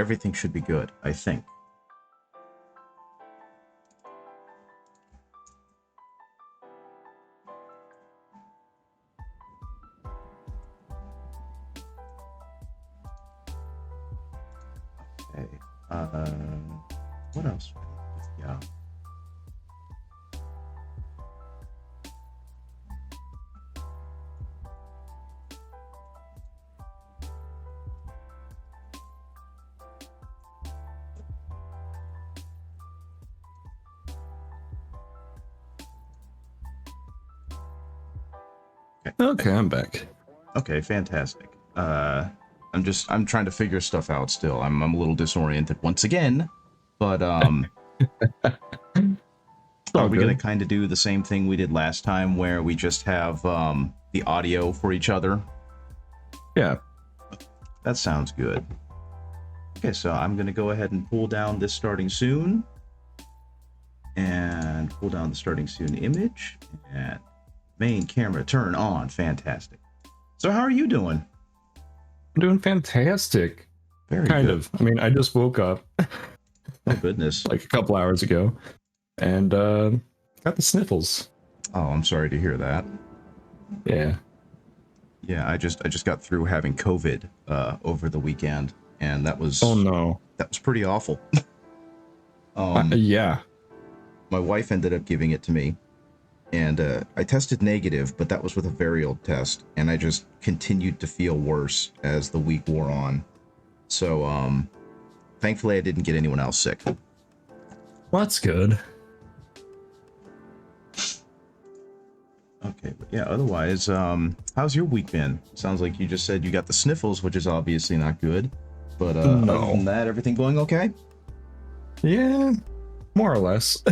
everything should be good, I think. Okay. What else? Yeah. Okay, I'm back. Okay, fantastic. I'm trying to figure stuff out still. I'm a little disoriented once again, but are we gonna kind of do the same thing we did last time, where we just have the audio for each other? Yeah, that sounds good. Okay, so I'm gonna go ahead and pull down this starting soon, and pull down the starting soon image, and main camera turn on. Fantastic. So how are you doing? I'm doing fantastic. Very kind good. of. I mean, I just woke up. Oh goodness. Like a couple hours ago, and got the sniffles. Oh, I'm sorry to hear that. Yeah. Yeah, I just got through having COVID over the weekend, and that was that was pretty awful. Yeah. My wife ended up giving it to me, and I tested negative, but that was with a very old test, and I just continued to feel worse as the week wore on. So, thankfully I didn't get anyone else sick. Well, that's good. Okay, but yeah, otherwise, how's your week been? Sounds like you just said you got the sniffles, which is obviously not good, but No. other than that, everything going okay? Yeah, more or less.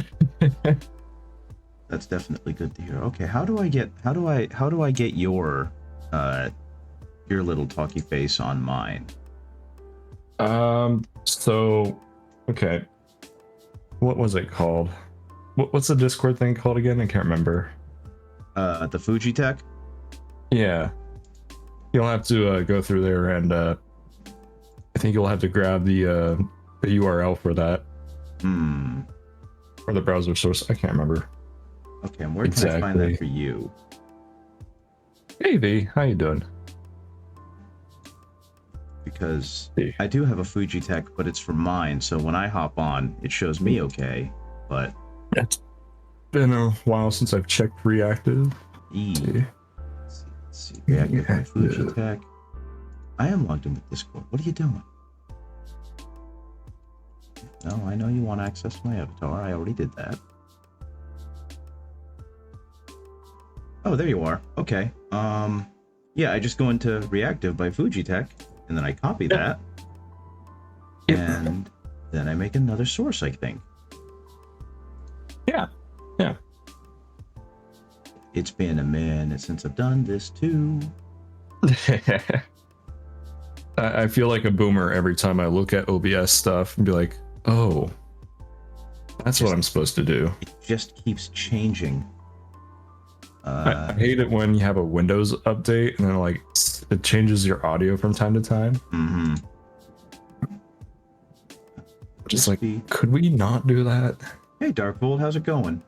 That's definitely good to hear. Okay, how do I get your little talky face on mine? So okay, what was it called? What's the Discord thing called again? I can't remember. The Fuji Tech? Yeah, you'll have to go through there, and I think you'll have to grab the URL for that. Or the browser source. I can't remember. Okay, and where can I find that for you? Hey V, how you doing? Because I do have a Fuji Tech, but it's for mine, so when I hop on, it shows me okay, but... It's been a while since I've checked reactive. Let's see. Reactive by Fuji Tech. I am logged in with Discord. What are you doing? No, I know you want access to my avatar. I already did that. Oh, there you are. Okay. Yeah, I just go into Reactive by Fujitech, and then I copy that, and then I make another source, I think. Yeah. It's been a minute since I've done this too. I feel like a boomer every time I look at OBS stuff and be like, oh, that's what I'm supposed to do. It just keeps changing. I hate it when you have a Windows update and then like it changes your audio from time to time. Mm-hmm. Just like, could we not do that? Hey, Darkvolt, how's it going?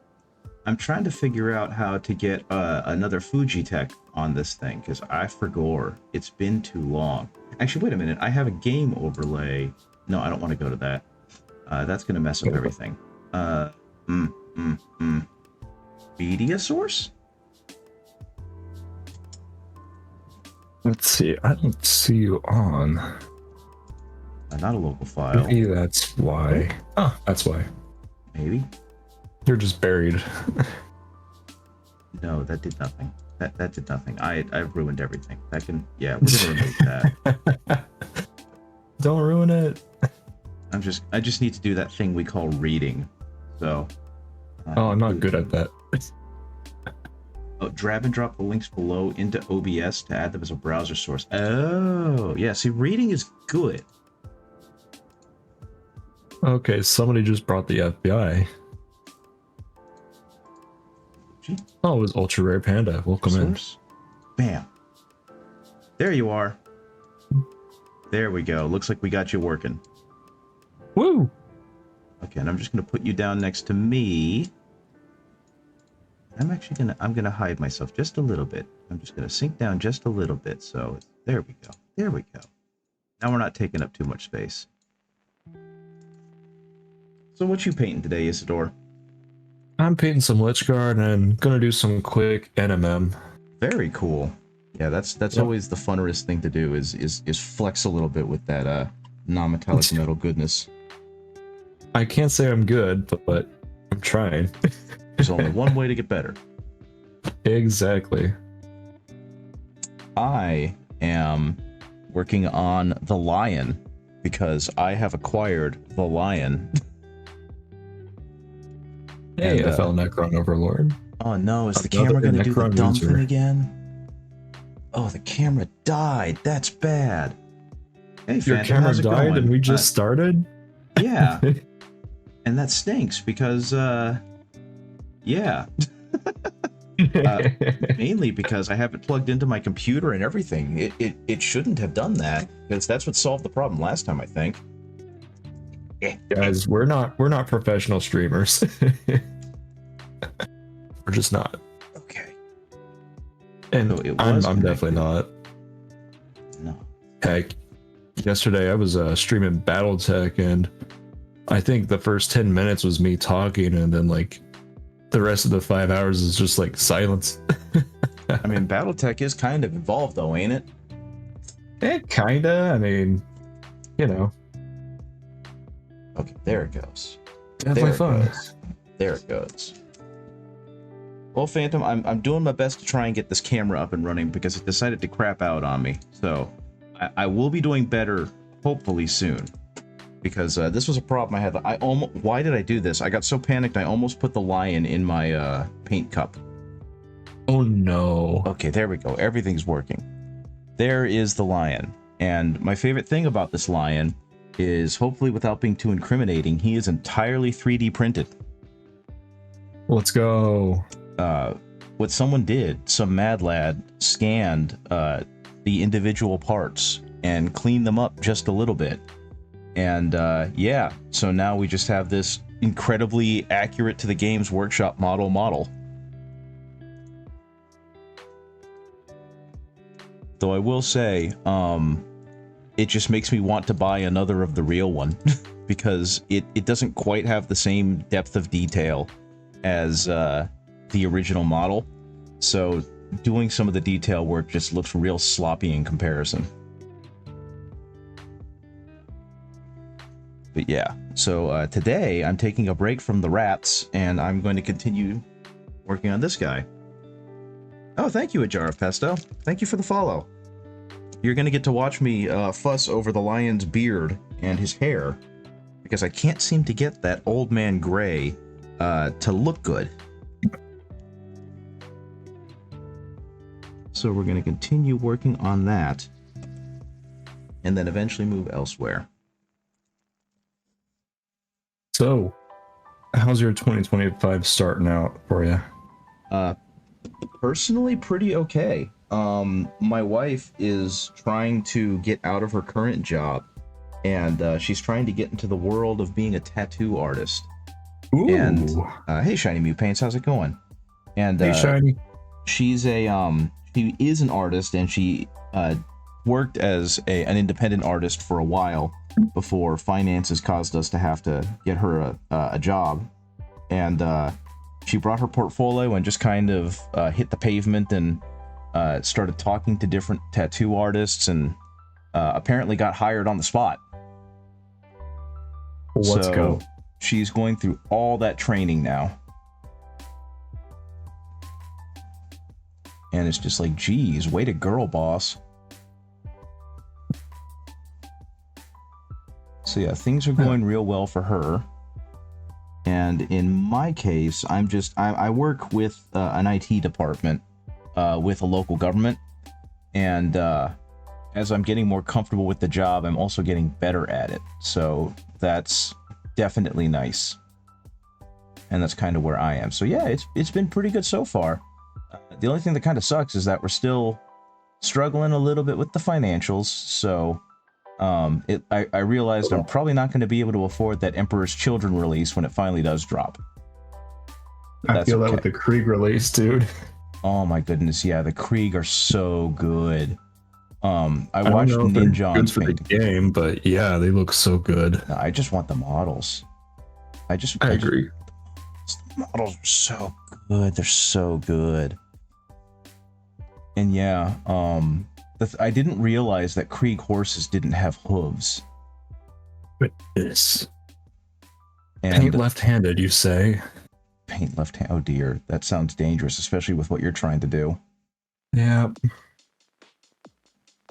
I'm trying to figure out how to get another Fujitech on this thing, because I forgot. It's been too long. Actually, wait a minute. I have a game overlay. No, I don't want to go to that. That's going to mess up everything. Media source? Let's see. I don't see you on. Not a local file. Maybe that's why. Oh, that's why. Maybe. You're just buried. No, that did nothing. That did nothing. I ruined everything. That can... Yeah, we're gonna remove that. Don't ruin it. I just need to do that thing we call reading. So... I'm not good at that. Oh, drag and drop the links below into OBS to add them as a browser source. Oh, yeah. See, reading is good. Okay, somebody just brought the FBI. Oh, it was Ultra Rare Panda. Welcome source? In. Bam. There you are. There we go. Looks like we got you working. Woo! Okay, and I'm just gonna put you down next to me. I'm gonna hide myself just a little bit. I'm just gonna sink down just a little bit. So there we go. There we go. Now we're not taking up too much space. So what you painting today, Isador? I'm painting some Lich Guard and I'm gonna do some quick NMM. Very cool. Yeah, that's Yep. always the funnerest thing to do is flex a little bit with that non-metallic metal goodness. I can't say I'm good, but I'm trying. There's only one way to get better. Exactly. I am working on the lion because I have acquired the lion. Hey, And, I fell Necron Overlord. Oh no, is the Another camera going to do the Necron dumb user. thing again? Oh, the camera died. That's bad. Hey, Your Phantom, camera how's it died going? and we just started? Yeah. And that stinks because, yeah. Mainly because I have it plugged into my computer and everything. It shouldn't have done that because that's what solved the problem last time, I think. Guys, we're not professional streamers. We're just not. Okay. And So it I'm was definitely not. No. Heck, yesterday I was streaming BattleTech and I think the first 10 minutes was me talking and then like the rest of the 5 hours is just like silence. I mean, BattleTech is kind of involved though, ain't it? Kinda. I mean, you know. Okay, there it goes. Definitely There it fun. goes. There it goes. Well, Phantom, I'm doing my best to try and get this camera up and running because it decided to crap out on me. So I will be doing better, hopefully soon. Because this was a problem I had. Why did I do this? I got so panicked I almost put the lion in my paint cup. Oh no. Okay, there we go. Everything's working. There is the lion. And my favorite thing about this lion is, hopefully without being too incriminating, he is entirely 3D printed. Let's go. What someone did, some mad lad, scanned the individual parts and cleaned them up just a little bit. And yeah, so now we just have this incredibly accurate to the Games Workshop model. Though I will say, it just makes me want to buy another of the real one because it doesn't quite have the same depth of detail as the original model. So doing some of the detail work just looks real sloppy in comparison. But yeah, so today I'm taking a break from the rats and I'm going to continue working on this guy. Oh, thank you, A Jar of Pesto. Thank you for the follow. You're going to get to watch me fuss over the lion's beard and his hair because I can't seem to get that old man gray to look good. So we're going to continue working on that and then eventually move elsewhere. So, how's your 2025 starting out for you? Personally, pretty okay. My wife is trying to get out of her current job, and she's trying to get into the world of being a tattoo artist. Ooh. And hey, Shiny Mew Paints, how's it going? And Hey, Shiny. she's she is an artist, and she worked as an independent artist for a while before finances caused us to have to get her a job. And she brought her portfolio and just kind of hit the pavement and started talking to different tattoo artists and apparently got hired on the spot. Let's go. She's going through all that training now. And it's just like, geez, way to girl, boss. So yeah, things are going real well for her. And in my case, I work with an IT department with a local government. And as I'm getting more comfortable with the job, I'm also getting better at it. So that's definitely nice. And that's kind of where I am. So yeah, it's been pretty good so far. The only thing that kind of sucks is that we're still struggling a little bit with the financials. So I realized I'm probably not going to be able to afford that Emperor's Children release when it finally does drop. But I that's feel that okay. with the Krieg release, dude. Oh my goodness, yeah, the Krieg are so good. I I don't watched know if they're good Ninjon's for the painting. game, but yeah, they look so good. No, I just want the models. I agree. The models are so good. They're so good. And yeah, I didn't realize that Krieg horses didn't have hooves. But this And paint left-handed, you say? paint left hand. Oh dear, that sounds dangerous, especially with what you're trying to do. Yeah.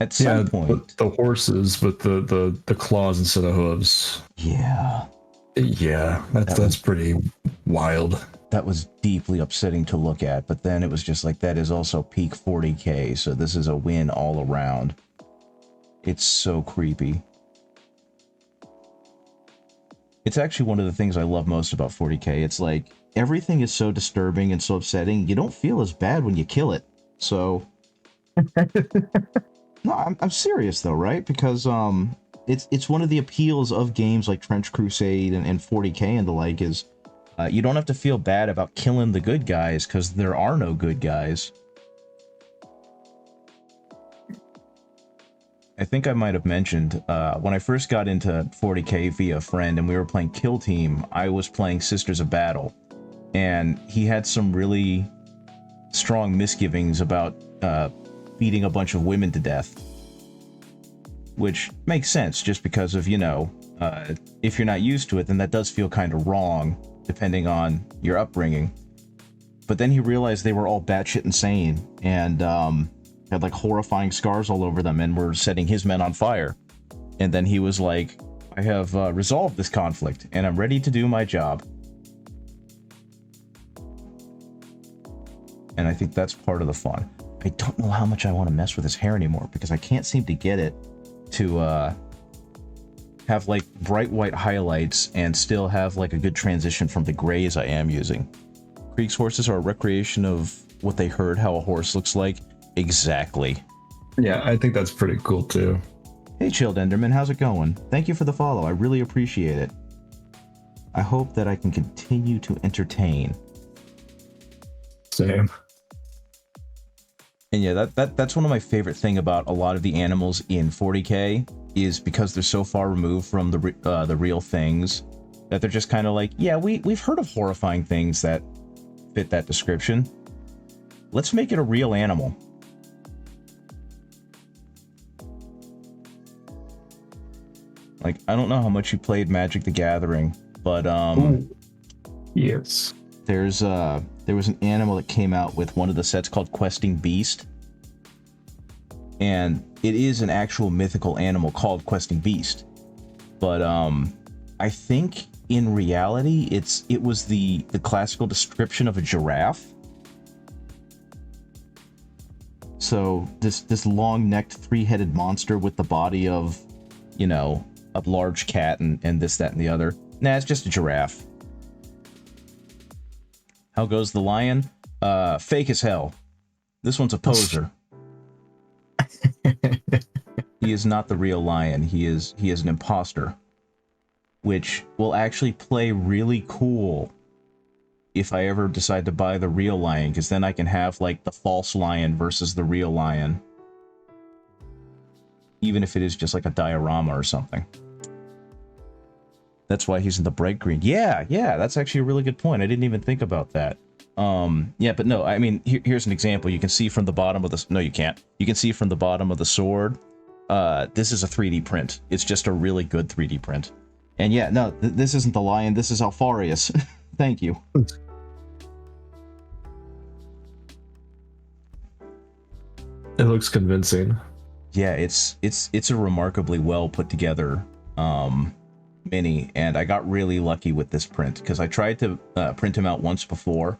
At some point, the horses with the claws instead of hooves. yeah, Yeah, that's pretty wild. that was deeply upsetting to look at. But then it was just like, that is also peak 40k, so this is a win all around. It's so creepy. It's actually one of the things I love most about 40k. It's like, everything is so disturbing and so upsetting, you don't feel as bad when you kill it. So no, I'm serious though, right? Because it's one of the appeals of games like Trench Crusade and 40k and the like is you don't have to feel bad about killing the good guys, because there are no good guys. I think I might have mentioned when I first got into 40k via a friend and we were playing Kill Team, I was playing Sisters of Battle, and he had some really strong misgivings about beating a bunch of women to death, which makes sense just because of, you know, if you're not used to it, then that does feel kind of wrong depending on your upbringing. But then he realized they were all batshit insane and had like horrifying scars all over them and were setting his men on fire. And then he was like, I have resolved this conflict and I'm ready to do my job. And I think that's part of the fun. I don't know how much I want to mess with his hair anymore because I can't seem to get it to have like bright white highlights and still have like a good transition from the grays I am using. Krieg's horses are a recreation of what they heard how a horse looks like. Exactly. Yeah, I think that's pretty cool too. Hey Chilled Enderman, how's it going? Thank you for the follow, I really appreciate it. I hope that I can continue to entertain. Same. And yeah, that's one of my favorite thing about a lot of the animals in 40k is because they're so far removed from the real things that they're just kind of like, yeah, we've heard of horrifying things that fit that description. Let's make it a real animal. Like, I don't know how much you played Magic the Gathering, but Ooh. Yes. there was an animal that came out with one of the sets called Questing Beast. And it is an actual mythical animal called Questing Beast. But I think in reality it was the classical description of a giraffe. So this long-necked, three-headed monster with the body of, you know, a large cat and this, that, and the other. Nah, it's just a giraffe. How goes the lion? Fake as hell. This one's a poser. He is not the real lion. He is an imposter, which will actually play really cool if I ever decide to buy the real lion, because then I can have like the false lion versus the real lion, even if it is just like a diorama or something. That's why he's in the bright green. Yeah, that's actually a really good point. I didn't even think about that. Yeah, but no, I mean, here's an example. You can see from the bottom of the... No, you can't. You can see from the bottom of the sword. This is a 3D print. It's just a really good 3D print. And yeah, no, this isn't the lion. This is Alfarius. Thank you. It looks convincing. Yeah, it's a remarkably well put together mini, and I got really lucky with this print because I tried to print him out once before,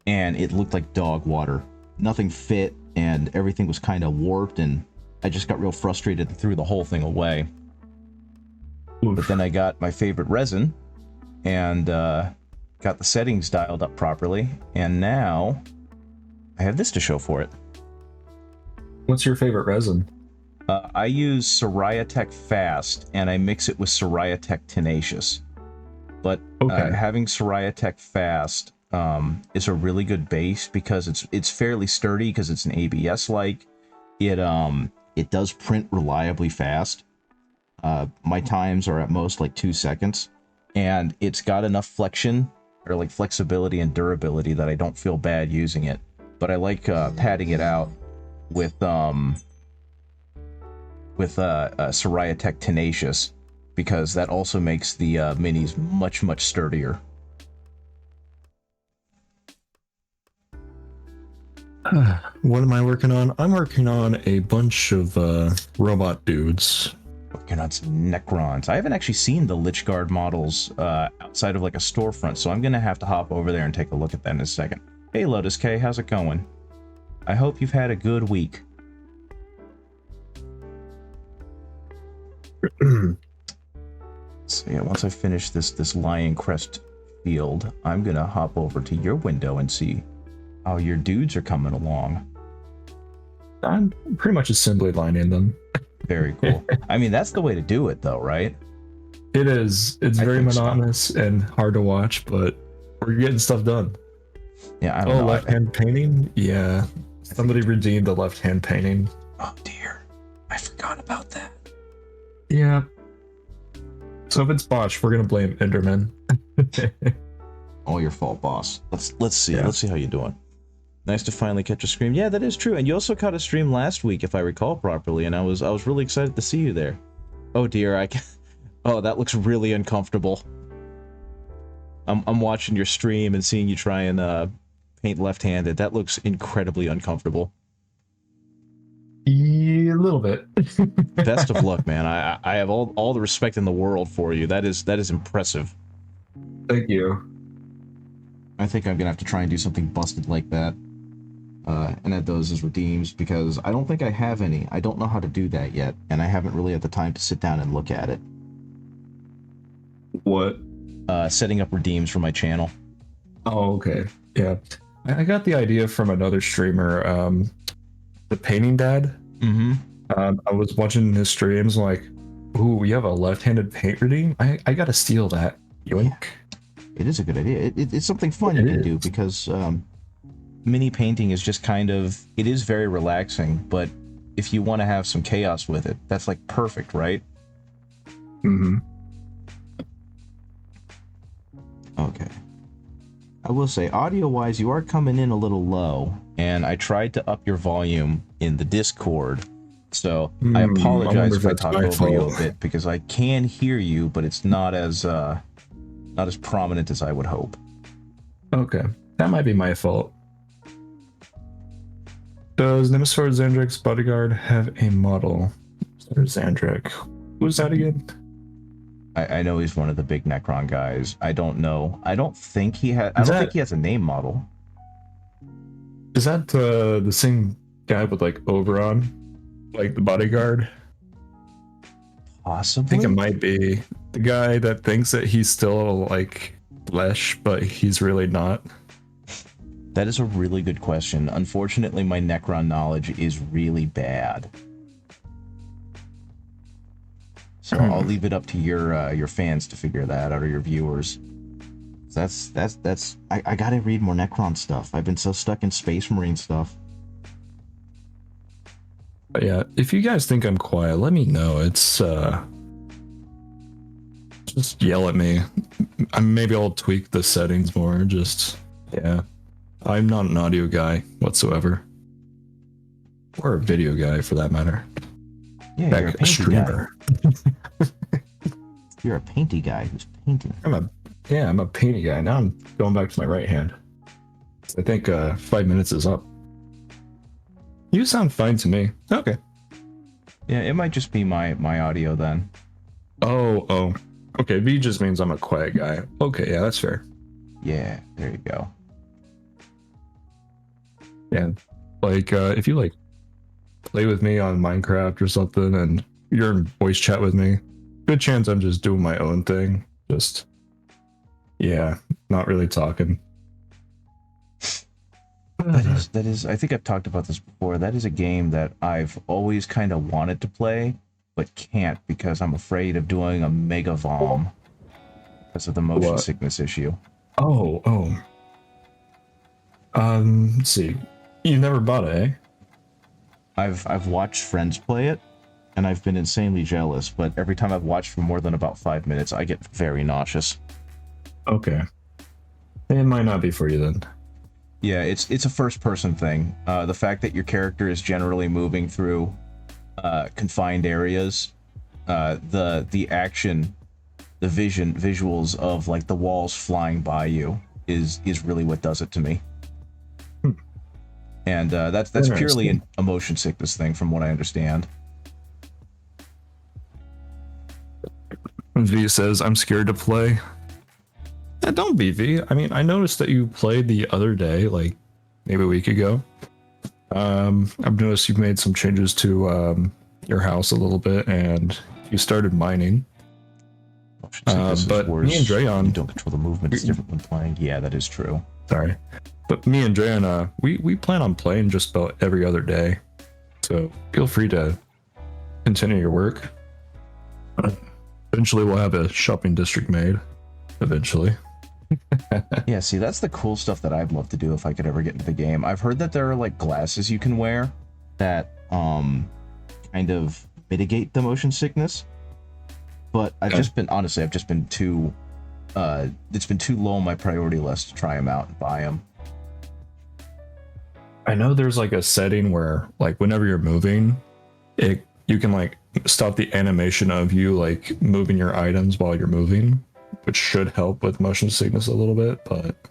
and it looked like dog water. Nothing fit, and everything was kind of warped, and I just got real frustrated and threw the whole thing away. Oof. But then I got my favorite resin, and got the settings dialed up properly, and now I have this to show for it. What's your favorite resin? I use Soraya Tech Fast, and I mix it with Soraya Tech Tenacious. But Okay. having Soraya Tech Fast is a really good base because it's fairly sturdy because it's an ABS like. It does print reliably fast. My times are at most like 2 seconds, and it's got enough flexion or like flexibility and durability that I don't feel bad using it. But I like padding it out with Soraya Tech Tenacious because that also makes the minis much sturdier. What am I working on? I'm working on a bunch of robot dudes. Working on some Necrons. I haven't actually seen the Lich Guard models outside of like a storefront, so I'm gonna have to hop over there and take a look at that in a second. Hey Lotus K, how's it going? I hope you've had a good week. So yeah, once I finish this Lion Crest field, I'm gonna hop over to your window and see how your dudes are coming along. I'm pretty much assembly lining them. Very cool. I mean, that's the way to do it, though, right? It is. It's very think so. monotonous and hard to watch, but we're getting stuff done. Yeah, I don't know. Left-hand painting? Yeah. Somebody redeemed the left-hand painting. Oh dear, I forgot about that. Yeah. So if it's botched, we're gonna blame Enderman. All your fault, boss. Let's see. Yeah. Let's see how you're doing. Nice to finally catch a stream. Yeah, that is true. And you also caught a stream last week, if I recall properly, and I was really excited to see you there. Oh dear, oh, that looks really uncomfortable. I'm watching your stream and seeing you try and paint left-handed. That looks incredibly uncomfortable. Yeah, a little bit. Best of luck, man. I have all the respect in the world for you. That is impressive. Thank you. I think I'm gonna have to try and do something busted like that. And add those as redeems, because I don't think I have any. I don't know how to do that yet, and I haven't really had the time to sit down and look at it. What? Setting up redeems for my channel. Oh, okay. Yeah. I got the idea from another streamer, the Painting Dad. Mm-hmm. I was watching his streams, like, ooh, we have a left-handed paint redeem? I gotta steal that. Yoink. It is a good idea. It's something fun you can do, because mini painting is just kind of, it is very relaxing, but if you want to have some chaos with it, that's like perfect, right? Mm-hmm. Okay. I will say, audio-wise, you are coming in a little low, and I tried to up your volume in the Discord, so I apologize if I talk over you a bit, because I can hear you, but it's not as prominent as I would hope. Okay. That might be my fault. Does Nemesis Zandrek's bodyguard have a model? Zandrek. Who's that again? I know he's one of the big Necron guys. I don't know. I don't think he has. I don't think he has a name model. Is that the same guy with like Oberon, like the bodyguard? Possibly. I think it might be the guy that thinks that he's still like flesh, but he's really not. That is a really good question. Unfortunately, my Necron knowledge is really bad. So I'll leave it up to your fans to figure that out, or your viewers. I gotta read more Necron stuff. I've been so stuck in Space Marine stuff. But yeah, if you guys think I'm quiet, let me know. It's just yell at me. Maybe I'll tweak the settings more. Just yeah. I'm not an audio guy whatsoever. Or a video guy for that matter. Yeah, you're a painty guy. Streamer. You're a painty guy who's painting. I'm a painty guy. Now I'm going back to my right hand. I think 5 minutes is up. You sound fine to me. Okay. Yeah, it might just be my audio then. Oh. Okay, V just means I'm a quiet guy. Okay, yeah, that's fair. Yeah, there you go. Yeah, like if you like play with me on Minecraft or something and you're in voice chat with me, good chance I'm just doing my own thing. Just, yeah, not really talking. That is I think I've talked about this before. That is a game that I've always kind of wanted to play, but can't because I'm afraid of doing a mega vom because of the motion What? sickness issue. Oh. Let's see. You never bought it, eh? I've watched friends play it, and I've been insanely jealous. But every time I've watched for more than about 5 minutes, I get very nauseous. Okay. It might not be for you then. Yeah, it's a first person thing. The fact that your character is generally moving through confined areas, the action, the visuals of like the walls flying by you is really what does it to me. Hmm. And that's purely Interesting. a motion sickness thing, from what I understand. V says, I'm scared to play. Yeah, don't be, V. I mean, I noticed that you played the other day, like maybe a week ago. I've noticed you've made some changes to your house a little bit, and you started mining. Motion sickness is But worse. me and Drayon, You don't control the movement. It's different when playing. Yeah, that is true. sorry, but me and Drayon, we plan on playing just about every other day. So feel free to continue your work. Eventually, we'll have a shopping district made. Eventually. Yeah, see, that's the cool stuff that I'd love to do if I could ever get into the game. I've heard that there are like glasses you can wear that kind of mitigate the motion sickness. But I've just been too it's been too low on my priority list to try them out and buy them. I know there's like a setting where like whenever you're moving, you can like stop the animation of you like moving your items while you're moving, which should help with motion sickness a little bit, but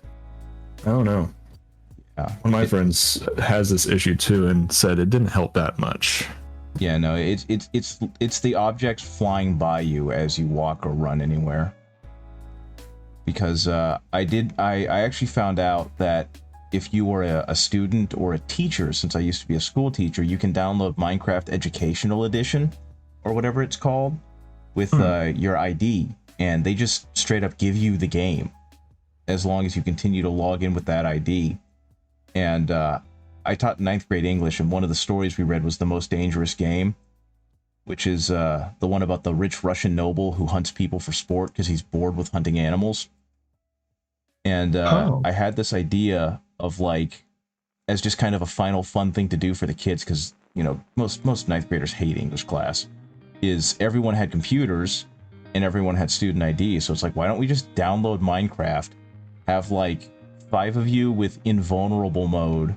I don't know. Yeah. One of my friends has this issue too and said it didn't help that much. Yeah, no, it's the objects flying by you as you walk or run anywhere. Because I actually found out that if you were a student or a teacher, since I used to be a school teacher, you can download Minecraft Educational Edition, or whatever it's called, with your ID, and they just straight up give you the game, as long as you continue to log in with that ID. And I taught ninth grade English, and one of the stories we read was The Most Dangerous Game, which is the one about the rich Russian noble who hunts people for sport because he's bored with hunting animals. And I had this idea of like, as just kind of a final fun thing to do for the kids, because you know most ninth graders hate English class, is everyone had computers and everyone had student ID. So it's like, why don't we just download Minecraft, have like 5 of you with invulnerable mode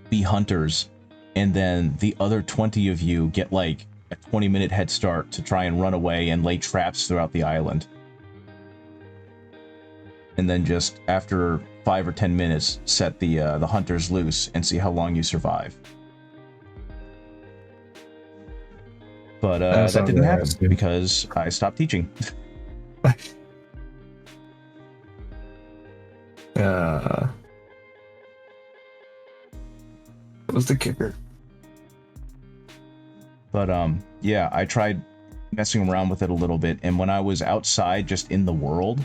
be hunters, and then the other 20 of you get like a 20-minute head start to try and run away and lay traps throughout the island. And then just after 5 or 10 minutes, set the hunters loose and see how long you survive. But that didn't happen because I stopped teaching. What was the kicker? But yeah, I tried messing around with it a little bit, and when I was outside just in the world,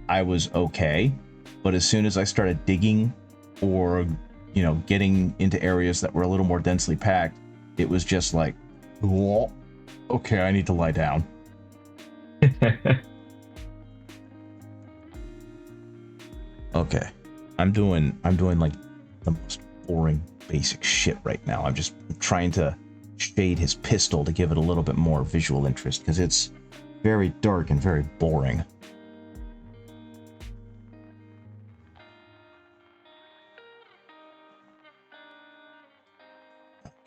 I was okay. But as soon as I started digging or, you know, getting into areas that were a little more densely packed, it was just like, whoa, okay, I need to lie down. Okay, I'm doing like the most boring basic shit right now. I'm just trying to shade his pistol to give it a little bit more visual interest, because it's very dark and very boring.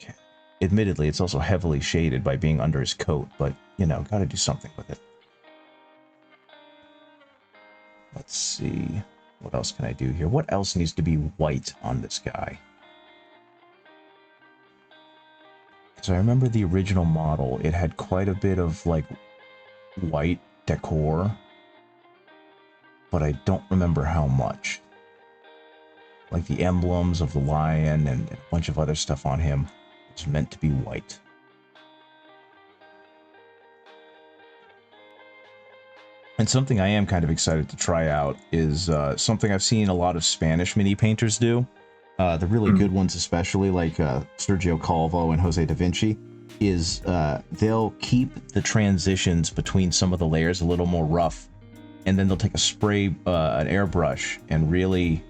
Okay. Admittedly, it's also heavily shaded by being under his coat, but, you know, gotta do something with it. Let's see. What else can I do here? What else needs to be white on this guy? Because I remember the original model, it had quite a bit of, like, white decor, but I don't remember how much. Like the emblems of the lion and a bunch of other stuff on him is meant to be white. And something I am kind of excited to try out is something I've seen a lot of Spanish mini painters do, the really good ones, especially like Sergio Calvo and Jose da Vinci, is they'll keep the transitions between some of the layers a little more rough, and then they'll take a spray, an airbrush, and really,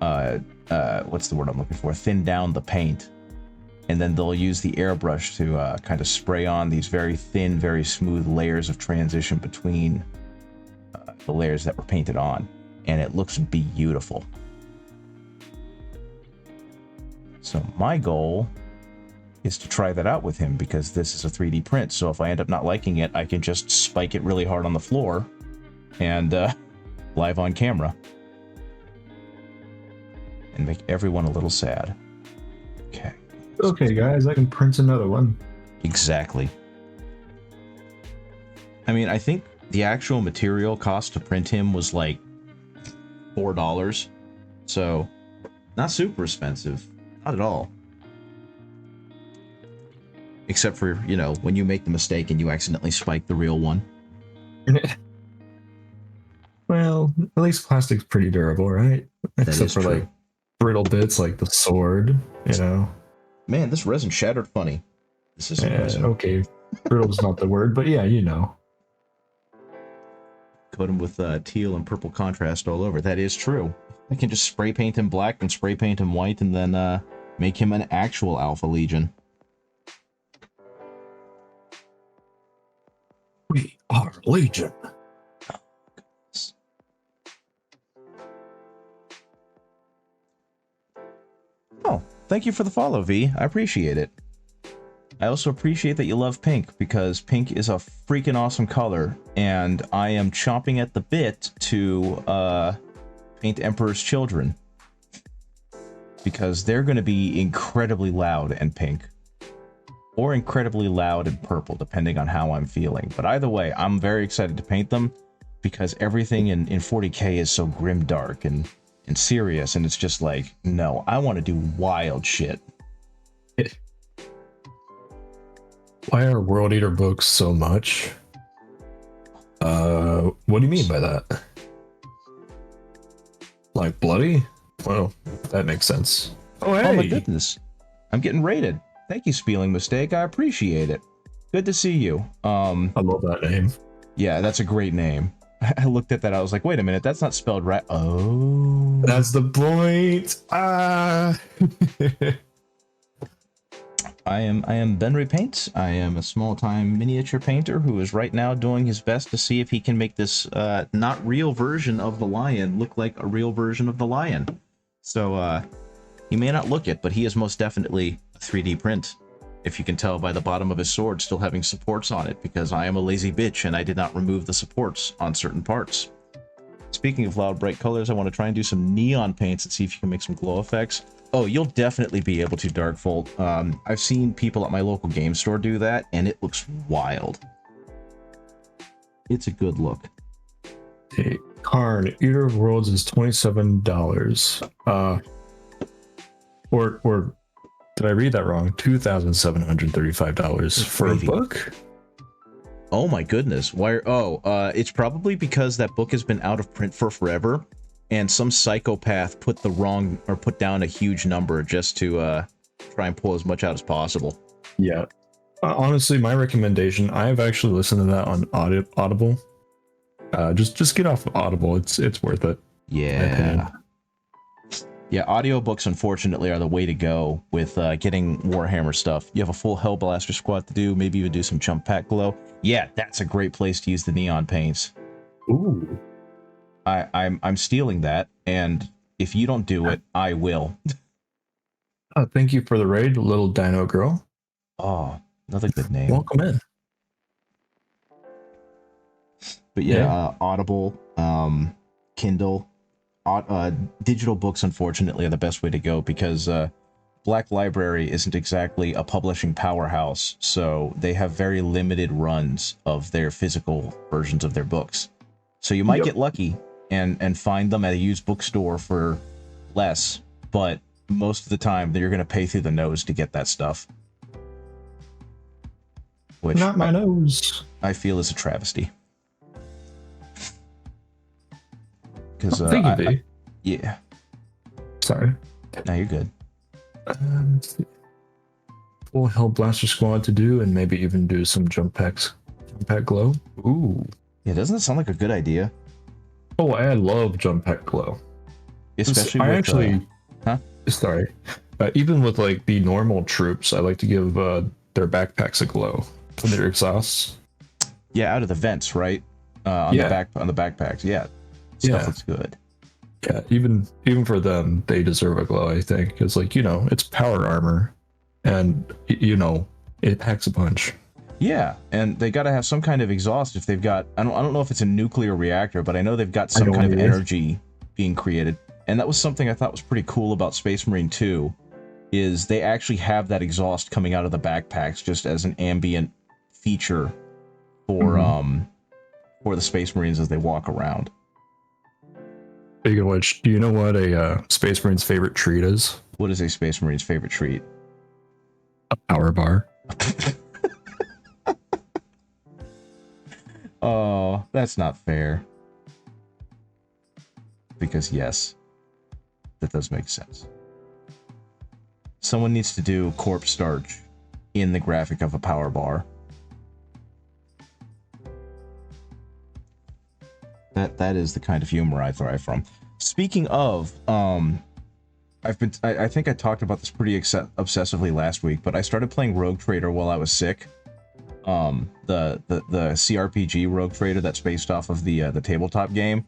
what's the word I'm looking for? Thin down the paint. And then they'll use the airbrush to kind of spray on these very thin, very smooth layers of transition between the layers that were painted on. And it looks beautiful. So my goal is to try that out with him, because this is a 3D print. So if I end up not liking it, I can just spike it really hard on the floor and live on camera. And make everyone a little sad. Okay. Okay, guys, I can print another one. Exactly. I mean, I think the actual material cost to print him was like $4. So, not super expensive. Not at all. Except for, you know, when you make the mistake and you accidentally spike the real one. Well, at least plastic's pretty durable, right? Except for true. like brittle bits like the sword, you know. Man, this resin shattered funny. This isn't resin. Okay, brittle's not the word, but yeah, you know. Coat him with teal and purple contrast all over. That is true. I can just spray paint him black and spray paint him white and then make him an actual Alpha Legion. We are Legion. Oh, thank you for the follow, V. I appreciate it. I also appreciate that you love pink, because pink is a freaking awesome color, and I am chomping at the bit to paint Emperor's Children, because they're going to be incredibly loud and pink, or incredibly loud and purple, depending on how I'm feeling. But either way, I'm very excited to paint them, because everything in 40k is so grimdark and serious, and it's just like, no, I want to do wild shit. Why are World Eater books so much? What do you mean by that? Like bloody? Well, that makes sense. Oh, hey! Oh my goodness. I'm getting rated. Thank you, Spieling Mistake. I appreciate it. Good to see you. I love that name. Yeah, that's a great name. I looked at that, I was like, wait a minute, that's not spelled right. Oh. That's the point. I am Ben Repaints. I am a small-time miniature painter who is right now doing his best to see if he can make this not real version of the lion look like a real version of the lion. So, he may not look it, but he is most definitely a 3D print. If you can tell by the bottom of his sword still having supports on it, because I am a lazy bitch and I did not remove the supports on certain parts. Speaking of loud, bright colors, I want to try and do some neon paints and see if you can make some glow effects. Oh, you'll definitely be able to, Darkfold. I've seen people at my local game store do that, and it looks wild. It's a good look. Hey, Karn, Eater of Worlds is $27. Or did I read that wrong? $2,735 for a book? Oh my goodness. Why? It's probably because that book has been out of print for forever, and some psychopath put down a huge number just to try and pull as much out as possible. Yeah. Honestly, my recommendation, I've actually listened to that on Audible. Just get off of Audible. It's worth it. Yeah. Yeah, audiobooks, unfortunately, are the way to go with getting Warhammer stuff. You have a full Hellblaster squad to do, maybe even do some Jump Pack Glow. Yeah, that's a great place to use the neon paints. Ooh. I'm stealing that, and if you don't do it, I will. Thank you for the raid, little Dino Girl. Oh, another good name. Welcome in. But yeah, Audible, Kindle, digital books, unfortunately, are the best way to go, because Black Library isn't exactly a publishing powerhouse, so they have very limited runs of their physical versions of their books. So you might get lucky and find them at a used bookstore for less, but most of the time you're going to pay through the nose to get that stuff. Which not my nose. I feel is a travesty. Because thank you, yeah. Sorry. No, you're good. Let's see. Full Hell Blaster Squad to do, and maybe even do some jump packs. Jump pack glow. Ooh. Yeah, doesn't that sound like a good idea? Oh, I love jump pack glow. Especially I with actually, huh? sorry, even with like the normal troops, I like to give their backpacks a glow for their exhausts. Yeah, out of the vents, right? On Yeah, the backpacks. Yeah, stuff yeah, looks good. yeah. Even for them, they deserve a glow. I think because like it's power armor, and it packs a punch. Yeah, and they got to have some kind of exhaust if they've got. I don't know if it's a nuclear reactor, but I know they've got I some kind don't of either. energy being created, and that was something I thought was pretty cool about Space Marine 2. Is they actually have that exhaust coming out of the backpacks just as an ambient feature for the Space Marines as they walk around. Speaking of which, do you know what a Space Marine's favorite treat is? What is a Space Marine's favorite treat? A power bar. Oh, that's not fair. Because yes, that does make sense. Someone needs to do corpse starch in the graphic of a power bar. That is the kind of humor I thrive from. Speaking of, I think I talked about this pretty obsessively last week, but I started playing Rogue Trader while I was sick. The CRPG Rogue Trader that's based off of the tabletop game,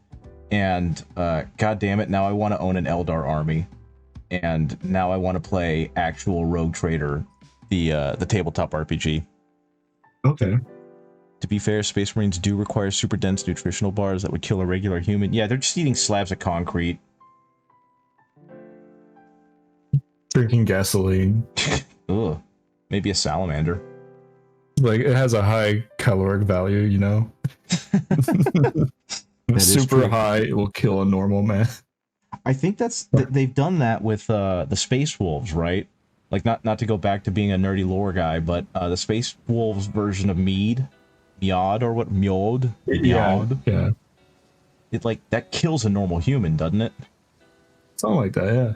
and god damn it, now I want to own an Eldar army, and now I want to play actual Rogue Trader, the tabletop RPG. Okay. To be fair, Space Marines do require super dense nutritional bars that would kill a regular human. Yeah, they're just eating slabs of concrete. Drinking gasoline. Ugh. Maybe a salamander. Like it has a high caloric value, super true. high, it will kill a normal man. I think they've done that with the Space Wolves, right? Like not to go back to being a nerdy lore guy, but the Space Wolves version of Meod or what Meod? Yeah. It like that kills a normal human, doesn't it? Something like that, yeah.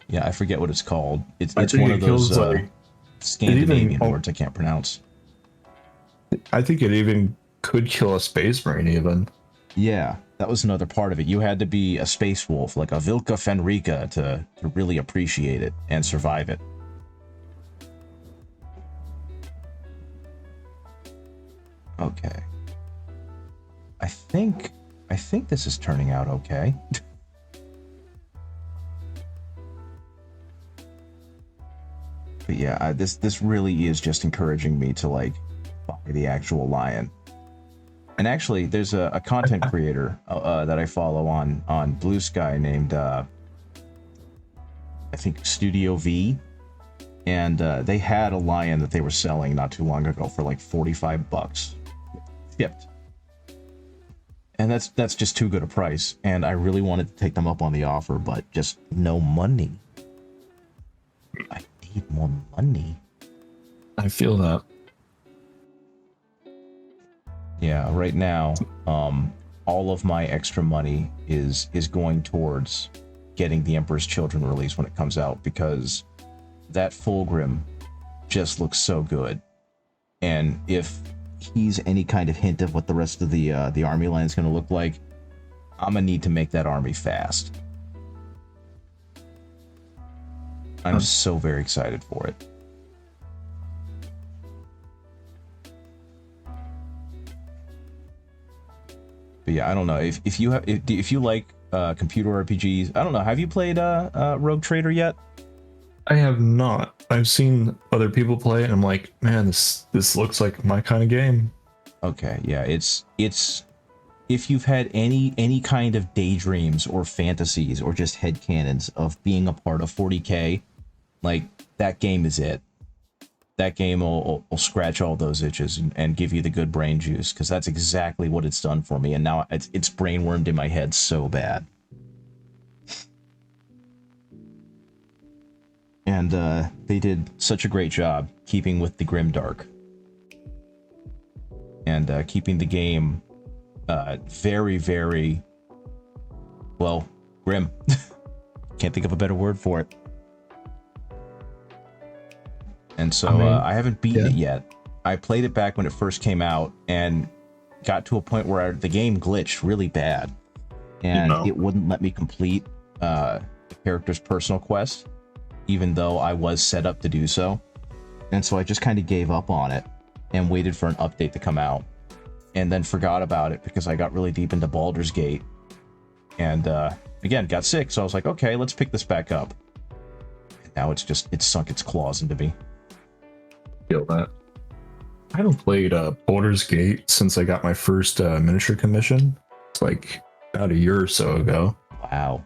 Yeah, I forget what it's called. It's I think one it of those kills like Scandinavian words I can't pronounce. I think it even could kill a space marine even. Yeah, that was another part of it. You had to be a space wolf, like a Vilka Fenrika, to really appreciate it and survive it. Okay. I think this is turning out okay. But yeah, this really is just encouraging me to like buy the actual lion. And actually, there's a content creator that I follow on Blue Sky named I think Studio V, and they had a lion that they were selling not too long ago for like $45 shipped. And that's just too good a price, and I really wanted to take them up on the offer, but just no money. I need more money. I feel that. Yeah, right now, all of my extra money is going towards getting the Emperor's Children release when it comes out, because that Fulgrim just looks so good. And if he's any kind of hint of what the rest of the army line is going to look like, I'm gonna need to make that army fast. I'm so very excited for it. But yeah, I don't know if you like computer RPGs. I don't know. Have you played Rogue Trader yet? I have not. I've seen other people play it, and I'm like, man, this looks like my kind of game. Okay, yeah, it's if you've had any kind of daydreams or fantasies or just headcanons of being a part of 40K, like that game is it. That game will scratch all those itches and give you the good brain juice, because that's exactly what it's done for me, and now it's brainwormed in my head so bad. And they did such a great job keeping with the grimdark and keeping the game very, very, well, grim. Can't think of a better word for it. And so I mean, I haven't beaten yeah. it yet. I played it back when it first came out and got to a point where the game glitched really bad. And No. it wouldn't let me complete the character's personal quest, even though I was set up to do so. And so I just kind of gave up on it and waited for an update to come out. And then forgot about it because I got really deep into Baldur's Gate. And again, got sick. So I was like, okay, let's pick this back up. And now it's sunk its claws into me. Feel that. I haven't played Baldur's Gate since I got my first miniature commission. It's like about a year or so ago. Wow.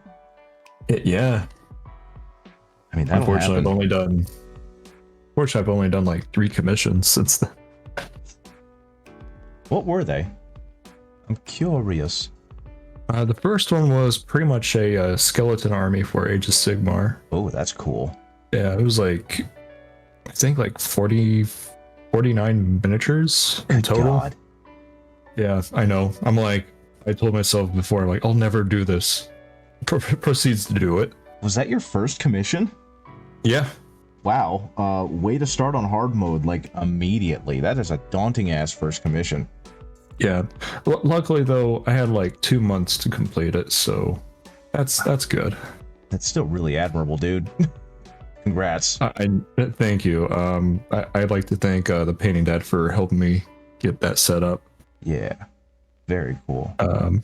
Yeah. I mean, that'll Unfortunately, happen. I've only done like 3 commissions since then. What were they? I'm curious. The first one was pretty much a skeleton army for Age of Sigmar. Oh, that's cool. Yeah, it was like, I think like 49 miniatures in total. God. Yeah, I know. I'm like, I told myself before, like, I'll never do this. Proceeds to do it. Was that your first commission? Yeah. Wow. Way to start on hard mode, like, immediately. That is a daunting-ass first commission. Yeah. Luckily, though, I had like 2 months to complete it, so that's good. That's still really admirable, dude. Congrats. I thank you. I'd like to thank the Painting Dad for helping me get that set up. Yeah. Very cool. The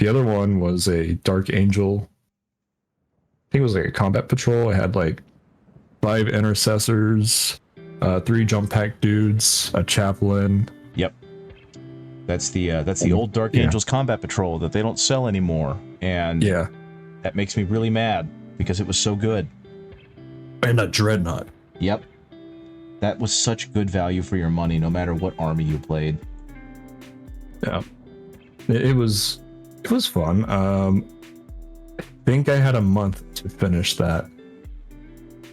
other one was a Dark Angel. I think it was like a combat patrol. I had like 5 intercessors, 3 jump pack dudes, a chaplain. Yep. That's the old Dark Angels combat patrol that they don't sell anymore. And yeah, that makes me really mad because it was so good. and a dreadnought. Yep. That was such good value for your money, no matter what army you played. Yeah, it was fun. I think I had a month to finish that,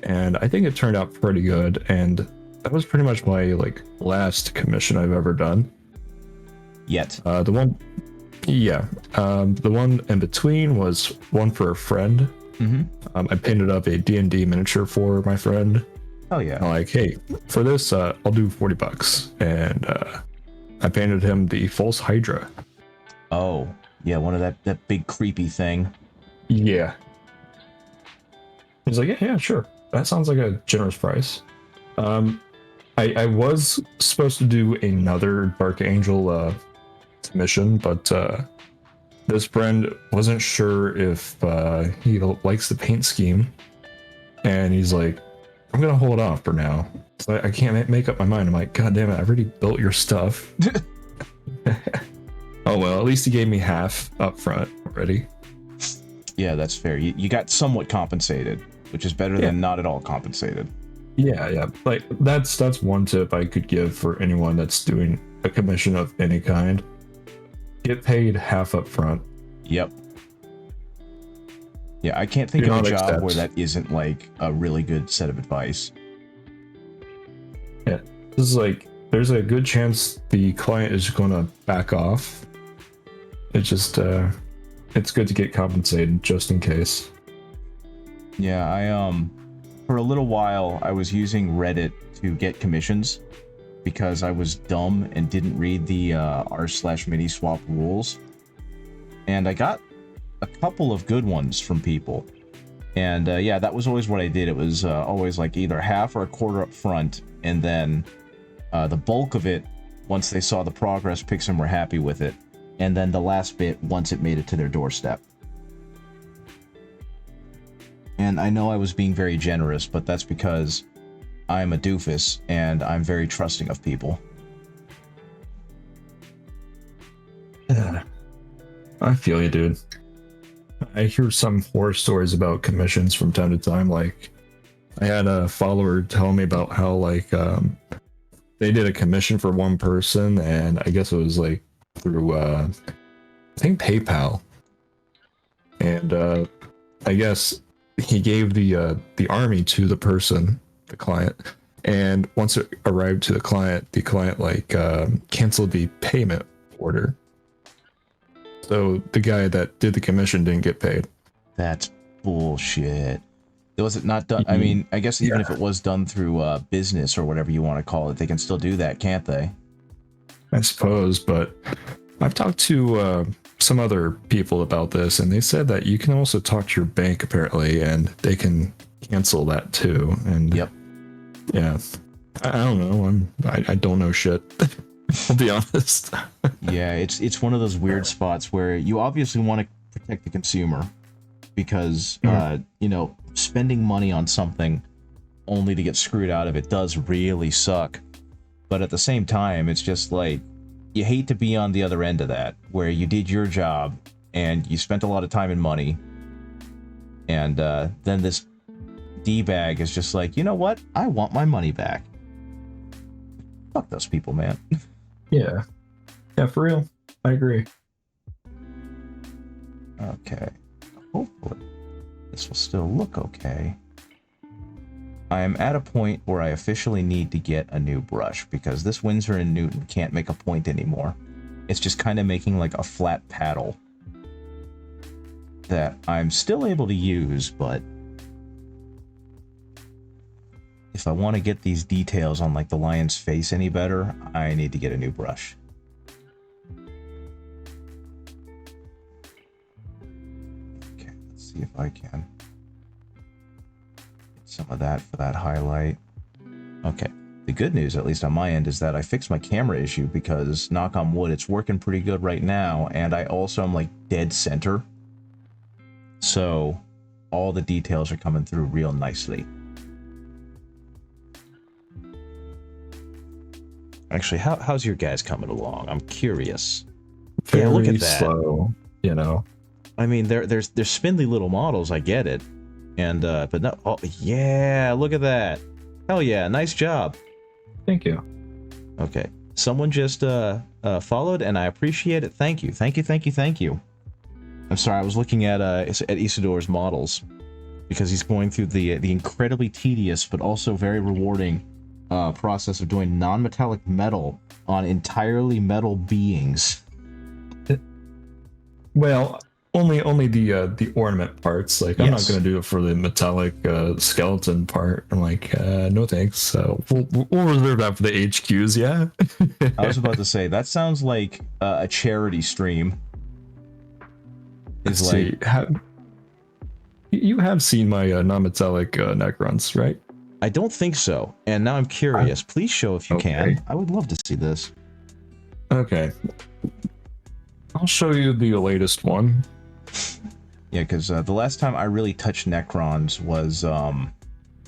and I think it turned out pretty good. And that was pretty much my like last commission I've ever done. Yet. The one in between was one for a friend. Mm-hmm. I painted up a D&D miniature for my friend. Oh yeah. I'm like, hey, for this, I'll do $40, and I painted him the False Hydra. Oh yeah, one of that big creepy thing. Yeah. He's like, yeah, sure. That sounds like a generous price. I was supposed to do another Dark Angel mission, but this friend wasn't sure if he likes the paint scheme, and he's like, I'm gonna hold off for now. So I can't make up my mind. I'm like, God damn it, I've already built your stuff. Oh well, at least he gave me half up front already. Yeah, that's fair. You got somewhat compensated, which is better than not at all compensated. Yeah. Like that's one tip I could give for anyone that's doing a commission of any kind. Get paid half up front. Yep. Yeah, I can't think of a job where that isn't like a really good set of advice. Yeah. This is like, there's a good chance the client is gonna back off. It's just it's good to get compensated just in case. Yeah, I for a little while I was using Reddit to get commissions because I was dumb and didn't read the r/miniswap rules. And I got a couple of good ones from people. And yeah, that was always what I did. It was always like either half or a quarter up front, and then the bulk of it, once they saw the progress pics and were happy with it, and then the last bit once it made it to their doorstep. And I know I was being very generous, but that's because I'm a doofus and I'm very trusting of people. I feel you, dude. I hear some horror stories about commissions from time to time. Like, I had a follower tell me about how like they did a commission for one person, and I guess it was like through I think PayPal, and I guess he gave the army to the person, the client, and once it arrived to the client like canceled the payment order. So the guy that did the commission didn't get paid. That's bullshit. Was it not done? I Mhm. mean, I guess even if it was done through business or whatever you want to call it, they can still do that, can't they? I suppose, but I've talked to some other people about this, and they said that you can also talk to your bank apparently, and they can cancel that too. And Yep. yeah, I don't know. I don't know shit. I'll be honest. Yeah, it's one of those weird spots where you obviously want to protect the consumer because you know, spending money on something only to get screwed out of it does really suck. But at the same time, it's just like you hate to be on the other end of that, where you did your job and you spent a lot of time and money, and then this D-bag is just like, you know what? I want my money back. Fuck those people, man. Yeah, for real. I agree. Okay. Hopefully, this will still look okay. I am at a point where I officially need to get a new brush because this Winsor & Newton can't make a point anymore. It's just kind of making like a flat paddle that I'm still able to use, but if I want to get these details on like the lion's face any better, I need to get a new brush. Okay, let's see if I can some of that for that highlight. Okay, the good news, at least on my end, is that I fixed my camera issue because, knock on wood, it's working pretty good right now, and I also am like dead center, so all the details are coming through real nicely. Actually, how's your guys coming along? I'm curious. Very yeah, look at that. Slow, you know. I mean, they're spindly little models. I get it. And but no, oh yeah, look at that. Hell yeah, nice job. Thank you. Okay, someone just followed, and I appreciate it. Thank you. I'm sorry, I was looking at Isador's models because he's going through the incredibly tedious but also very rewarding process of doing non-metallic metal on entirely metal beings. Well, only the ornament parts. Like, I'm not gonna do it for the metallic skeleton part. I'm like, no thanks. So we'll reserve that for the HQs. Yeah. I was about to say that sounds like a charity stream. Let's see. You have seen my non-metallic Necrons, right? I don't think so. And now I'm curious. Please show if you can. I would love to see this. Okay. I'll show you the latest one. Yeah, because the last time I really touched Necrons was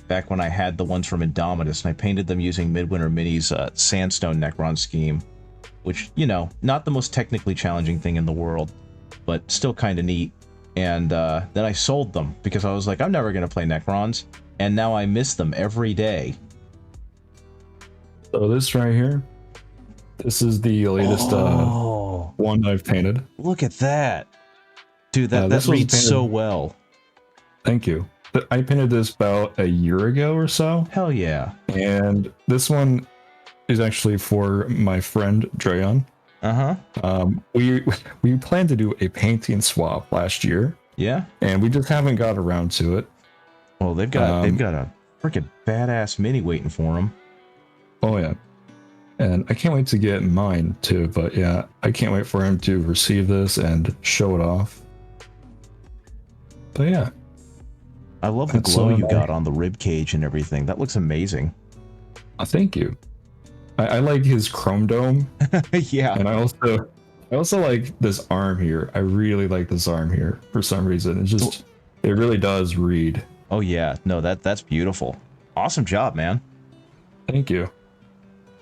back when I had the ones from Indomitus, and I painted them using Midwinter Mini's Sandstone Necron scheme, which, you know, not the most technically challenging thing in the world, but still kind of neat. And then I sold them because I was like, I'm never going to play Necrons, and now I miss them every day. So this right here, this is the latest one I've painted. Look at that. Dude, that reads so well. Thank you. I painted this about a year ago or so. Hell yeah. And this one is actually for my friend Drayon. We planned to do a painting swap last year. Yeah. And we just haven't got around to it. Well, they've got a freaking badass mini waiting for them. Oh yeah. And I can't wait to get mine too, but yeah, I can't wait for him to receive this and show it off. But yeah. I love the glow you got on the rib cage and everything. That looks amazing. Thank you. I like his chrome dome. Yeah. And I also like this arm here. I really like this arm here for some reason. It really does read. Oh yeah. No, that's beautiful. Awesome job, man. Thank you.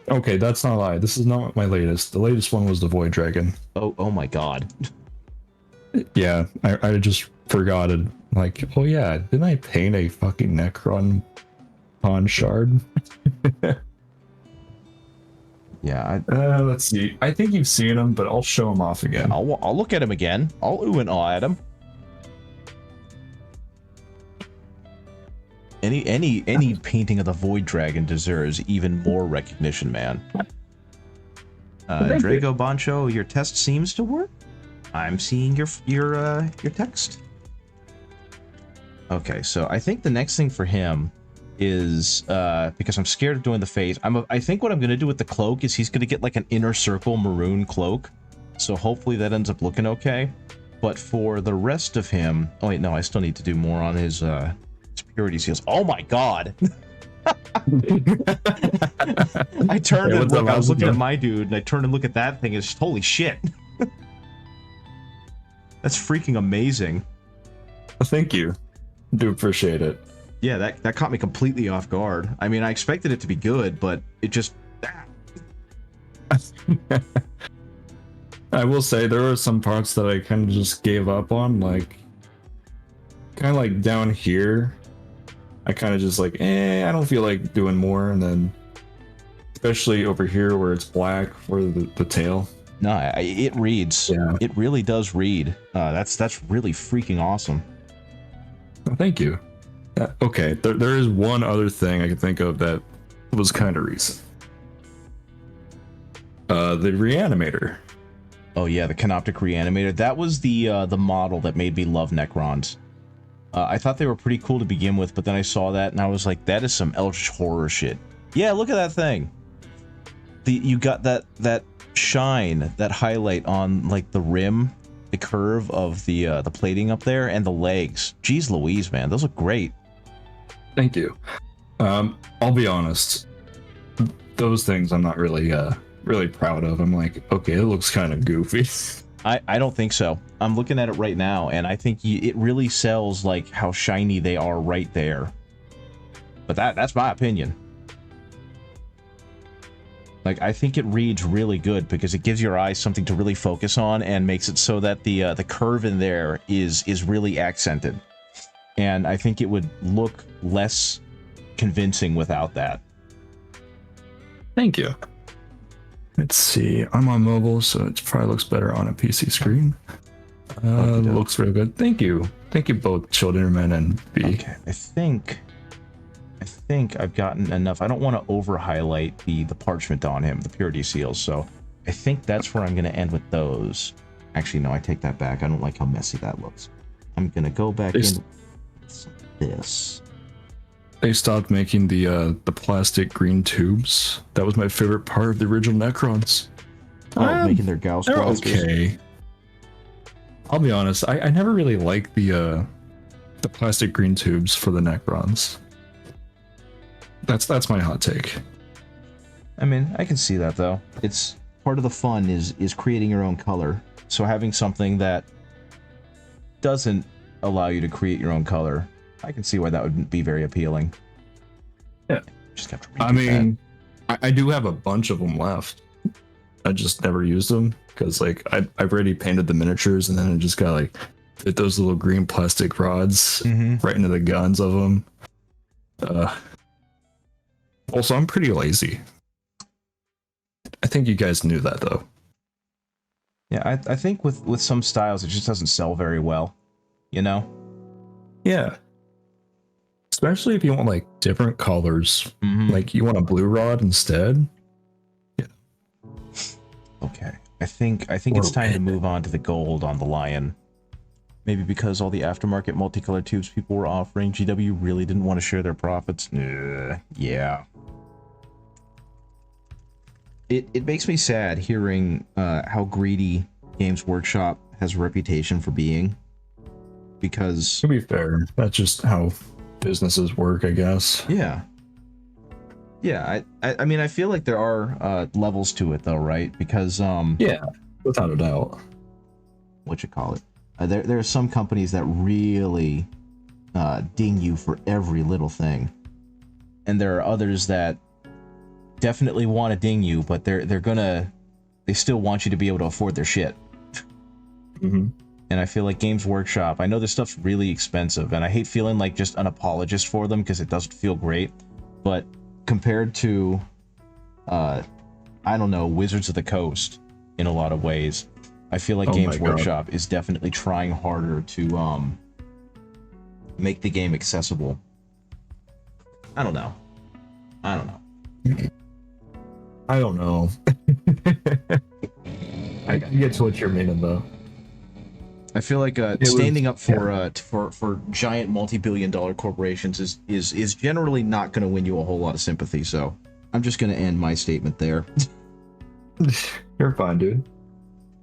Okay, that's not a lie. This is not my latest. The latest one was the Void Dragon. Oh my god. Yeah, I just forgot it. Like, oh yeah, didn't I paint a fucking Necron on shard? Yeah. Let's see. I think you've seen him, but I'll show him off again. I'll look at him again. I'll ooh and ah at him. Any painting of the Void Dragon deserves even more recognition, man. Drago Boncho, your test seems to work. I'm seeing your text. Okay, so I think the next thing for him is because I'm scared of doing the face. I think what I'm gonna do with the cloak is he's gonna get like an inner circle maroon cloak. So hopefully that ends up looking okay. But for the rest of him, oh wait, no, I still need to do more on his purity seals. Oh my god! I turned Hey, and what's up? look. I was How's it looking at going? my dude, and I turned and look at that thing. It's holy shit. That's freaking amazing. Thank you. Do appreciate it. Yeah, that caught me completely off guard. I mean, I expected it to be good, but it just... I will say there are some parts that I kind of just gave up on, like kind of like down here. I kind of just like, I don't feel like doing more, and then especially over here where it's black for the tail. No, it reads. Yeah. It really does read. That's really freaking awesome. Thank you. Okay, there is one other thing I can think of that was kind of recent. The reanimator. Oh yeah, the Canoptic Reanimator. That was the model that made me love Necrons. I thought they were pretty cool to begin with, but then I saw that and I was like, that is some Eldritch horror shit. Yeah, look at that thing. You got that shine, that highlight on like the rim, the curve of the plating up there, and the legs. Jeez Louise, man, those look great. Thank you. I'll be honest. Those things I'm not really really proud of. I'm like, okay, it looks kind of goofy. I don't think so. I'm looking at it right now, and I think it really sells like how shiny they are right there. But that's my opinion. Like, I think it reads really good because it gives your eyes something to really focus on and makes it so that the curve in there is really accented. And I think it would look less convincing without that. Thank you. Let's see. I'm on mobile, so it probably looks better on a PC screen. Looks real good. Thank you. Thank you both, Childrenman and B. Okay, I think I've gotten enough. I don't want to over highlight the parchment on him, the purity seals, so I think that's where I'm going to end with those. Actually, no, I take that back. I don't like how messy that looks. I'm going to go back in this. They stopped making the plastic green tubes. That was my favorite part of the original Necrons. Oh, making their Gauss they're blasters. okay. I'll be honest. I never really liked the plastic green tubes for the Necrons. That's my hot take. I mean, I can see that though. It's part of the fun is creating your own color. So having something that doesn't allow you to create your own color, I can see why that would be very appealing. Yeah. Just have to I mean, I do have a bunch of them left. I just never used them because like I've already painted the miniatures and then I just got like fit those little green plastic rods right into the guns of them. Also, I'm pretty lazy. I think you guys knew that though. Yeah, I think with some styles it just doesn't sell very well, you know? Yeah. Especially if you want like different colors. Like you want a blue rod instead. Yeah. Okay. I think it's time to move on to the gold on the Lion. Maybe because all the aftermarket multicolored tubes people were offering, GW really didn't want to share their profits. Yeah. It makes me sad hearing how greedy Games Workshop has a reputation for being. Because... To be fair, that's just how businesses work, I guess. Yeah. Yeah, I mean, I feel like there are levels to it, though, right? Because... yeah, without a doubt. Whatchamacallit? There are some companies that really ding you for every little thing. And there are others that definitely want to ding you, but they still want you to be able to afford their shit. And I feel like Games Workshop, I know this stuff's really expensive, and I hate feeling like just an apologist for them because it doesn't feel great, but compared to, I don't know, Wizards of the Coast, in a lot of ways, I feel like Games Workshop is definitely trying harder to make the game accessible. I don't know. I don't know. I get to what you're meaning, though. I feel like It was- standing up yeah. for giant multi-billion-dollar corporations is generally not going to win you a whole lot of sympathy. So I'm just going to end my statement there. You're fine, dude.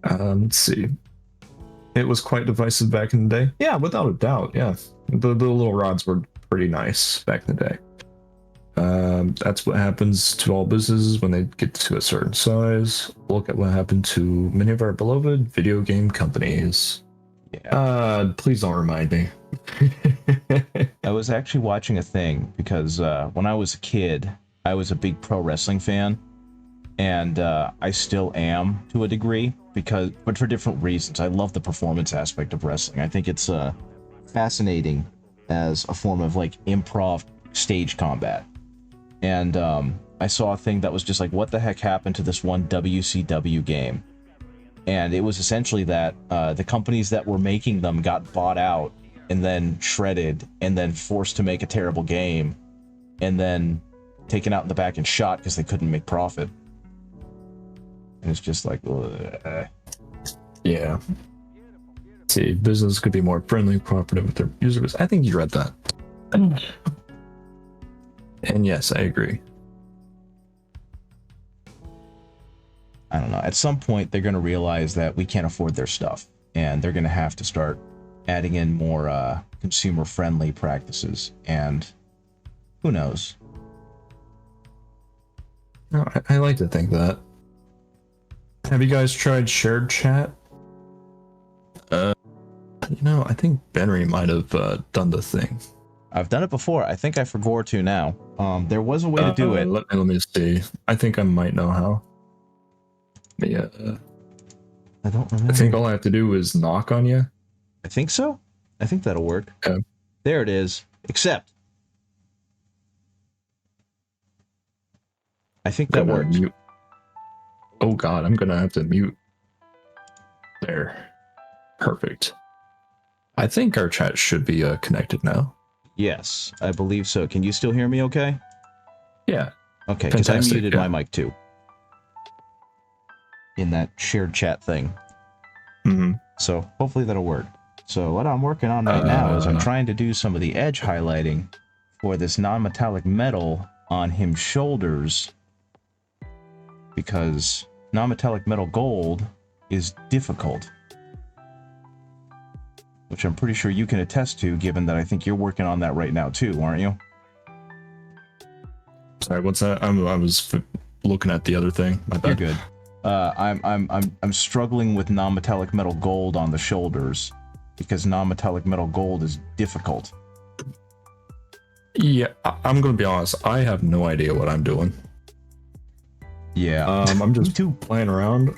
Let's see. It was quite divisive back in the day. Yeah, without a doubt. Yeah, the little rods were pretty nice back in the day. That's what happens to all businesses when they get to a certain size. Look at what happened to many of our beloved video game companies. Yeah. Please don't remind me. I was actually watching a thing because when I was a kid, I was a big pro wrestling fan, and I still am to a degree but for different reasons. I love the performance aspect of wrestling. I think it's fascinating as a form of like improv stage combat. And I saw a thing that was just like, what the heck happened to this one WCW game? And it was essentially that the companies that were making them got bought out and then shredded and then forced to make a terrible game and then taken out in the back and shot because they couldn't make profit. And it's just like, yeah. See, business could be more friendly, cooperative with their users. I think you read that. And yes, I agree. I don't know. At some point, they're going to realize that we can't afford their stuff, and they're going to have to start adding in more consumer-friendly practices. And who knows? No, I like to think that. Have you guys tried shared chat? I think Benry might have done the thing. I've done it before. I think I forgot to now. There was a way to do it. Let me see. I think I might know how. But yeah. I don't remember. I think all I have to do is knock on you. I think so. I think that'll work. Okay. There it is. Accept. I think that works. Mute. Oh god, I'm gonna have to mute. There. Perfect. I think our chat should be connected now. Yes, I believe so. Can you still hear me okay? Yeah. Okay, because I muted yeah. my mic too. In that shared chat thing. Mm-hmm. So hopefully that'll work. So what I'm working on right now is I'm trying to do some of the edge highlighting for this non-metallic metal on him's shoulders, because non-metallic metal gold is difficult, which I'm pretty sure you can attest to, given that I think you're working on that right now too, aren't you? Sorry, what's that? I was looking at the other thing. My bad. You're good. I'm struggling with non-metallic metal gold on the shoulders because non-metallic metal gold is difficult. Yeah, I'm gonna be honest. I have no idea what I'm doing. Yeah. I'm just playing around.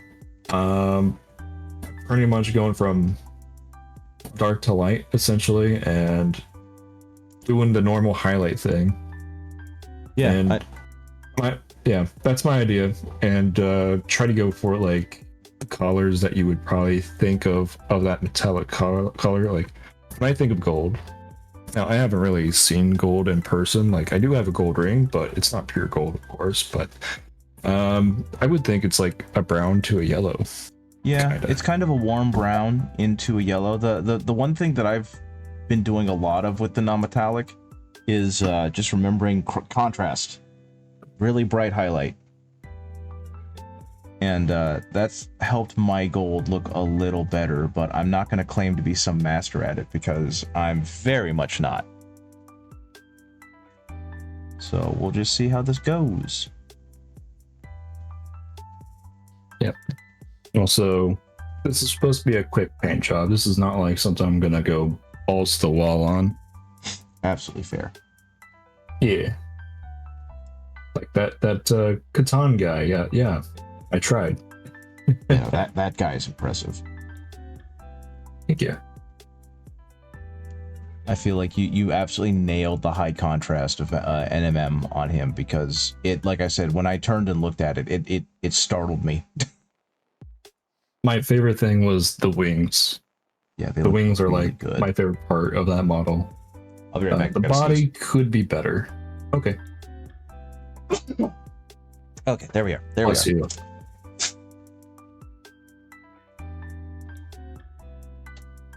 Pretty much going from dark to light essentially, and doing the normal highlight thing. Yeah. And that's my idea. And try to go for like the colors that you would probably think of that metallic color. Like when I think of gold. Now I haven't really seen gold in person. Like I do have a gold ring, but it's not pure gold, of course. But I would think it's like a brown to a yellow. Yeah, Kinda. it's kind of a warm brown into a yellow. The one thing that I've been doing a lot of with the non-metallic is just remembering contrast. Really bright highlight. And that's helped my gold look a little better, but I'm not going to claim to be some master at it because I'm very much not. So we'll just see how this goes. Yep. Also, this is supposed to be a quick paint job. This is not like something I'm gonna go balls to the wall on. Absolutely fair. Yeah. Like that Catan guy. Yeah. I tried. Yeah, that guy is impressive. Thank you. I feel like you absolutely nailed the high contrast of NMM on him, because it, like I said, when I turned and looked at it, it startled me. My favorite thing was the wings. Yeah, the wings are really like good. my favorite part of that model. I'll be right back. The body could be better. Okay. Okay, there we are. There we are. You.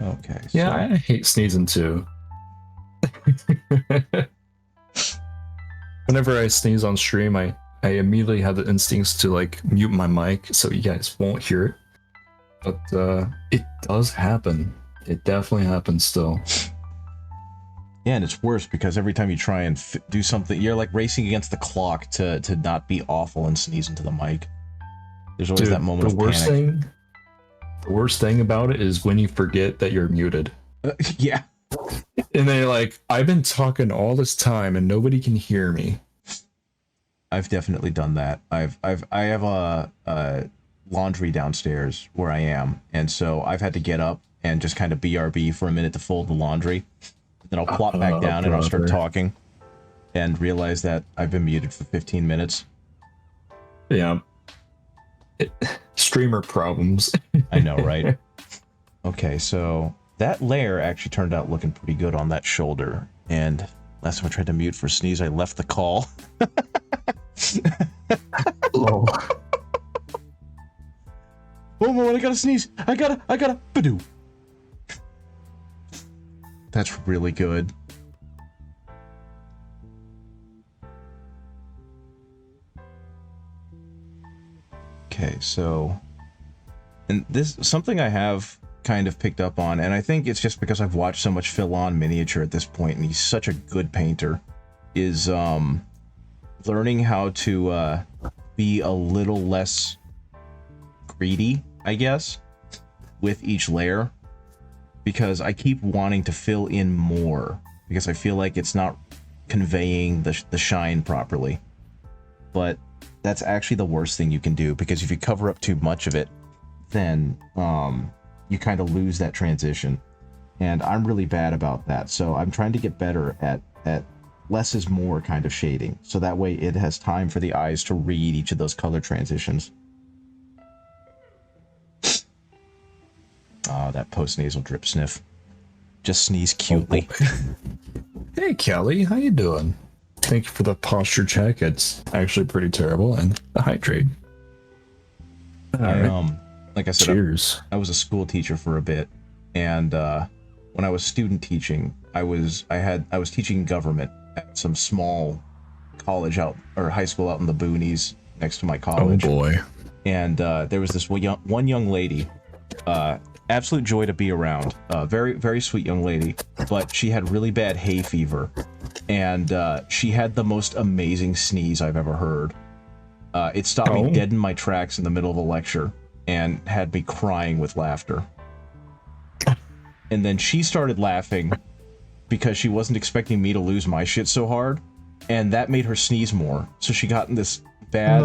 Okay, Yeah, so I hate sneezing too. Whenever I sneeze on stream, I immediately have the instincts to like mute my mic so you guys won't hear it. But it does happen. It definitely happens still. yeah, and it's worse because every time you try and do something, you're like racing against the clock to not be awful and sneeze into the mic. There's always that Dude, moment of panic. the worst thing about it is when you forget that you're muted. Yeah. And they're like, I've been talking all this time and nobody can hear me. I've definitely done that. I have a laundry downstairs where I am, and so I've had to get up and just kind of BRB for a minute to fold the laundry. Then I'll plop back down and I'll start talking and realize that I've been muted for 15 minutes. Yeah. Streamer problems. I know, right? Okay, so that layer actually turned out looking pretty good on that shoulder. And last time I tried to mute for sneeze, I left the call. Oh. Oh, I gotta sneeze. I gotta, badoo. That's really good. Okay, so, and this, something I have kind of picked up on, and I think it's just because I've watched so much Phil on miniature at this point, and he's such a good painter, is, learning how to, be a little less greedy, I guess, with each layer. Because I keep wanting to fill in more, because I feel like it's not conveying the shine properly. But that's actually the worst thing you can do, because if you cover up too much of it, then you kind of lose that transition. And I'm really bad about that, so I'm trying to get better at less is more kind of shading, so that way it has time for the eyes to read each of those color transitions. Ah, that post-nasal drip sniff. Just sneeze cutely. Hey, Kelly, how you doing? Thank you for the posture check. It's actually pretty terrible, and the hydrate. Like I said, cheers. I was a school teacher for a bit, and when I was student teaching, I was teaching government at some small college out, or high school out in the boonies next to my college. Oh boy. And there was this one young lady, absolute joy to be around, very, very sweet young lady, but she had really bad hay fever, and she had the most amazing sneeze I've ever heard. It stopped me dead in my tracks in the middle of a lecture and had me crying with laughter. And then she started laughing because she wasn't expecting me to lose my shit so hard, and that made her sneeze more. So she got in this bad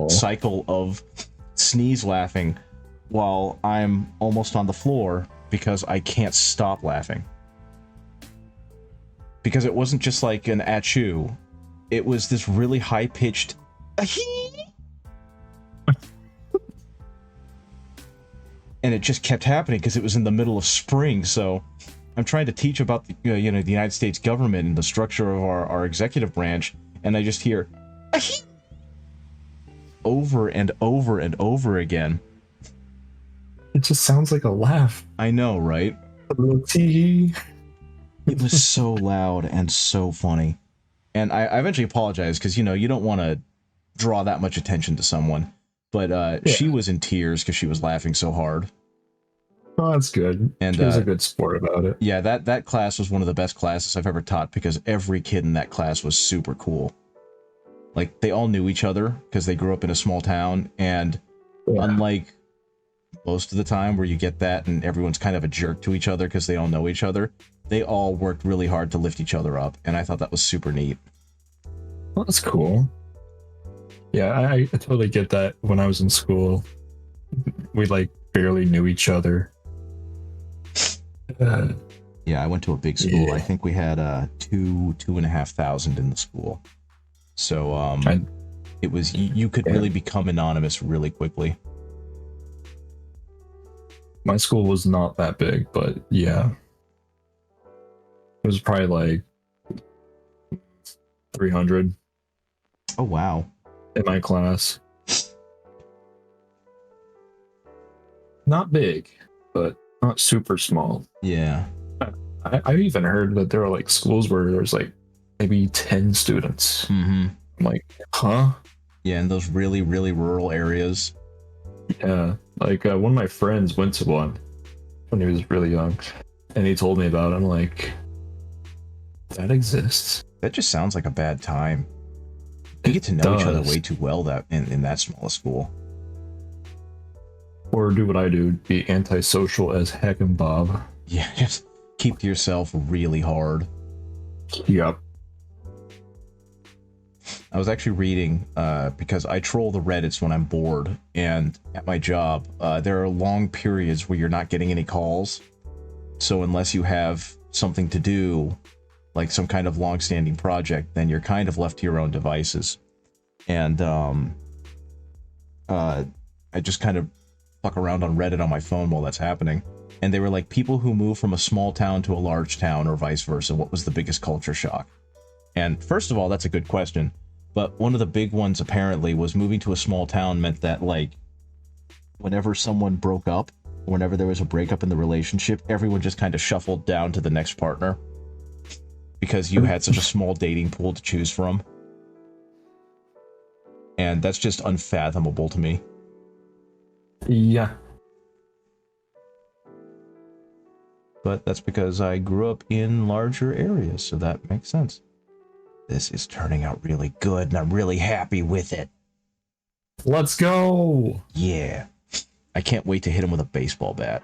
cycle of sneeze laughing while I'm almost on the floor because I can't stop laughing. Because it wasn't just like an achoo, it was this really high-pitched and it just kept happening because it was in the middle of spring. So I'm trying to teach about the, the United States government and the structure of our executive branch, and I just hear over and over and over again. It just sounds like a laugh. I know, right? A little tee. It was so loud and so funny. And I eventually apologized because, you don't want to draw that much attention to someone. But she was in tears because she was laughing so hard. Oh, that's good. And she was a good sport about it. Yeah, that class was one of the best classes I've ever taught because every kid in that class was super cool. Like, they all knew each other because they grew up in a small town, and unlike most of the time where you get that and everyone's kind of a jerk to each other because they all know each other, they all worked really hard to lift each other up, and I thought that was super neat. Well, that's cool. Yeah, I totally get that. When I was in school, we like barely knew each other. Yeah, I went to a big school. Yeah. I think we had 2,500 in the school. So it was you could really become anonymous really quickly. My school was not that big, but yeah, it was probably like 300. Oh wow! In my class. Not big, but not super small. Yeah. I've even heard that there are like schools where there's like maybe 10 students. Mm-hmm. I'm like, huh? Yeah, in those really, really rural areas. Yeah. Like one of my friends went to one when he was really young, and he told me about it. I'm like, that exists. That just sounds like a bad time. You get to know each other way too well that in that small school. Or do what I do, be antisocial as heck and Bob. Yeah, just keep to yourself really hard. Yep. I was actually reading, because I troll the Reddits when I'm bored, and at my job, there are long periods where you're not getting any calls. So unless you have something to do, like some kind of long-standing project, then you're kind of left to your own devices. And I just kind of fuck around on Reddit on my phone while that's happening. And they were like, people who move from a small town to a large town or vice versa, what was the biggest culture shock? And first of all, that's a good question. But one of the big ones apparently was moving to a small town meant that, like, whenever someone broke up, whenever there was a breakup in the relationship, everyone just kind of shuffled down to the next partner. Because you had such a small dating pool to choose from. And that's just unfathomable to me. Yeah. But that's because I grew up in larger areas, so that makes sense. This is turning out really good, and I'm really happy with it. Let's go! Yeah. I can't wait to hit him with a baseball bat.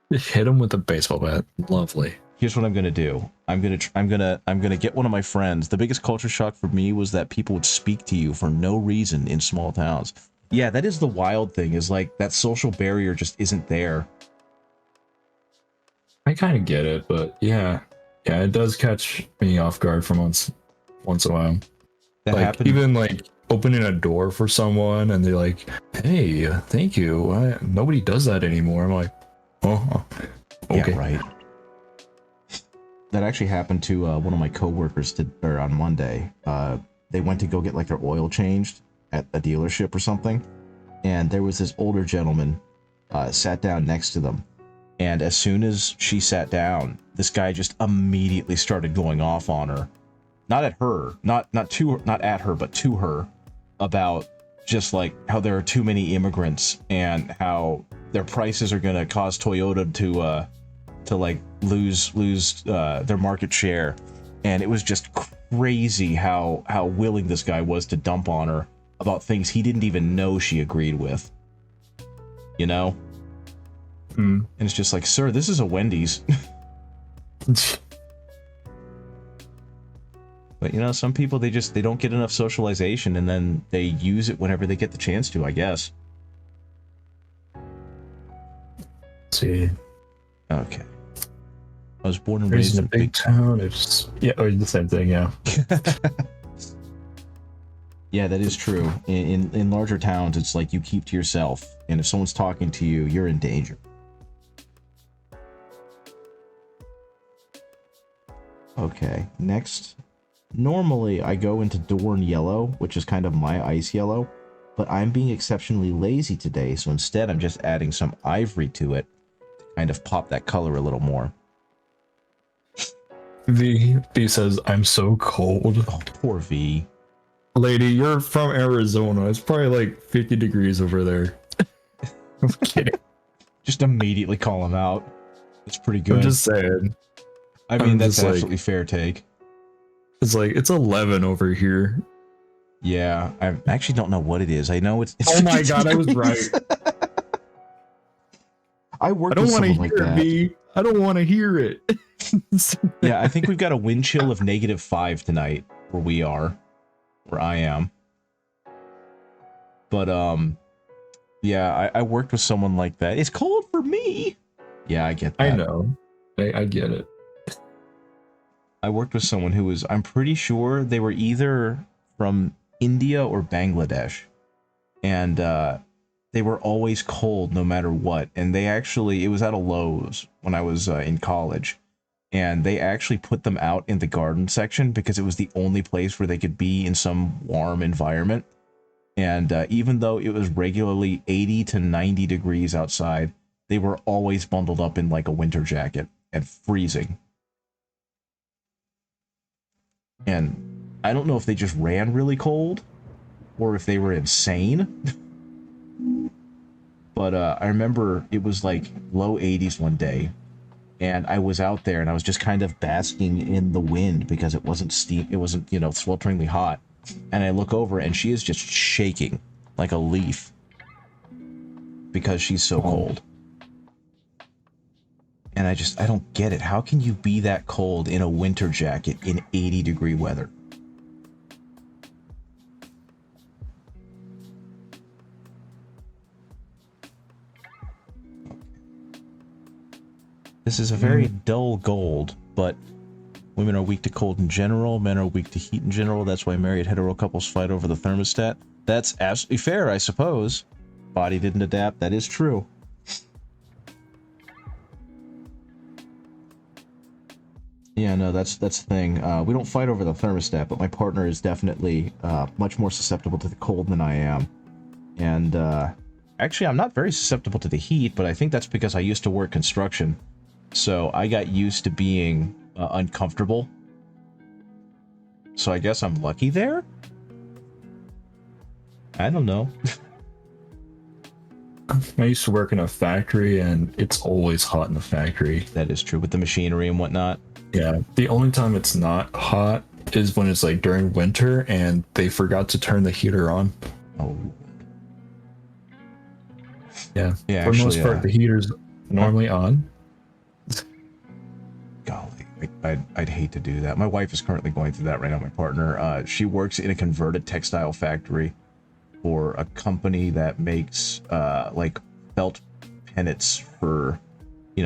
Hit him with a baseball bat. Lovely. Here's what I'm gonna do. I'm gonna get one of my friends. The biggest culture shock for me was that people would speak to you for no reason in small towns. Yeah, that is the wild thing, is like that social barrier just isn't there. I kind of get it, but yeah, it does catch me off guard for once in a while. That like happened. Even like opening a door for someone, and they're like, "Hey, thank you." Nobody does that anymore. I'm like, "Oh, okay, yeah, right." That actually happened to one of my coworkers on Monday. They went to go get like their oil changed at a dealership or something, and there was this older gentleman sat down next to them. And as soon as she sat down, this guy just immediately started going off on her. Not at her, not at her, but to her, about just like how there are too many immigrants and how their prices are going to cause Toyota to like lose their market share. And it was just crazy how willing this guy was to dump on her about things he didn't even know she agreed with. You know? And it's just like, sir, this is a Wendy's. But, you know, some people, they don't get enough socialization, and then they use it whenever they get the chance to, I guess. See. Okay. I was born and raised in a big town. It's the same thing. Yeah. Yeah, that is true. In larger towns, it's like you keep to yourself, and if someone's talking to you, you're in danger. Okay, next. Normally, I go into Dorn Yellow, which is kind of my ice yellow, but I'm being exceptionally lazy today, so instead I'm just adding some ivory to it to kind of pop that color a little more. V says, "I'm so cold." Oh, poor V. Lady, you're from Arizona. It's probably like 50 degrees over there. I'm kidding. Just immediately call him out. It's pretty good. I'm just saying. I mean, that's an absolutely fair take. It's like, it's 11 over here. Yeah, I actually don't know what it is. I know it's oh my god, I was right. I worked with someone like that. I don't want to hear it. Yeah, I think we've got a wind chill of -5 tonight where we are, where I am. But yeah, I worked with someone like that. It's cold for me. Yeah, I get that. I know. I get it. I worked with someone who was, I'm pretty sure they were either from India or Bangladesh. And they were always cold no matter what. And they actually, it was at a Lowe's when I was in college. And they actually put them out in the garden section because it was the only place where they could be in some warm environment. And even though it was regularly 80 to 90 degrees outside, they were always bundled up in like a winter jacket and freezing. And I don't know if they just ran really cold or if they were insane. But I remember it was like low 80s one day, and I was out there and I was just kind of basking in the wind because it wasn't steep, it wasn't, swelteringly hot. And I look over and she is just shaking like a leaf because she's so cold. And I don't get it. How can you be that cold in a winter jacket in 80-degree weather? This is a very dull gold, but women are weak to cold in general, men are weak to heat in general. That's why married hetero couples fight over the thermostat. That's absolutely fair, I suppose. Body didn't adapt. That is true. Yeah, no, that's the thing. We don't fight over the thermostat, but my partner is definitely much more susceptible to the cold than I am. And actually, I'm not very susceptible to the heat, but I think that's because I used to work construction. So I got used to being uncomfortable. So I guess I'm lucky there? I don't know. I used to work in a factory, and it's always hot in the factory. That is true, with the machinery and whatnot. Yeah, the only time it's not hot is when it's like during winter and they forgot to turn the heater on. Oh. Yeah, Yeah, for the most part, the heater's normally on. Golly, I'd hate to do that. My wife is currently going through that right now, my partner. She works in a converted textile factory for a company that makes like felt pennants for,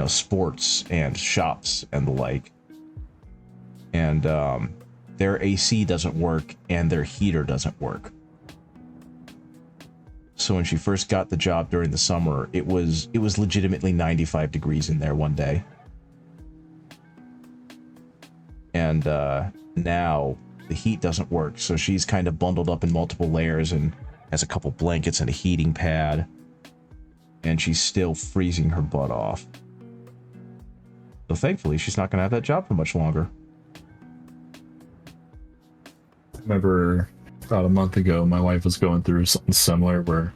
sports and shops and the like. And their AC doesn't work and their heater doesn't work. So when she first got the job during the summer, it was legitimately 95 degrees in there one day. And now the heat doesn't work, so she's kind of bundled up in multiple layers and has a couple blankets and a heating pad, and she's still freezing her butt off. So thankfully, she's not going to have that job for much longer. I remember about a month ago, my wife was going through something similar where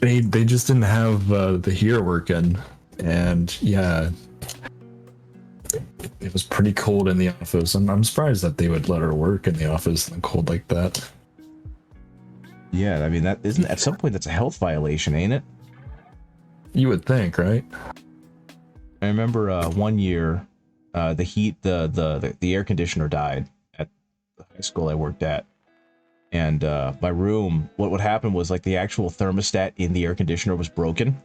they just didn't have the heater working, and yeah, it was pretty cold in the office. I'm surprised that they would let her work in the office in the cold like that. Yeah, I mean, that isn't, at some point that's a health violation, ain't it? You would think, right? I remember one year, the air conditioner died at the high school I worked at. And my room, what would happen was like the actual thermostat in the air conditioner was broken.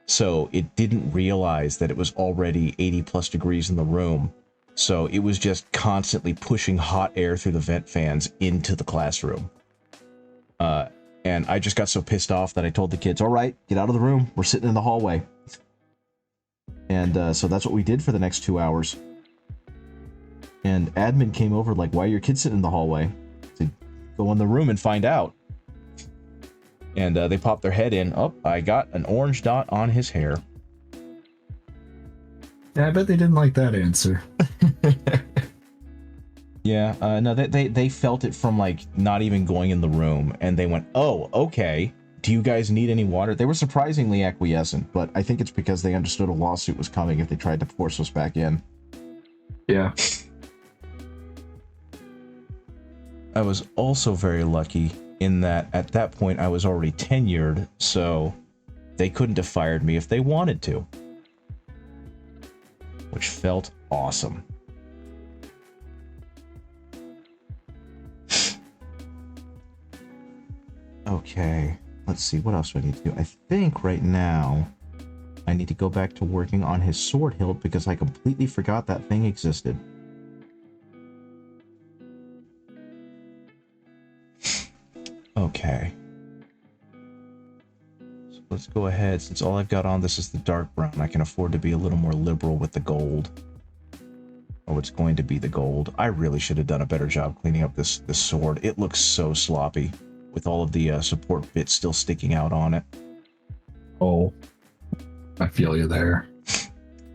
So it didn't realize that it was already 80 plus degrees in the room. So it was just constantly pushing hot air through the vent fans into the classroom. And I just got so pissed off that I told the kids, all right, get out of the room. We're sitting in the hallway. And so that's what we did for the next 2 hours. And admin came over like, why are your kids sitting in the hallway? To go in the room and find out. And they popped their head in. Oh, I got an orange dot on his hair. Yeah, I bet they didn't like that answer. Yeah, no, they felt it from like not even going in the room, and they went, oh, okay. Do you guys need any water? They were surprisingly acquiescent, but I think it's because they understood a lawsuit was coming if they tried to force us back in. Yeah. I was also very lucky in that at that point I was already tenured, so they couldn't have fired me if they wanted to. Which felt awesome. Okay, let's see, what else do I need to do? I think right now I need to go back to working on his sword hilt because I completely forgot that thing existed. Okay. So let's go ahead. Since all I've got on this is the dark brown, I can afford to be a little more liberal with the gold. Oh, it's going to be the gold. I really should have done a better job cleaning up this sword. It looks so sloppy with all of the support bits still sticking out on it. Oh. I feel you there.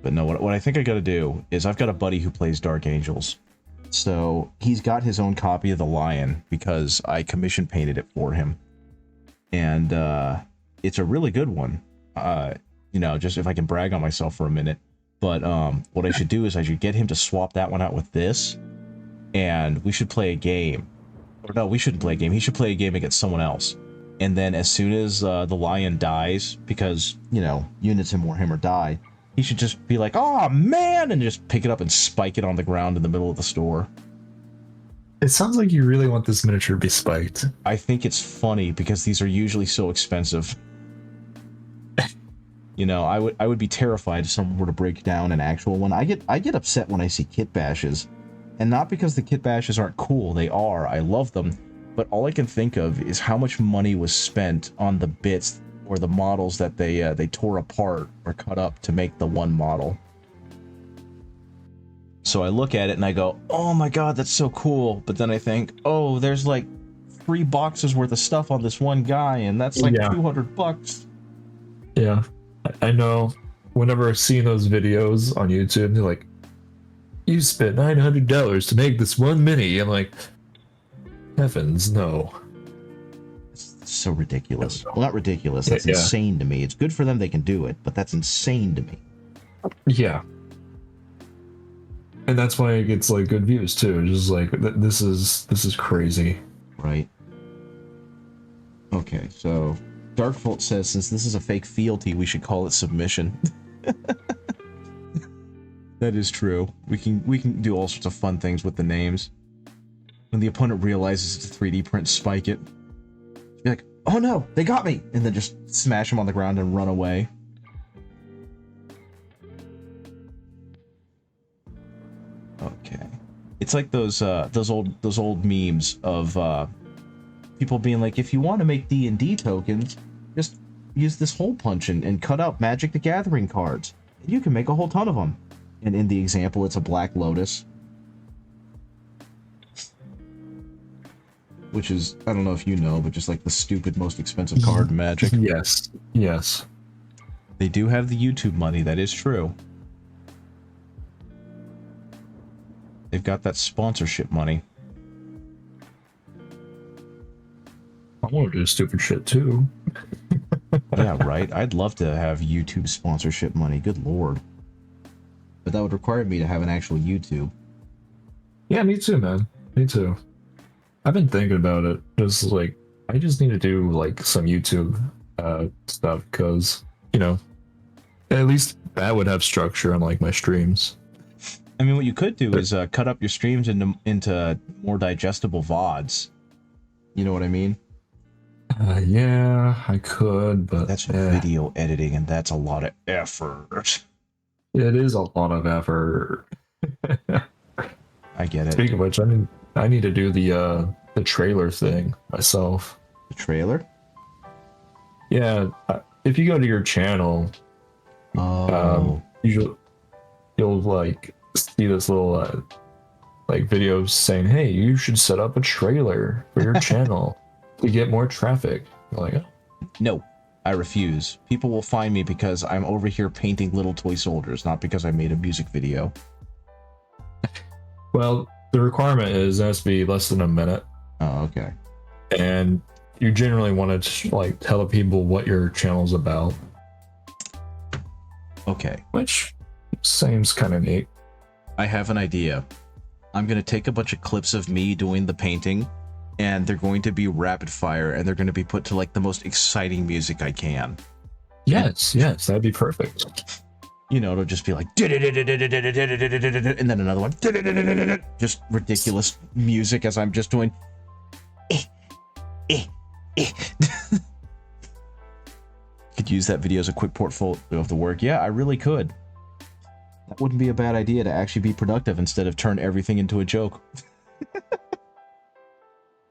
But no, what I think I gotta do is I've got a buddy who plays Dark Angels. So he's got his own copy of the Lion because I commission painted it for him. And it's a really good one. You know, just if I can brag on myself for a minute. But what I should do is I should get him to swap that one out with this. And we should play a game. Or no, we shouldn't play a game. He should play a game against someone else. And then as soon as the Lion dies, because, you know, units in Warhammer die, he should just be like, oh man, and just pick it up and spike it on the ground in the middle of the store. It sounds like you really want this miniature to be spiked. I think it's funny because these are usually so expensive. You know, I would be terrified if someone were to break down an actual one. I get upset when I see kit bashes. And not because the kit bashes aren't cool, they are. I love them. But all I can think of is how much money was spent on the bits or the models that they tore apart or cut up to make the one model. So I look at it and I go, oh my god, that's so cool. But then I think, oh, there's like 3 boxes worth of stuff on this one guy, and that's like $200. Yeah, I know. Whenever I see those videos on YouTube, they're like, you spent $900 to make this one mini. I'm like, heavens, no. It's so ridiculous. Well, not ridiculous. That's insane to me. It's good for them they can do it, but that's insane to me. Yeah. And that's why it gets like good views too. It's just like this is crazy. Right. Okay, so Darkfolt says since this is a fake fealty, we should call it submission. That is true. We can do all sorts of fun things with the names. When the opponent realizes it's a 3D print, spike it. Be like, oh no, they got me, and then just smash them on the ground and run away. Okay. It's like those old memes of people being like, if you want to make D&D tokens, just use this hole punch and cut out Magic the Gathering cards. And you can make a whole ton of them. And in the example, it's a Black Lotus. Which is, I don't know if you know, but just like the stupid most expensive card in Magic. Yes. Yes. They do have the YouTube money, that is true. They've got that sponsorship money. I want to do stupid shit too. Yeah, right? I'd love to have YouTube sponsorship money. Good lord. But that would require me to have an actual YouTube. Yeah, me too, man. Me too. I've been thinking about it. Just like, I just need to do like some YouTube stuff because, you know, at least that would have structure on like my streams. I mean, what you could do is cut up your streams into more digestible VODs. You know what I mean? Yeah, I could, but that's video editing, and that's a lot of effort. It is a lot of effort. I get it. Speaking of which, I need to do the trailer thing myself. The trailer? Yeah, if you go to your channel, you'll like see this little like video saying, "Hey, you should set up a trailer for your channel to get more traffic." You're like, oh. No, I refuse. People will find me because I'm over here painting little toy soldiers, not because I made a music video. Well, the requirement is it has to be less than a minute. Oh, okay. And you generally want to like tell the people what your channel's about. Okay. Which seems kind of neat. I have an idea. I'm going to take a bunch of clips of me doing the painting, and they're going to be rapid fire, and they're going to be put to like the most exciting music I can. Yes, that'd be perfect. You know, it'll just be like, and then another one, just ridiculous music as I'm just doing. Could use that video as a quick portfolio of the work. Yeah, I really could. That wouldn't be a bad idea to actually be productive instead of turn everything into a joke.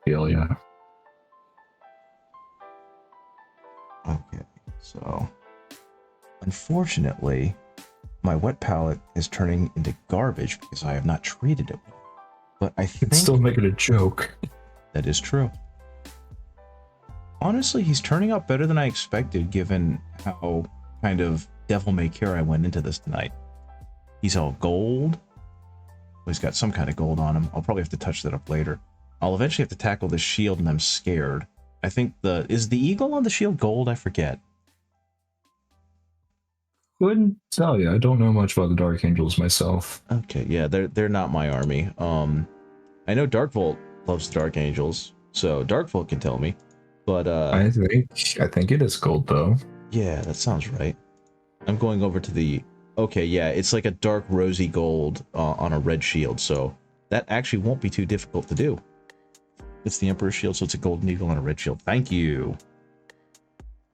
Hell yeah. Okay, so unfortunately, my wet palette is turning into garbage because I have not treated it. But I think it's still making a joke. That is true. Honestly, he's turning out better than I expected, given how kind of devil may care I went into this tonight. He's all gold. Well, he's got some kind of gold on him. I'll probably have to touch that up later. I'll eventually have to tackle this shield, and I'm scared. I think is the eagle on the shield gold? I forget. Couldn't tell you. I don't know much about the Dark Angels myself. Okay, yeah, they're not my army. I know Darkvolt loves the Dark Angels, so Darkvolt can tell me. But I think it is gold though. yeah, that sounds right. I'm going over to the. Okay, yeah, it's like a dark rosy gold on a red shield, so that actually won't be too difficult to do. It's the Emperor's shield, so it's a golden eagle on a red shield. Thank you.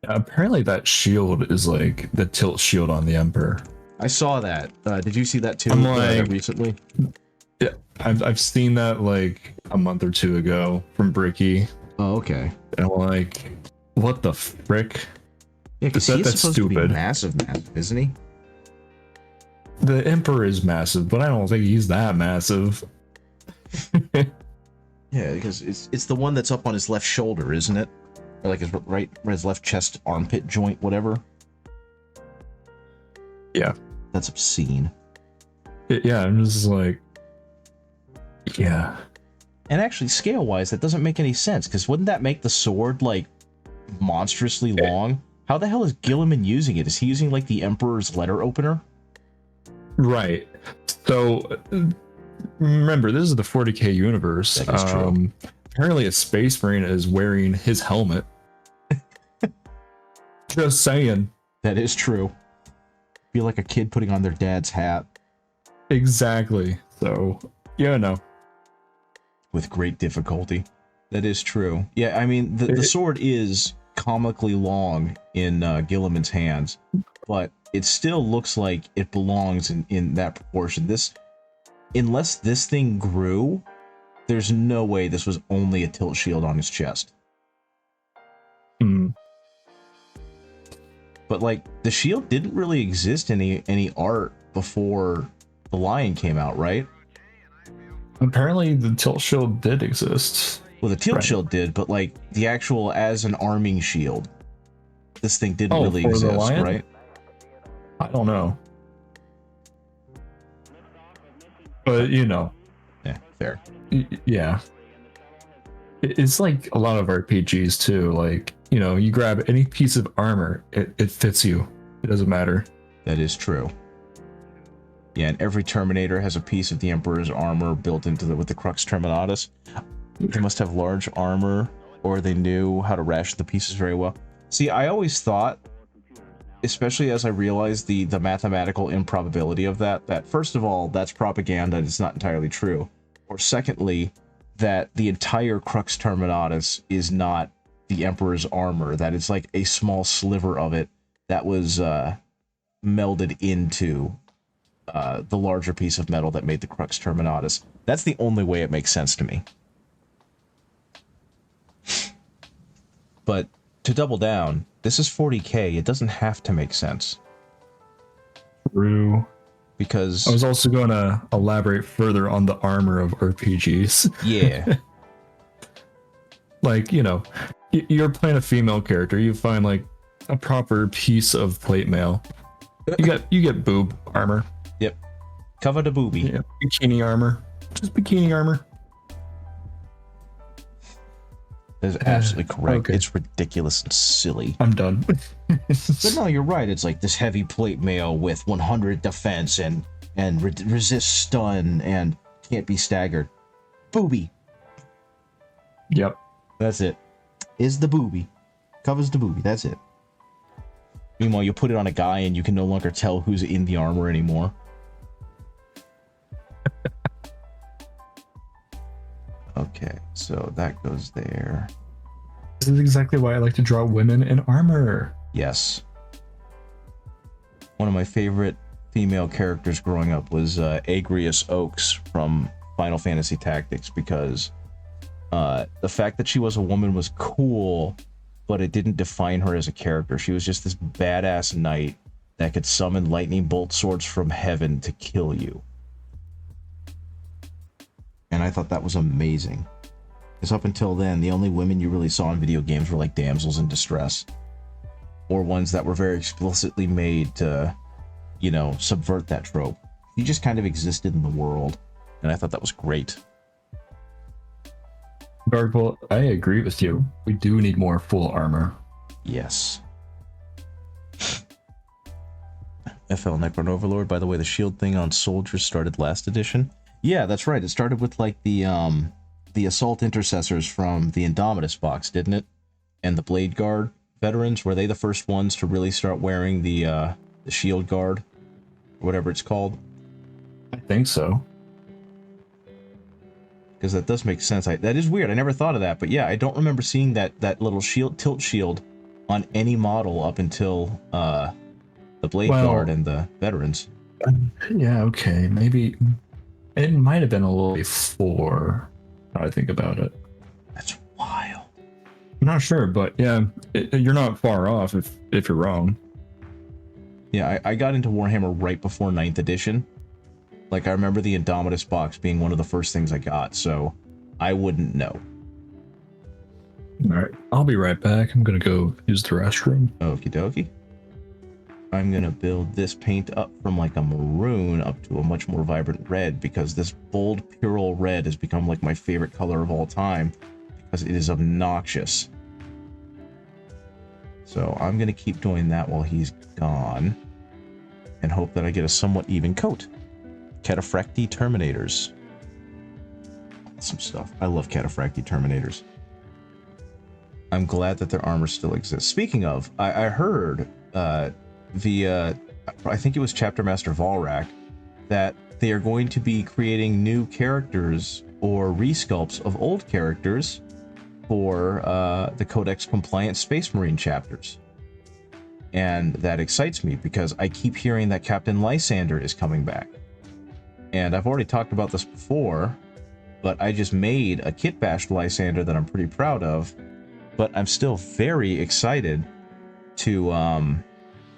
Apparently that shield is like the tilt shield on the Emperor. I saw that. Did you see that too I'm like, recently? Yeah, I've seen that like a month or two ago from Bricky. Oh, okay. And I'm like, what the frick? Yeah, because That's he's supposed to be stupid. massive, isn't he? The Emperor is massive, but I don't think he's that massive. Yeah, because it's the one that's up on his left shoulder, isn't it? Or like his left chest armpit joint, whatever. Yeah. That's obscene. Yeah, I'm just like, yeah. And actually, scale-wise, that doesn't make any sense, because wouldn't that make the sword, like, monstrously long? How the hell is Gilliman using it? Is he using, like, the Emperor's letter opener? Right. So, remember, this is the 40k universe. That is true. Apparently a Space Marine is wearing his helmet. Just saying. That is true. Feel like a kid putting on their dad's hat. Exactly. So, yeah, no. With great difficulty. That is true. Yeah, I mean, the sword is comically long in Gilliman's hands, but it still looks like it belongs in that proportion. Unless this thing grew, there's no way this was only a tilt shield on his chest. But like, the shield didn't really exist in any art before the Lion came out, right? Apparently the tilt shield did exist. Well, the tilt shield did, but like the actual as an arming shield, this thing didn't really for the exist, Lion? right? I don't know. But, you know. Yeah, fair. Yeah. It's like a lot of RPGs too. Like, you know, you grab any piece of armor, it fits you. It doesn't matter. That is true. Yeah, and every Terminator has a piece of the Emperor's armor built into with the Crux Terminatus. They must have large armor, or they knew how to ration the pieces very well. See, I always thought, especially as I realized the mathematical improbability of that first of all, that's propaganda and it's not entirely true. Or secondly, that the entire Crux Terminatus is not the Emperor's armor, that it's like a small sliver of it that was melded into the larger piece of metal that made the Crux Terminatus. That's the only way it makes sense to me. But to double down, this is 40k. It doesn't have to make sense. True. Because I was also going to elaborate further on the armor of RPGs. yeah. Like, you know, you're playing a female character, you find like a proper piece of plate mail. You get boob armor. Yep. Cover the boobie. Yeah, bikini armor. Just bikini armor. That is absolutely correct. Okay. It's ridiculous and silly. I'm done. But no, you're right. It's like this heavy plate mail with 100 defense and resist stun and can't be staggered. Booby. Yep. That's it. Is the booby. Covers the booby. That's it. Meanwhile, you put it on a guy and you can no longer tell who's in the armor anymore. Okay, so that goes there. This is exactly why I like to draw women in armor. Yes. One of my favorite female characters growing up was Agrius Oaks from Final Fantasy Tactics, because the fact that she was a woman was cool, but it didn't define her as a character. She was just this badass knight that could summon lightning bolt swords from heaven to kill you. And I thought that was amazing. Because up until then, the only women you really saw in video games were like damsels in distress. or ones that were very explicitly made to, you know, subvert that trope. He just kind of existed in the world, and I thought that was great. Gargoyle, I agree with you. We do need more full armor. Yes. FL Necron Overlord. By the way, the shield thing on soldiers started last edition. Yeah, that's right. It started with like the assault intercessors from the Indomitus box, didn't it? And the Blade Guard veterans, were they the first ones to really start wearing the shield guard, or whatever it's called? I think so. Because that does make sense. That is weird. I never thought of that, but yeah, I don't remember seeing that little tilt shield on any model up until the Blade Guard and the veterans. Yeah, okay, maybe it might have been a little before. Now I think about it. That's wild. I'm not sure, but yeah, you're not far off if you're wrong. Yeah, I got into Warhammer right before 9th edition. Like, I remember the Indomitus box being one of the first things I got, so I wouldn't know. Alright, I'll be right back. I'm gonna go use the restroom. Okie dokie. I'm gonna build this paint up from like a maroon up to a much more vibrant red, because this bold Puril red has become like my favorite color of all time, because it is obnoxious. So I'm gonna keep doing that while he's gone, and hope that I get a somewhat even coat. Cataphracti Terminators. Awesome stuff. I love Cataphracti Terminators. I'm glad that their armor still exists. Speaking of, I heard via, I think it was Chapter Master Volrak, that they are going to be creating new characters or resculpts of old characters for the Codex compliant Space Marine chapters. And that excites me because I keep hearing that Captain Lysander is coming back. And I've already talked about this before, but I just made a kit bashed Lysander that I'm pretty proud of. But I'm still very excited to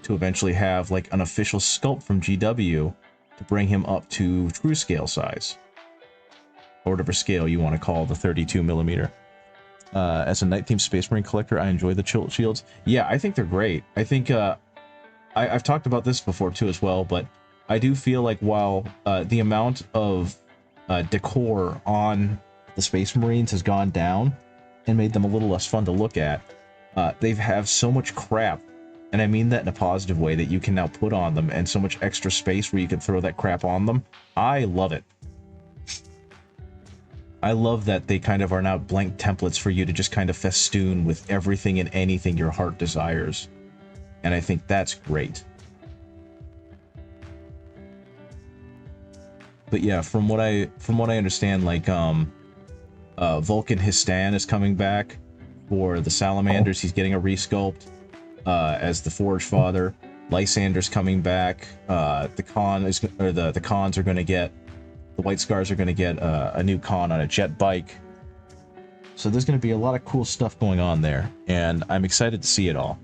eventually have like an official sculpt from GW to bring him up to true scale size, or whatever scale you want to call the 32 millimeter. As a Night Theme Space Marine collector, I enjoy the Chilt Shields. Yeah, I think they're great. I think I've talked about this before too as well, but I do feel like while the amount of decor on the Space Marines has gone down and made them a little less fun to look at, they have so much crap, and I mean that in a positive way, that you can now put on them, and so much extra space where you can throw that crap on them. I love it. I love that they kind of are now blank templates for you to just kind of festoon with everything and anything your heart desires. And I think that's great. But yeah, from what I understand, like Vulcan Histan is coming back for the Salamanders. He's getting a resculpt as the Forge Father. Lysander's coming back. The Khans are going to get, the White Scars are going to get a new Khan on a jet bike. So there's going to be a lot of cool stuff going on there, and I'm excited to see it all.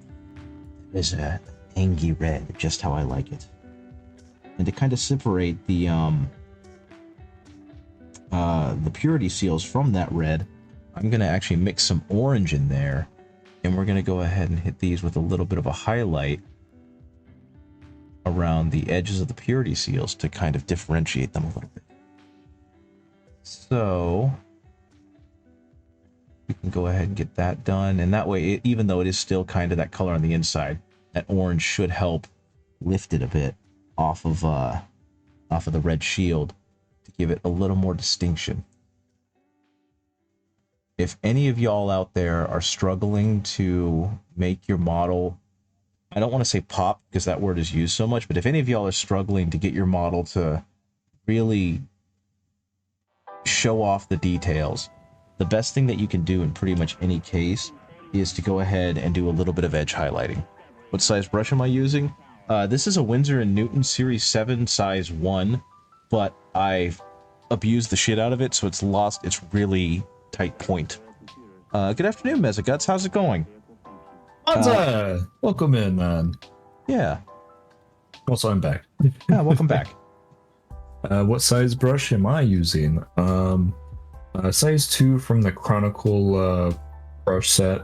There's a tangy red, just how I like it. And to kind of separate the purity seals from that red, I'm going to actually mix some orange in there, and we're going to go ahead and hit these with a little bit of a highlight around the edges of the purity seals to kind of differentiate them a little bit. So we can go ahead and get that done, and that way, even though it is still kind of that color on the inside, that orange should help lift it a bit off of the red shield to give it a little more distinction. If any of y'all out there are struggling to make your model, I don't want to say pop because that word is used so much, but if any of y'all are struggling to get your model to really show off the details, the best thing that you can do in pretty much any case is to go ahead and do a little bit of edge highlighting. What size brush am I using? This is a Winsor & Newton Series 7 size 1, but I've abused the shit out of it, so it's lost its really tight point. Good afternoon, Mezaguts. How's it going? Welcome in, man. Yeah. Also, I'm back. Yeah, welcome back. What size brush am I using? Size 2 from the Chronicle brush set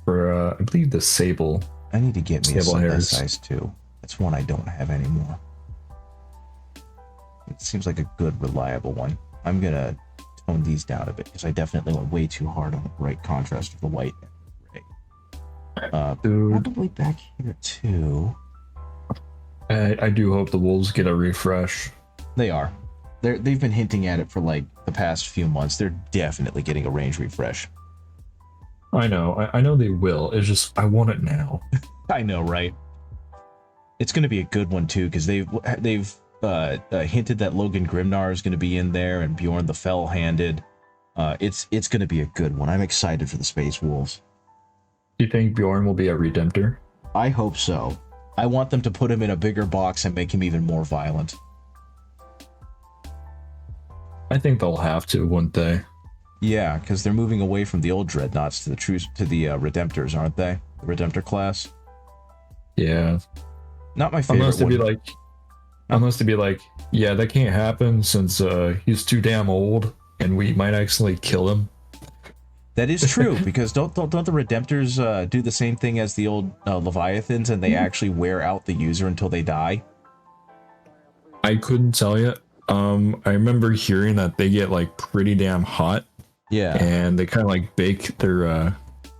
for, I believe, the Sable I need to get me a Sable Sunday hairs. size 2. That's one I don't have anymore. It seems like a good, reliable one. I'm gonna tone these down a bit because I definitely went way too hard on the bright contrast of the white and gray. Dude, Probably back here too. I do hope the Wolves get a refresh. They are. They've been hinting at it for like the past few months. They're definitely getting a range refresh. I know. I know they will. It's just I want it now. I know, right? It's going to be a good one too because they've hinted that Logan Grimnar is going to be in there and Bjorn the Fell-Handed. It's going to be a good one. I'm excited for the Space Wolves. Do you think Bjorn will be a Redemptor? I hope so. I want them to put him in a bigger box and make him even more violent. I think they'll have to, wouldn't they? Yeah, because they're moving away from the old Dreadnoughts to the Redemptors, aren't they? The Redemptor class. Yeah. Not my favorite. Unless to be like, yeah, that can't happen since he's too damn old, and we might actually kill him. That is true because don't the Redemptors do the same thing as the old Leviathans, and they actually wear out the user until they die? I couldn't tell you. I remember hearing that they get like pretty damn hot. Yeah. And they kind of like bake their,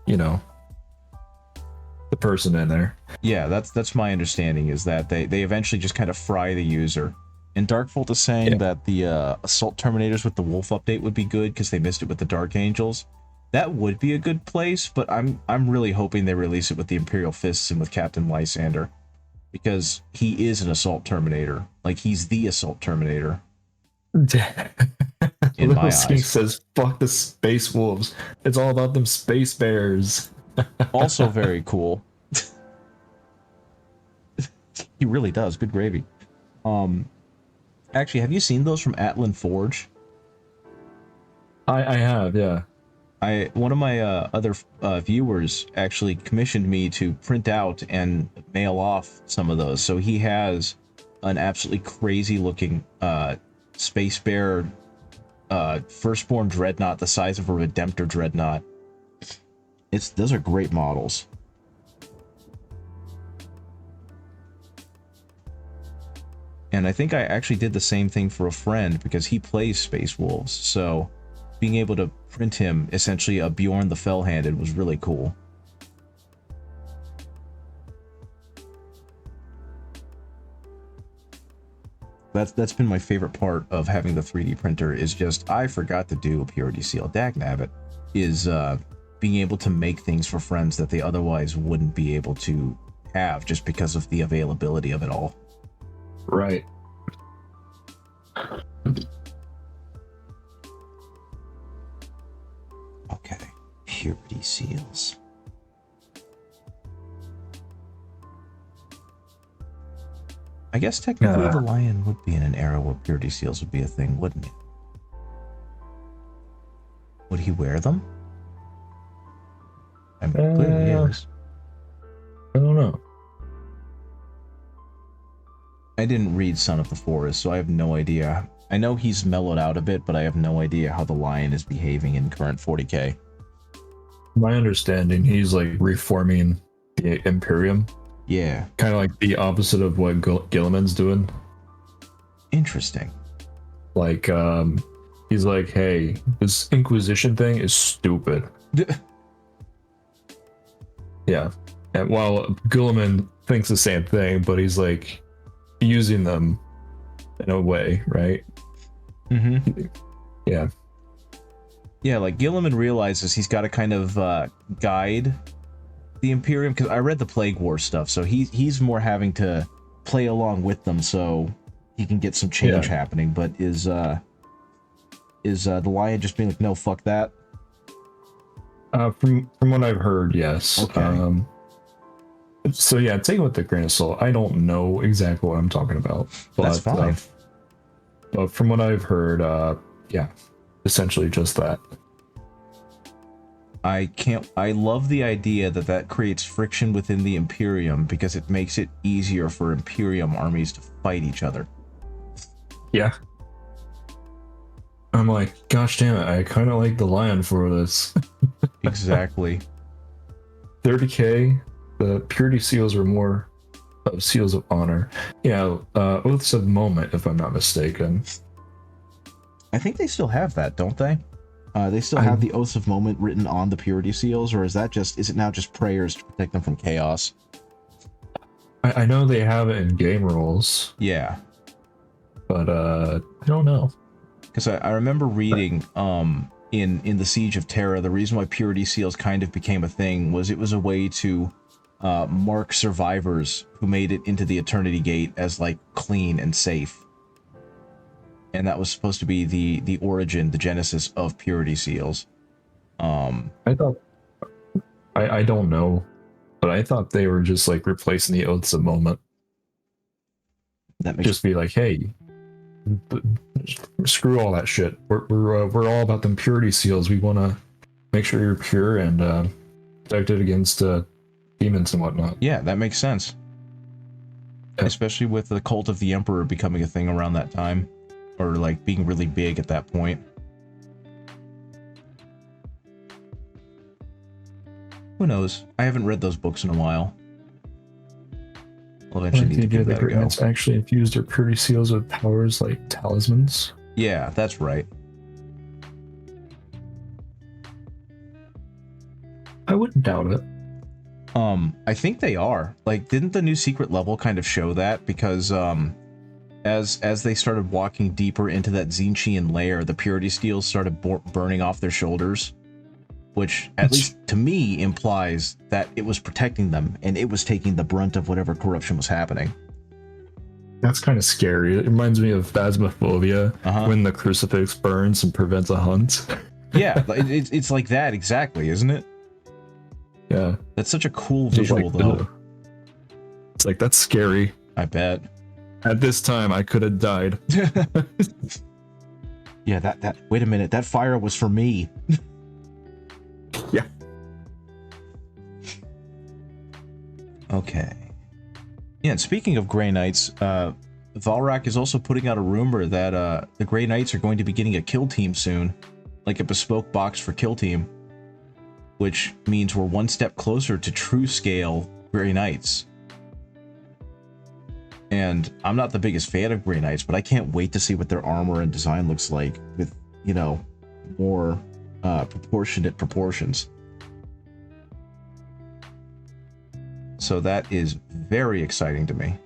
the person in there. Yeah, that's my understanding is that they eventually just kind of fry the user. And Darkvolt is saying that the Assault Terminators with the Wolf update would be good because they missed it with the Dark Angels. That would be a good place, but I'm really hoping they release it with the Imperial Fists and with Captain Lysander. Because he is an Assault Terminator. Like, he's the Assault Terminator. In my Skink eyes. says, fuck the Space Wolves. It's all about them Space Bears. Also very cool. He really does. Good gravy. Actually, have you seen those from Atlan Forge? I have, yeah. One of my other viewers actually commissioned me to print out and mail off some of those. So he has an absolutely crazy looking Space Bear Firstborn Dreadnought the size of a Redemptor Dreadnought. Those are great models. And I think I actually did the same thing for a friend because he plays Space Wolves. So being able to print him essentially a Bjorn the Fell-Handed was really cool. That's been my favorite part of having the 3D printer is just I forgot to do a purity seal. Dagnabbit is being able to make things for friends that they otherwise wouldn't be able to have just because of the availability of it all. Right. Okay, purity seals. I guess technically the lion would be in an era where purity seals would be a thing, wouldn't it? Would he wear them? I mean, clearly is. I don't know. I didn't read Son of the Forest, so I have no idea. I know he's mellowed out a bit, but I have no idea how the lion is behaving in current 40k. My understanding, he's like reforming the Imperium. Yeah. Kind of like the opposite of what Gilliman's doing. Interesting. Like, he's like, hey, this Inquisition thing is stupid. Yeah. And while Gilliman thinks the same thing, but he's like using them in a way, right? Mm-hmm. Yeah. Yeah, like Gilliman realizes he's got to kind of guide the Imperium, because I read the Plague War stuff, so he's more having to play along with them so he can get some change happening. But is the lion just being like, no, fuck that? From what I've heard, yes. Okay. So yeah, take it with a grain of salt. I don't know exactly what I'm talking about. But, that's fine. But from what I've heard, yeah, essentially just that. I love the idea that creates friction within the Imperium because it makes it easier for Imperium armies to fight each other. Yeah. I'm like, gosh damn it, I kind of like the lion for this. Exactly. 30k, the purity seals were more of seals of honor. Yeah, oaths of moment, if I'm not mistaken. I think they still have that, don't they? They still I- have the oaths of moment written on the purity seals, or is it now just prayers to protect them from chaos? I know they have it in game rules, Yeah, but I don't know. because I remember reading in the Siege of Terra, the reason why purity seals kind of became a thing was it was a way to mark survivors who made it into the Eternity Gate as like clean and safe. And that was supposed to be the origin, the genesis of purity seals. I thought I don't know, but I thought they were just like replacing the oaths of moment. That makes Just be like, hey, screw all that shit. We're all about them purity seals. We want to make sure you're pure and protected against demons and whatnot. yeah, that makes sense. Yeah. Especially with the cult of the Emperor becoming a thing around that time, or like being really big at that point. Who knows? I haven't read those books in a while. I'll eventually need to give that a go. Knights actually infused their purity seals with powers like talismans. Yeah, that's right. I wouldn't doubt it. I think they are. Like, didn't the new secret level kind of show that? Because as they started walking deeper into that Zinchian lair, the purity seals started burning off their shoulders, which at least to me implies that it was protecting them and it was taking the brunt of whatever corruption was happening. That's kind of scary. It reminds me of Phasmophobia when the crucifix burns and prevents a hunt. Yeah, it's like that exactly, isn't it? Yeah. That's such a cool Just visual, like, though. ugh. It's like, that's scary. I bet. At this time, I could have died. Yeah, that. Wait a minute. That fire was for me. Yeah. Okay. Yeah, and speaking of Grey Knights, Valrak is also putting out a rumor that the Grey Knights are going to be getting a kill team soon, like a bespoke box for kill team, which means we're one step closer to true scale Grey Knights. And I'm not the biggest fan of Grey Knights, but I can't wait to see what their armor and design looks like with, you know, more proportionate proportions. So that is very exciting to me.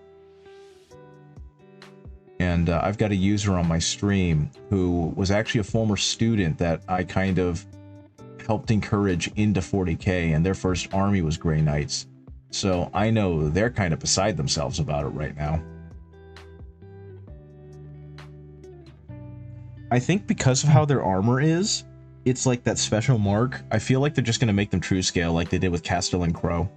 And I've got a user on my stream who was actually a former student that I kind of helped encourage into 40k, and their first army was Grey Knights. So I know they're kind of beside themselves about it right now. I think because of how their armor is, it's like that special mark. I feel like they're just going to make them true scale like they did with Castellan Crow.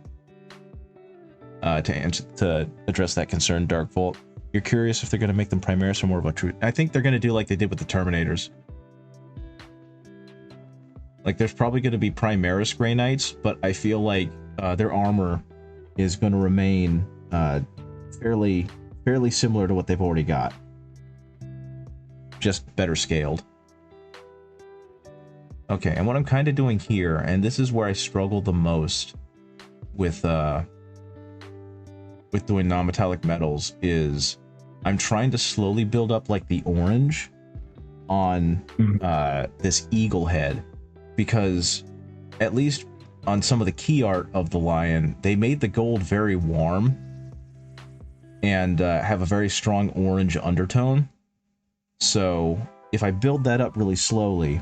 To address that concern, Darkvolt, you're curious if they're going to make them Primaris or more of a true... I think they're going to do like they did with the Terminators. Like, there's probably going to be Primaris Grey Knights, but I feel like their armor is going to remain fairly similar to what they've already got. Just better scaled. Okay, and what I'm kind of doing here, and this is where I struggle the most with doing non-metallic metals, is I'm trying to slowly build up like the orange on this eagle head, because at least on some of the key art of the lion, they made the gold very warm and have a very strong orange undertone. So if I build that up really slowly,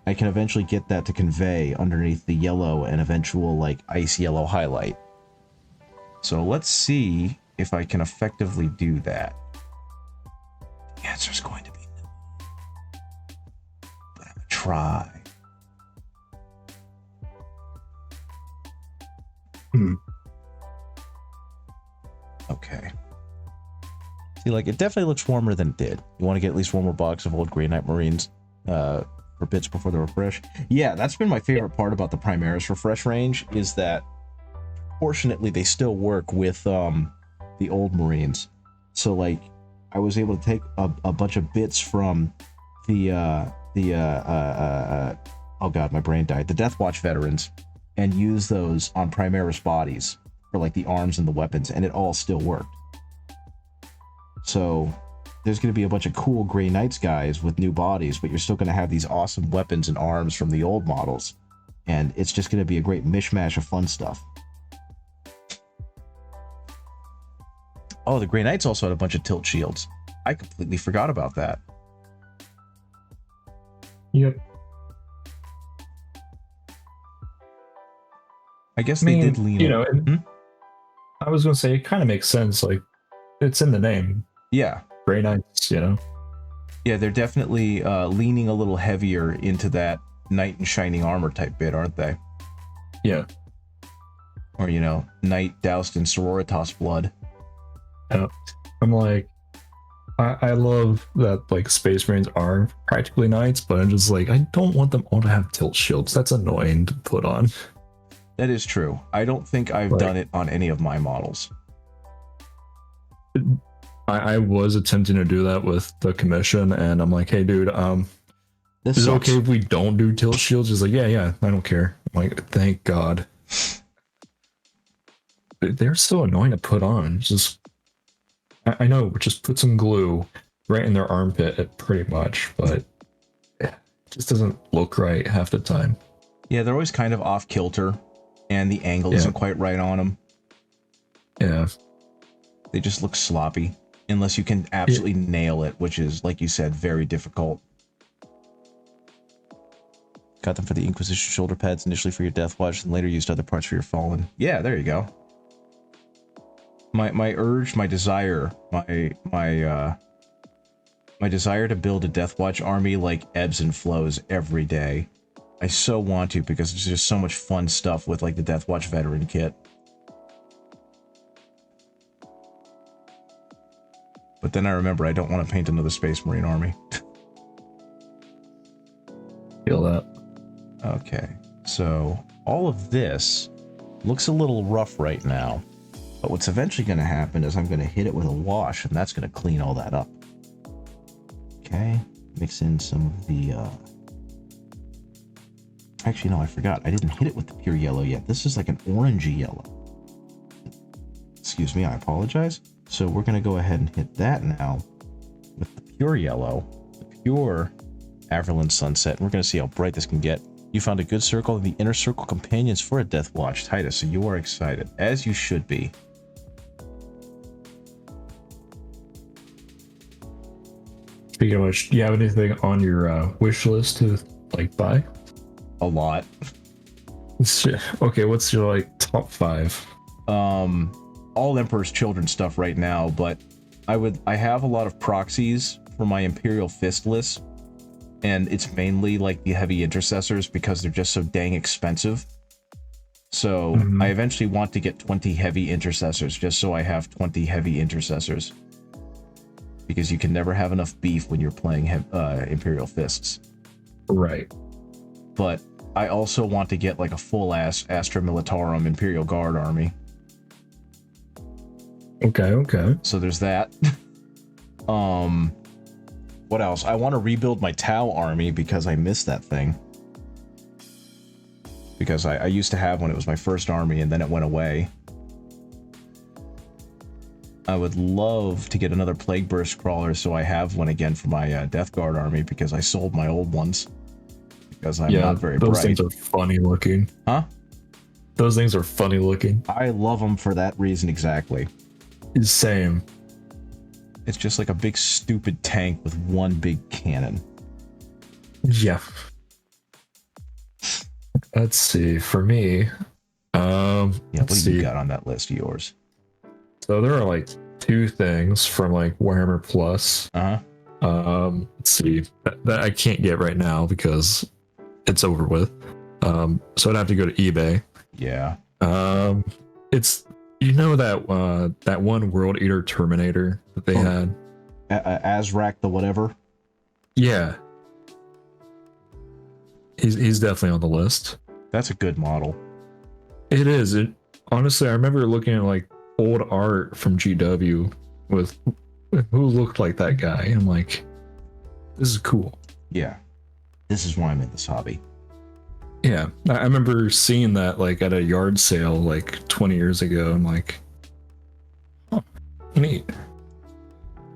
I can eventually get that to convey underneath the yellow and eventual like ice yellow highlight. So let's see if I can effectively do that. The answer's going to be no, but I'm gonna try. Okay. See, like, it definitely looks warmer than it did. You want to get at least one more box of old Grey Knight Marines for bits before the refresh. Yeah, that's been my favorite part about the Primaris refresh range, is that fortunately they still work with the old Marines. So, like, I was able to take a bunch of bits from the oh god, my brain died. The Death Watch veterans, and use those on Primaris bodies. for like the arms and the weapons, and it all still worked. So there's going to be a bunch of cool Grey Knights guys with new bodies, but you're still going to have these awesome weapons and arms from the old models. And it's just going to be a great mishmash of fun stuff. Oh, the Grey Knights also had a bunch of tilt shields. I completely forgot about that. Yep. I guess they did lean you know, on. I was going to say, it kind of makes sense. Like, it's in the name. Yeah. Grey Knights, you know? Yeah, they're definitely leaning a little heavier into that knight in shining armor type bit, aren't they? Yeah. Or, you know, knight doused in sororitas blood. I'm like, I love that, like, Space Marines are practically knights, but I'm just like, I don't want them all to have tilt shields. That's annoying to put on. That is true. I don't think I've done it on any of my models. I was attempting to do that with the commission, and I'm like, hey, dude, is it okay if we don't do tilt shields? He's like, yeah, I don't care. I'm like, thank God. They're so annoying to put on. Just, I know, just put some glue right in their armpit, pretty much, but it just doesn't look right half the time. Yeah, they're always kind of off kilter, and the angle isn't quite right on them. Yeah. They just look sloppy, unless you can absolutely nail it, which is, like you said, very difficult. Got them for the Inquisition shoulder pads initially for your Death Watch, and later used other parts for your Fallen. Yeah, there you go. My urge, my desire, my desire to build a Death Watch army like ebbs and flows every day. I so want to, because there's just so much fun stuff with like the Death Watch veteran kit. But then I remember I don't want to paint another Space Marine army. Feel that. Okay, so all of this looks a little rough right now. But what's eventually going to happen is I'm going to hit it with a wash, and that's going to clean all that up. Okay, mix in some of the... Actually, no, I forgot. I didn't hit it with the pure yellow yet. This is like an orangey yellow. Excuse me, I apologize. So we're going to go ahead and hit that now with the pure yellow, the pure Averland Sunset. And we're going to see how bright this can get. You found a good circle of the inner circle companions for a Death Watch, Titus, so you are excited, as you should be. Speaking of which, do you have anything on your wish list to like buy? A lot. Okay, what's your like top 5? All Emperor's Children stuff right now, but I have a lot of proxies for my Imperial Fist list, and it's mainly like the heavy intercessors because they're just so dang expensive. So I eventually want to get 20 heavy intercessors just so I have 20 heavy intercessors. Because you can never have enough beef when you're playing Imperial Fists. Right. But I also want to get like a full-ass Astra Militarum Imperial Guard army. Okay. So there's that. What else? I want to rebuild my Tau army because I missed that thing. Because I used to have one. It was my first army, and then it went away. I would love to get another Plague Burst Crawler, so I have one again for my Death Guard army, because I sold my old ones. Because I'm not very bright. Those things are funny looking. Huh? Those things are funny looking. I love them for that reason exactly. Same. It's just like a big stupid tank with one big cannon. Yeah. Let's see. For me, yeah, what do you got on that list of yours? So there are like 2 things from like Warhammer Plus. Let's see. That I can't get right now because it's over with. So I'd have to go to eBay. Yeah. It's, you know, that one World Eater Terminator that they had. Azrak the whatever. Yeah. He's definitely on the list. That's a good model. It is. Honestly, I remember looking at like old art from GW with who looked like that guy. I'm like, this is cool. Yeah. This is why I'm in this hobby. Yeah, I remember seeing that like at a yard sale like 20 years ago. I'm like, oh, neat.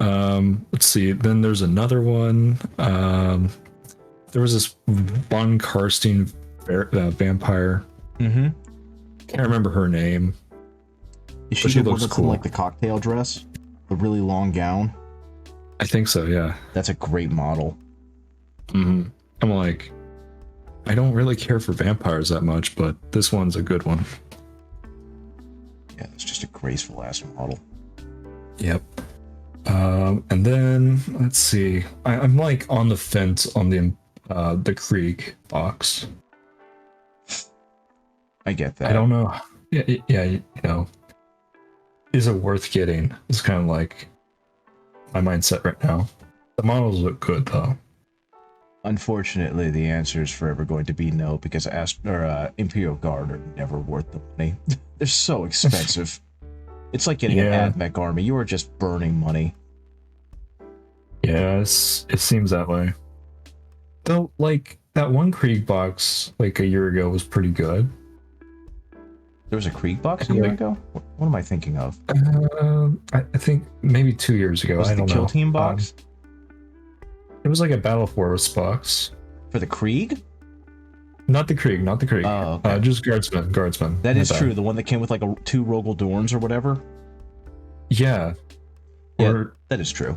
Let's see. Then there's another one. There was this Von Karstein vampire. Mm-hmm. Can't remember her name. Is But she she the one looks that's cool. in like the cocktail dress? The really long gown? I think so. Yeah. That's a great model. I'm like, I don't really care for vampires that much, but this one's a good one. Yeah, it's just a graceful ass model. Yep. And then let's see. I'm like on the fence on the Krieg box. I get that. I don't know. Yeah, you know, is it worth getting? It's kind of like my mindset right now. The models look good though. Unfortunately, the answer is forever going to be no, because Imperial Guard are never worth the money. They're so expensive. It's like getting an AdMech army. You are just burning money. Yes, it seems that way. Though, like that one Krieg box like a year ago was pretty good. There was a Krieg box a year ago? What am I thinking of? I think maybe 2 years ago. Was I it the don't Kill know. Team box? It was like a Battle Force box. For the Krieg? Not the Krieg, not the Krieg. Oh, okay. Just Guardsman. That is true. The one that came with like two Rogel Dorns or whatever? Yeah. Yeah, that is true.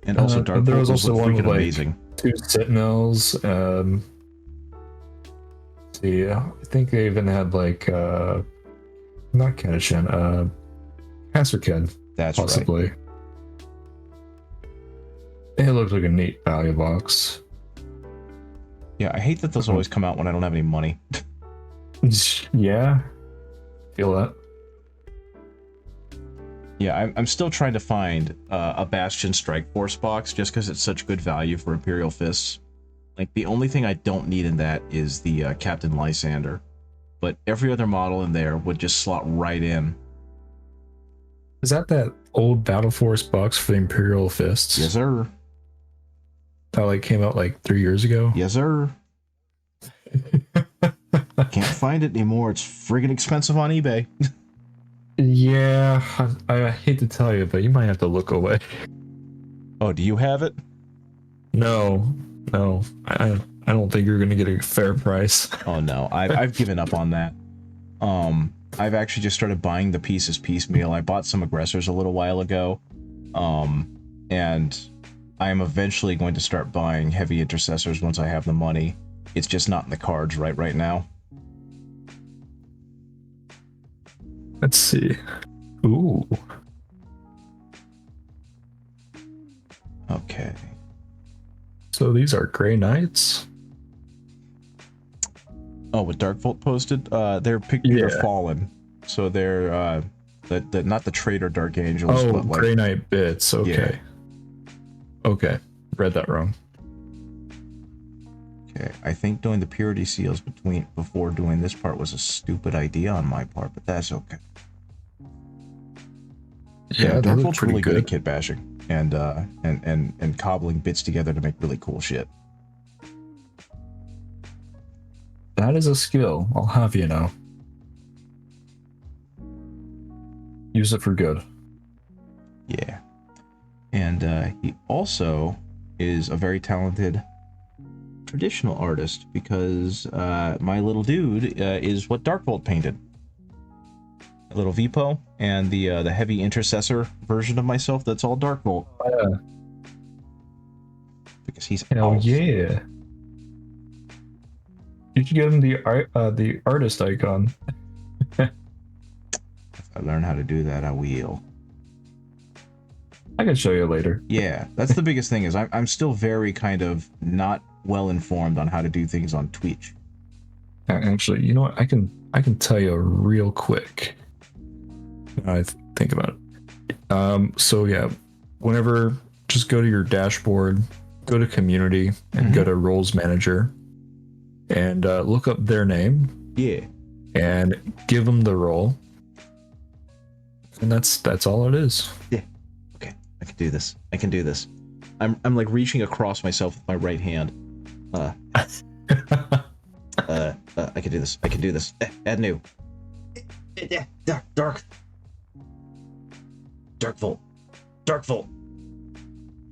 And also Dark there was Portals also look one freaking with like amazing. 2 Sentinels. See, I think they even had like not Kadashan, Kasserkin. That's possibly. right. It looks like a neat value box. Yeah, I hate that those always come out when I don't have any money. Yeah. Feel that. Yeah, I'm still trying to find a Bastion Strike Force box just because it's such good value for Imperial Fists. Like, the only thing I don't need in that is the Captain Lysander. But every other model in there would just slot right in. Is that old Battle Force box for the Imperial Fists? Yes, sir. That like came out like 3 years ago? Yes, sir. Can't find it anymore. It's friggin' expensive on eBay. Yeah, I hate to tell you, but you might have to look away. Oh, do you have it? No. I don't think you're gonna get a fair price. Oh no, I've given up on that. I've actually just started buying the pieces piecemeal. I bought some aggressors a little while ago, and I am eventually going to start buying heavy intercessors once I have the money. It's just not in the cards right now. Let's see. Ooh. Okay. So these are Grey Knights? Oh, what Darkvolt posted? They're Fallen. So they're not the traitor Dark Angels, but like Grey Knight bits. Okay. Yeah. Okay. Read that wrong. Okay. I think doing the purity seals before doing this part was a stupid idea on my part, but that's okay. Yeah, Darkvolt's really good at kit bashing and cobbling bits together to make really cool shit. That is a skill, I'll have you know. Use it for good. Yeah. And he also is a very talented traditional artist because my little dude is what Darkvolt painted. A little Vipo and the heavy intercessor version of myself, that's all Darkvolt. Yeah. Because he's yeah. You should give him the artist icon. If I learn how to do that, I will. I can show you later. Yeah, that's the biggest thing is I'm still very kind of not well informed on how to do things on Twitch. Actually, you know what? I can tell you real quick. I think about it. So yeah, whenever just go to your dashboard, go to community, and go to roles manager, and look up their name. Yeah. And give them the role. And that's all it is. Yeah. Okay. I can do this. I'm like reaching across myself with my right hand. I can do this. I can do this. Add new. Dark. Dark Volt. Dark Volt.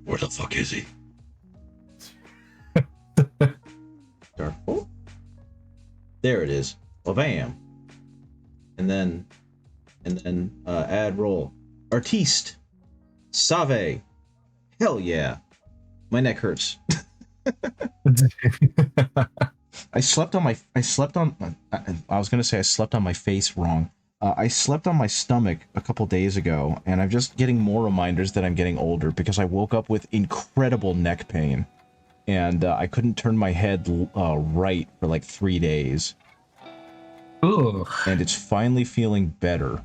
Where the fuck is he? Dark Volt. There it is. Well, bam. And then add roll. Artiste. Save. Hell yeah. My neck hurts. I slept on my face wrong. I slept on my stomach a couple days ago, and I'm just getting more reminders that I'm getting older because I woke up with incredible neck pain, and I couldn't turn my head right for like 3 days. Ugh. And it's finally feeling better.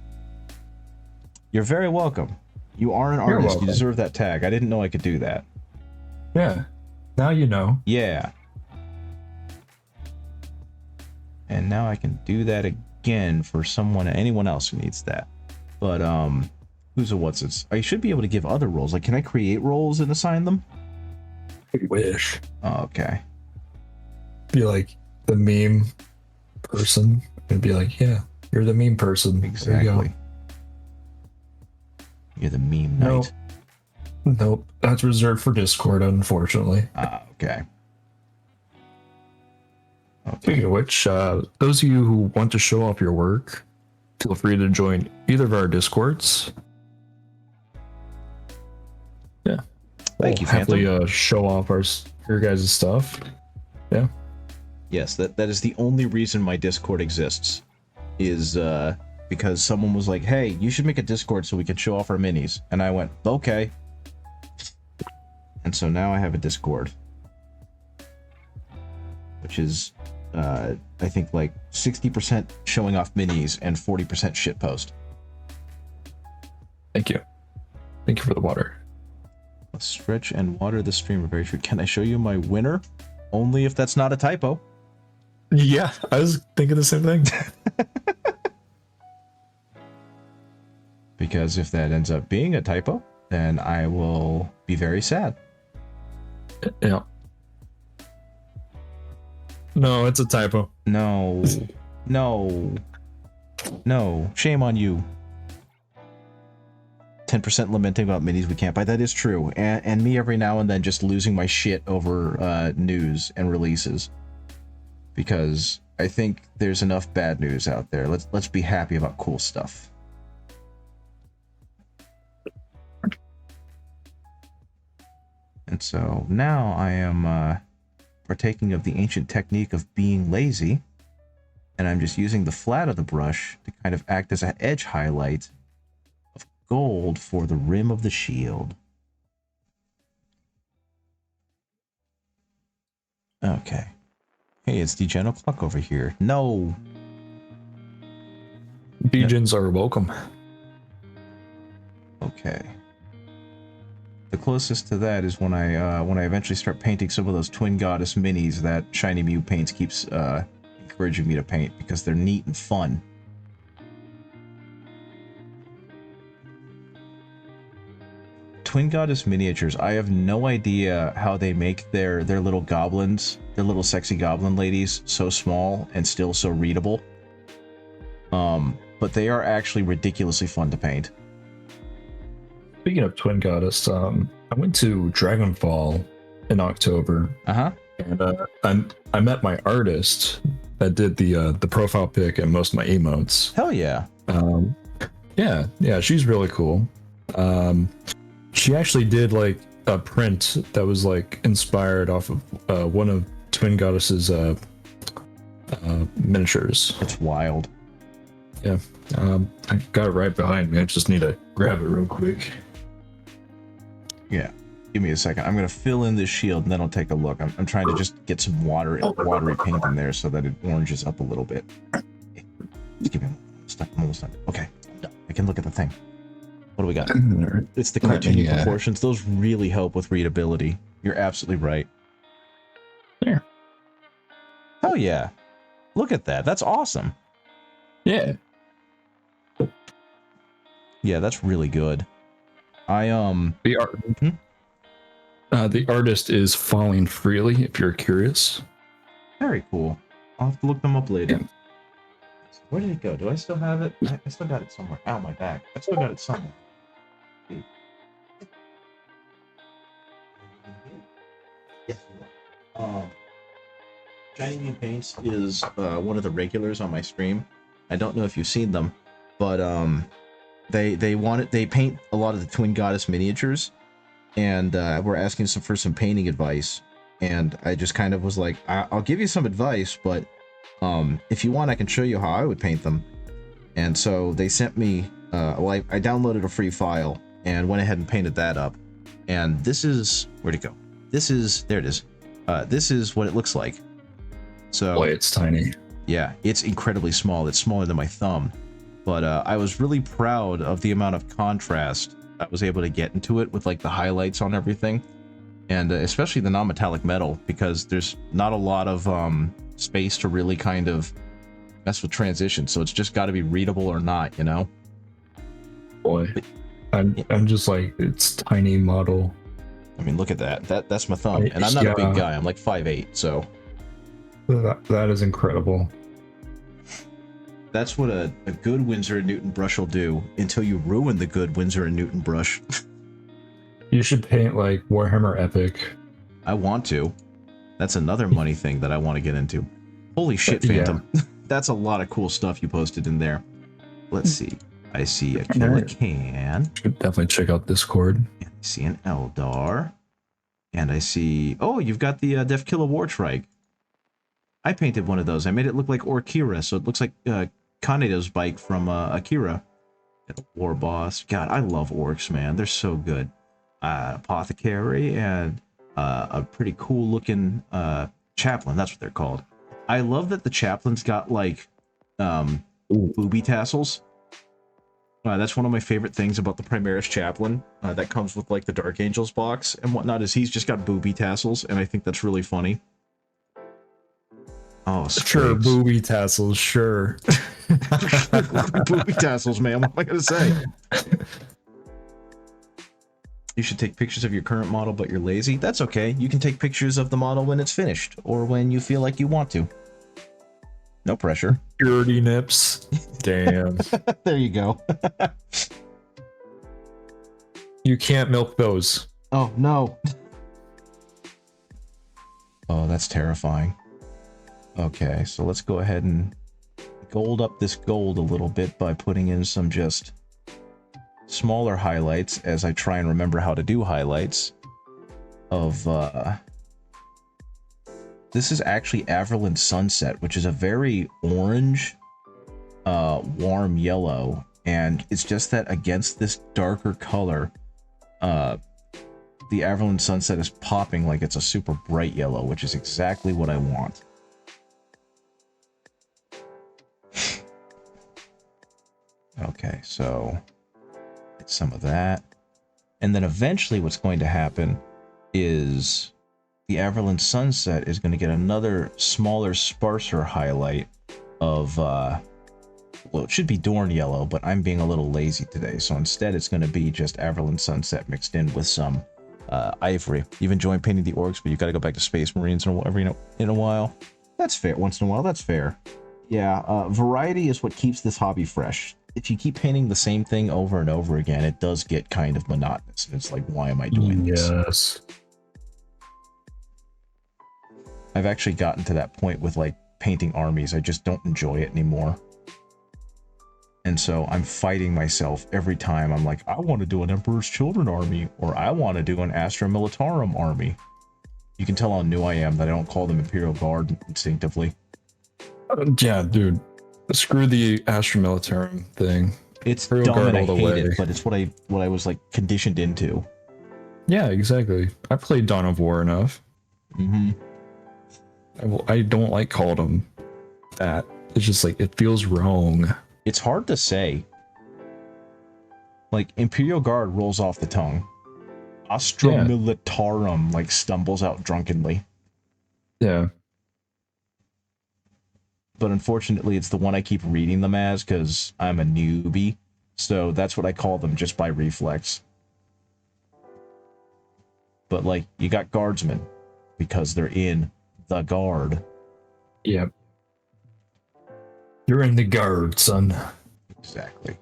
You're very welcome. You are an artist. You deserve that tag. I didn't know I could do that. Yeah. Now you know. Yeah. And now I can do that again for anyone else who needs that. But who's a what's it? I should be able to give other roles. Like, can I create roles and assign them? I wish. Oh, okay. Be like the meme person and be like, yeah, you're the meme person. Exactly. You're the meme knight. Nope. That's reserved for Discord, unfortunately. Ah, okay. Speaking of which, those of you who want to show off your work, feel free to join either of our Discords. Yeah. Thank you, Phantom. Happily show off your guys' stuff. Yeah. Yes, that is the only reason my Discord exists. Is because someone was like, hey, you should make a Discord so we can show off our minis. And I went, okay. And so now I have a Discord. Which is, I think, like 60% showing off minis and 40% shitpost. Thank you. Thank you for the water. Let's stretch and water the streamer. Very true. Can I show you my winner? Only if that's not a typo. Yeah, I was thinking the same thing. Because if that ends up being a typo, then I will be very sad. Yeah. No, it's a typo. No. Shame on you. 10% lamenting about minis we can't buy. That is true. And me every now and then just losing my shit over news and releases. Because I think there's enough bad news out there. Let's be happy about cool stuff. And so now I am partaking of the ancient technique of being lazy, and I'm just using the flat of the brush to kind of act as an edge highlight of gold for the rim of the shield. Okay. Hey, it's Degen O'Clock over here. No! Degens are welcome. Okay. The closest to that is when I eventually start painting some of those Twin Goddess minis that Shiny Mew Paints keeps encouraging me to paint because they're neat and fun. Twin Goddess miniatures, I have no idea how they make their little goblins, their little sexy goblin ladies so small and still so readable. But they are actually ridiculously fun to paint. Speaking of Twin Goddess, I went to Dragonfall in October. And I met my artist that did the profile pic and most of my emotes. Hell yeah. Yeah, she's really cool. She actually did like a print that was like inspired off of one of Twin Goddess's miniatures. That's wild. Yeah, I got it right behind me. I just need to grab it real quick. Yeah, give me a second. I'm gonna fill in this shield and then I'll take a look. I'm trying to just get some watery paint in there so that it oranges up a little bit. Just give me I'm almost done. Okay, I'm done. I can look at the thing. What do we got? It's the cartoony proportions. Those really help with readability. You're absolutely right. There. Oh yeah. Look at that. That's awesome. Yeah. Yeah, that's really good. The art. The artist is Falling Freely, if you're curious. Very cool. I'll have to look them up later. Yeah. Where did it go? Do I still have it? I still got it somewhere. Ow, my back. I still got it somewhere. Yes. Shiny New Paints is one of the regulars on my stream. I don't know if you've seen them, but they paint a lot of the Twin Goddess miniatures, and we're asking for some painting advice. And I just kind of was like, I'll give you some advice, but if you want, I can show you how I would paint them. And so they sent me, I downloaded a free file and went ahead and painted that up. And this is, where'd it go? There it is. This is what it looks like. So, Boy, it's tiny. yeah, it's incredibly small. It's smaller than my thumb. But I was really proud of the amount of contrast I was able to get into it with like the highlights on everything. And especially the non-metallic metal, because there's not a lot of space to really kind of mess with transition. So it's just got to be readable or not, you know? Boy, I'm just like, it's tiny model. I mean, look at that. That's my thumb. And I'm not a big guy. I'm like 5'8", so... That is incredible. That's what a good Winsor & Newton brush will do until you ruin the good Winsor & Newton brush. You should paint like Warhammer Epic. I want to. That's another money thing that I want to get into. Holy shit, Yeah. Phantom. That's a lot of cool stuff you posted in there. Let's see. I see a Killacan. Should definitely check out Discord. And I see an Eldar. And I see... Oh, you've got the Defkilla Wartrike. I painted one of those. I made it look like Orkira, so it looks like Kanedo's bike from Akira. And a War Boss. God, I love orcs, man. They're so good. Apothecary and a pretty cool looking chaplain. That's what they're called. I love that the chaplain's got like booby tassels. That's one of my favorite things about the Primaris chaplain that comes with like the Dark Angels box and whatnot, is he's just got booby tassels, and I think that's really funny. Oh, sure, booby tassels, sure. Booby tassels, man. What am I gonna say? You should take pictures of your current model, but you're lazy. That's okay. You can take pictures of the model when it's finished, or when you feel like you want to. No pressure. Purity nips. Damn. There you go. You can't milk those. Oh, no. Oh, that's terrifying. Okay, so let's go ahead and gold up this gold a little bit by putting in some just smaller highlights as I try and remember how to do highlights of this is actually Averland Sunset, which is a very orange warm yellow, and it's just that against this darker color the Averland Sunset is popping like it's a super bright yellow, which is exactly what I want. Okay, so get some of that. And then eventually what's going to happen is the Averland Sunset is going to get another smaller, sparser highlight of, well, it should be Dorn Yellow, but I'm being a little lazy today. So instead it's going to be just Averland Sunset mixed in with some Ivory. You've enjoyed painting the orcs, but you've got to go back to Space Marines every in a while. That's fair. Once in a while, that's fair. Yeah, variety is what keeps this hobby fresh. If you keep painting the same thing over and over again, it does get kind of monotonous. And it's like, why am I doing this? Yes. I've actually gotten to that point with like painting armies. I just don't enjoy it anymore. And so I'm fighting myself every time. I'm like, I want to do an Emperor's Children army, or I want to do an Astra Militarum army. You can tell how new I am that I don't call them Imperial Guard instinctively. Yeah, dude. Screw the Astra Militarum thing. It's Imperial dumb Guard and I all the hate way. it, but it's what I was like conditioned into. Yeah, exactly. I played Dawn of War enough. Mm-hmm. I don't like calling them that. It's just like, it feels wrong. It's hard to say. Like, Imperial Guard rolls off the tongue. Astra Militarum, like, stumbles out drunkenly. Yeah. But unfortunately, it's the one I keep reading them as, because I'm a newbie. So that's what I call them, just by reflex. but like you got guardsmen because they're in the guard. Yep. You're in the guard, son. Exactly.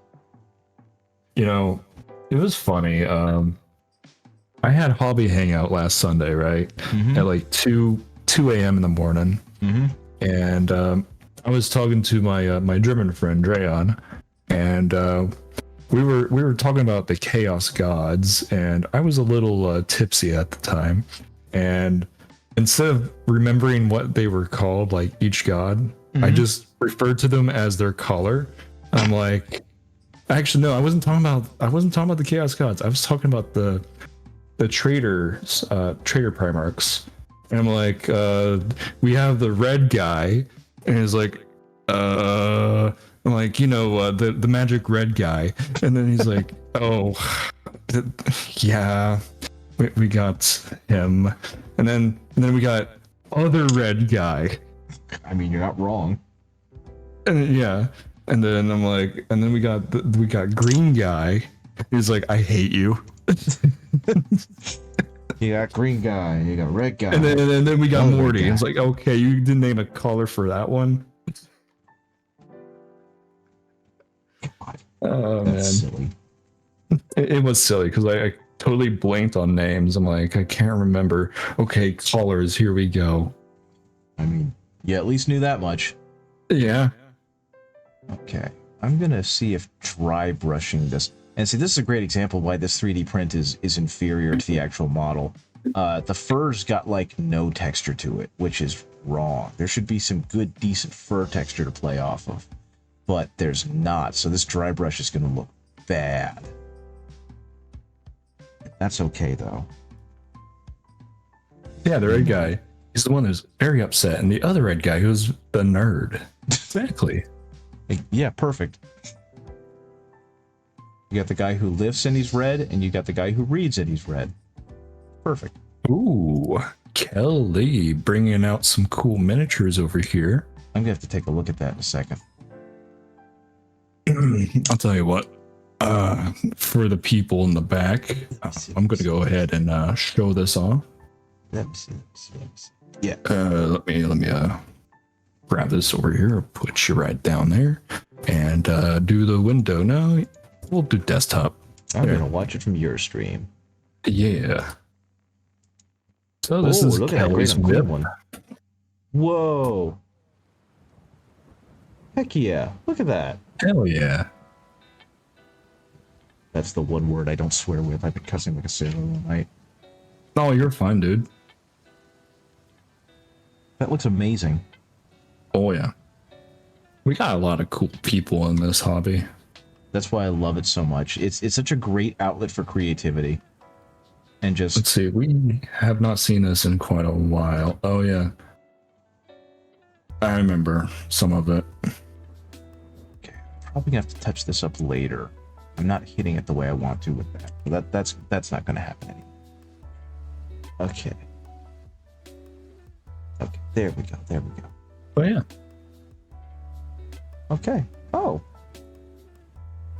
You know, it was funny. I had hobby hangout last Sunday, right? Mm-hmm. At like 2 a.m. in the morning. Mm-hmm. And I was talking to my my German friend Dreon, and we were talking about the Chaos Gods, and I was a little tipsy at the time, and instead of remembering what they were called, like each god, I just referred to them as their color. I'm like, actually, no, I wasn't talking about the Chaos Gods. I was talking about the traitor Primarchs. And I'm like, we have the red guy, and he's like, I'm like, the magic red guy. And then he's like, oh, yeah, we got him. And then we got other red guy. I mean, you're not wrong. And yeah. And then I'm like, and then we got green guy. He's like, I hate you. You got green guy, you got red guy. And then we got Morty. It's like, okay, you didn't name a color for that one. God, Oh that's man, silly. it was silly because I totally blanked on names. I'm like, I can't remember. Okay, colors. Here we go. I mean, you at least knew that much. Yeah. Okay, I'm gonna see if dry brushing this. And see, this is a great example of why this 3D print is inferior to the actual model. The fur's got like no texture to it, which is wrong. There should be some good, decent fur texture to play off of, but there's not. So this dry brush is going to look bad. That's okay though. Yeah, the red guy. He's the one who's very upset, and the other red guy who's the nerd. Exactly. Yeah, perfect. You got the guy who lifts and he's red, and you got the guy who reads and he's red. Perfect. Ooh, Kelly bringing out some cool miniatures over here. I'm gonna have to take a look at that in a second. I'll tell you what. For the people in the back, I'm gonna go ahead and show this off. Let me see. Yeah. Let me grab this over here. Put you right down there, and do the window. No, we'll do desktop. I'm There. gonna watch it from your stream. Yeah. So this is look at that Kelly's random whip. green one. Whoa. Heck yeah. Look at that. Hell yeah. That's the one word I don't swear with. I've been cussing like a sailor all night. Oh, you're fine, dude. That looks amazing. Oh yeah. We got a lot of cool people in this hobby. That's why I love it so much. It's such a great outlet for creativity. And just Let's see, we have not seen this in quite a while. Oh yeah. I remember some of it. okay, probably gonna have to touch this up later. I'm not hitting it the way I want to with that. But that's not gonna happen anymore. Okay. Okay, there we go. Oh yeah. Okay. Oh.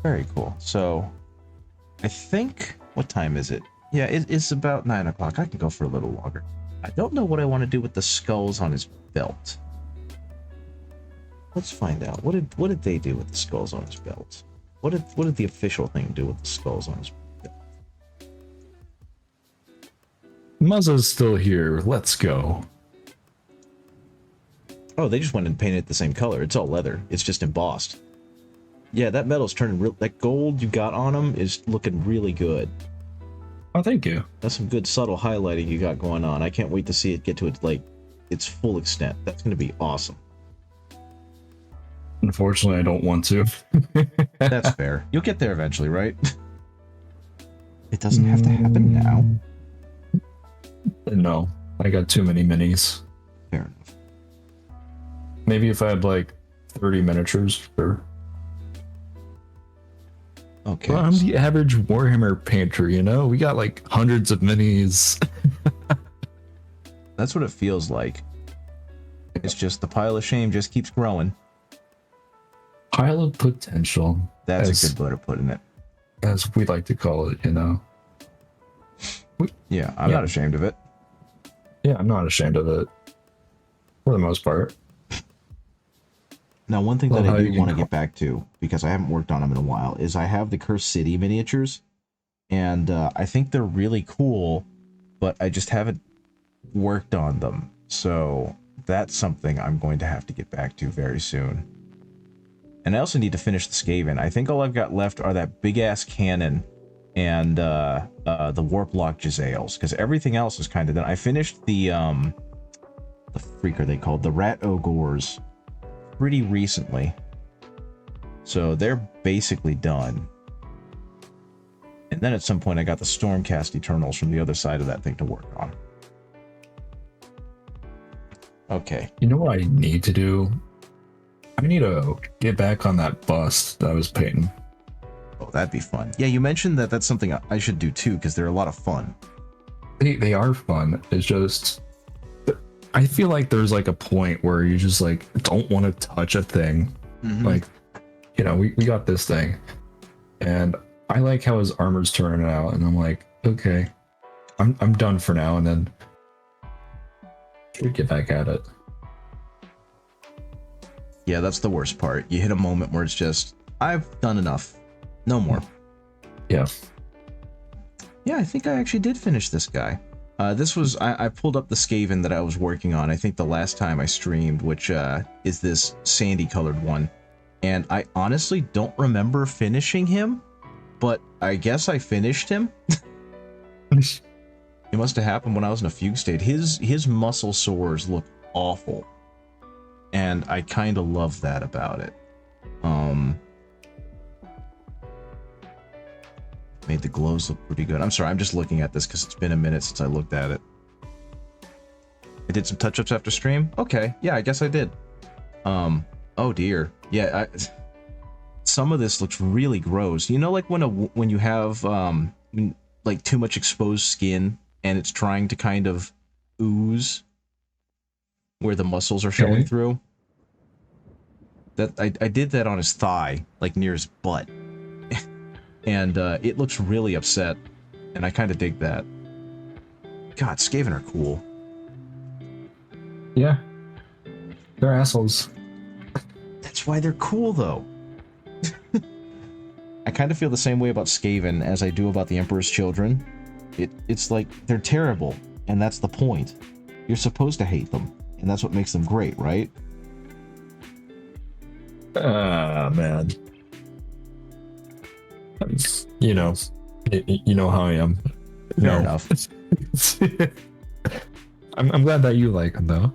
Very cool. So, I think, what time is it? Yeah, it's about 9 o'clock. I can go for a little longer. I don't know what I want to do with the skulls on his belt. Let's find out. What did they do with the skulls on his belt? What did the official thing do with the skulls on his belt? Muzza's still here. Let's go. Oh, they just went and painted it the same color. It's all leather. It's just embossed. Yeah, that metal's turning real. That gold you got on them is looking really good. Oh, thank you. That's some good subtle highlighting you got going on. I can't wait to see it get to its full extent. That's going to be awesome. Unfortunately, I don't want to. That's fair. You'll get there eventually, right? It doesn't have to happen now. No, I got too many minis. Fair enough. Maybe if I had like 30 miniatures, sure. Okay. Well, I'm the average Warhammer painter, you know? We got like hundreds of minis. That's what it feels like. It's just the pile of shame just keeps growing. Pile of potential. That's a good way to put it. As we like to call it, you know? Yeah, I'm Yeah. not ashamed of it. Yeah, I'm not ashamed of it for the most part. Now, one thing Love that I how do you want to can get back to, because I haven't worked on them in a while, is I have the Cursed City miniatures, and I think they're really cool, but I just haven't worked on them. So that's something I'm going to have to get back to very soon. And I also need to finish the Skaven. I think all I've got left are that big-ass cannon and the Warp Lock Jezzails, because everything else is kind of done. I finished the freak are they called? The Rat Ogres pretty recently. So they're basically done. And then at some point I got the Stormcast Eternals from the other side of that thing to work on. Okay. You know what I need to do? I need to get back on that bust that I was painting. Oh, that'd be fun. Yeah, you mentioned that that's something I should do too, because they're a lot of fun. They are fun. It's just I feel like there's like a point where you just like don't want to touch a thing. Mm-hmm. Like, you know, we got this thing, and I like how his armor's turning out, and I'm like, okay, I'm done for now, and then we get back at it. Yeah, that's the worst part. You hit a moment where it's just, I've done enough. No more. Yeah. Yeah, I think I actually did finish this guy. This was, I pulled up the Skaven that I was working on, I think the last time I streamed, which is this sandy colored one. And I honestly don't remember finishing him, but I guess I finished him. It must have happened when I was in a fugue state. His muscle sores look awful. And I kind of love that about it. Made the glows look pretty good. I'm sorry, I'm just looking at this because it's been a minute since I looked at it. I did some touch-ups after stream? Okay, yeah, I guess I did. Oh dear. Yeah, some of this looks really gross. You know, like when you have like too much exposed skin and it's trying to kind of ooze where the muscles are showing Okay. through? That I did that on his thigh, like near his butt. And it looks really upset, and I kind of dig that. God, Skaven are cool. Yeah. They're assholes. That's why they're cool, though. I kind of feel the same way about Skaven as I do about the Emperor's Children. It's like, they're terrible, and that's the point. You're supposed to hate them, and that's what makes them great, right? Ah, man. You know, you know how I am. Fair enough. I'm glad that you like them, though.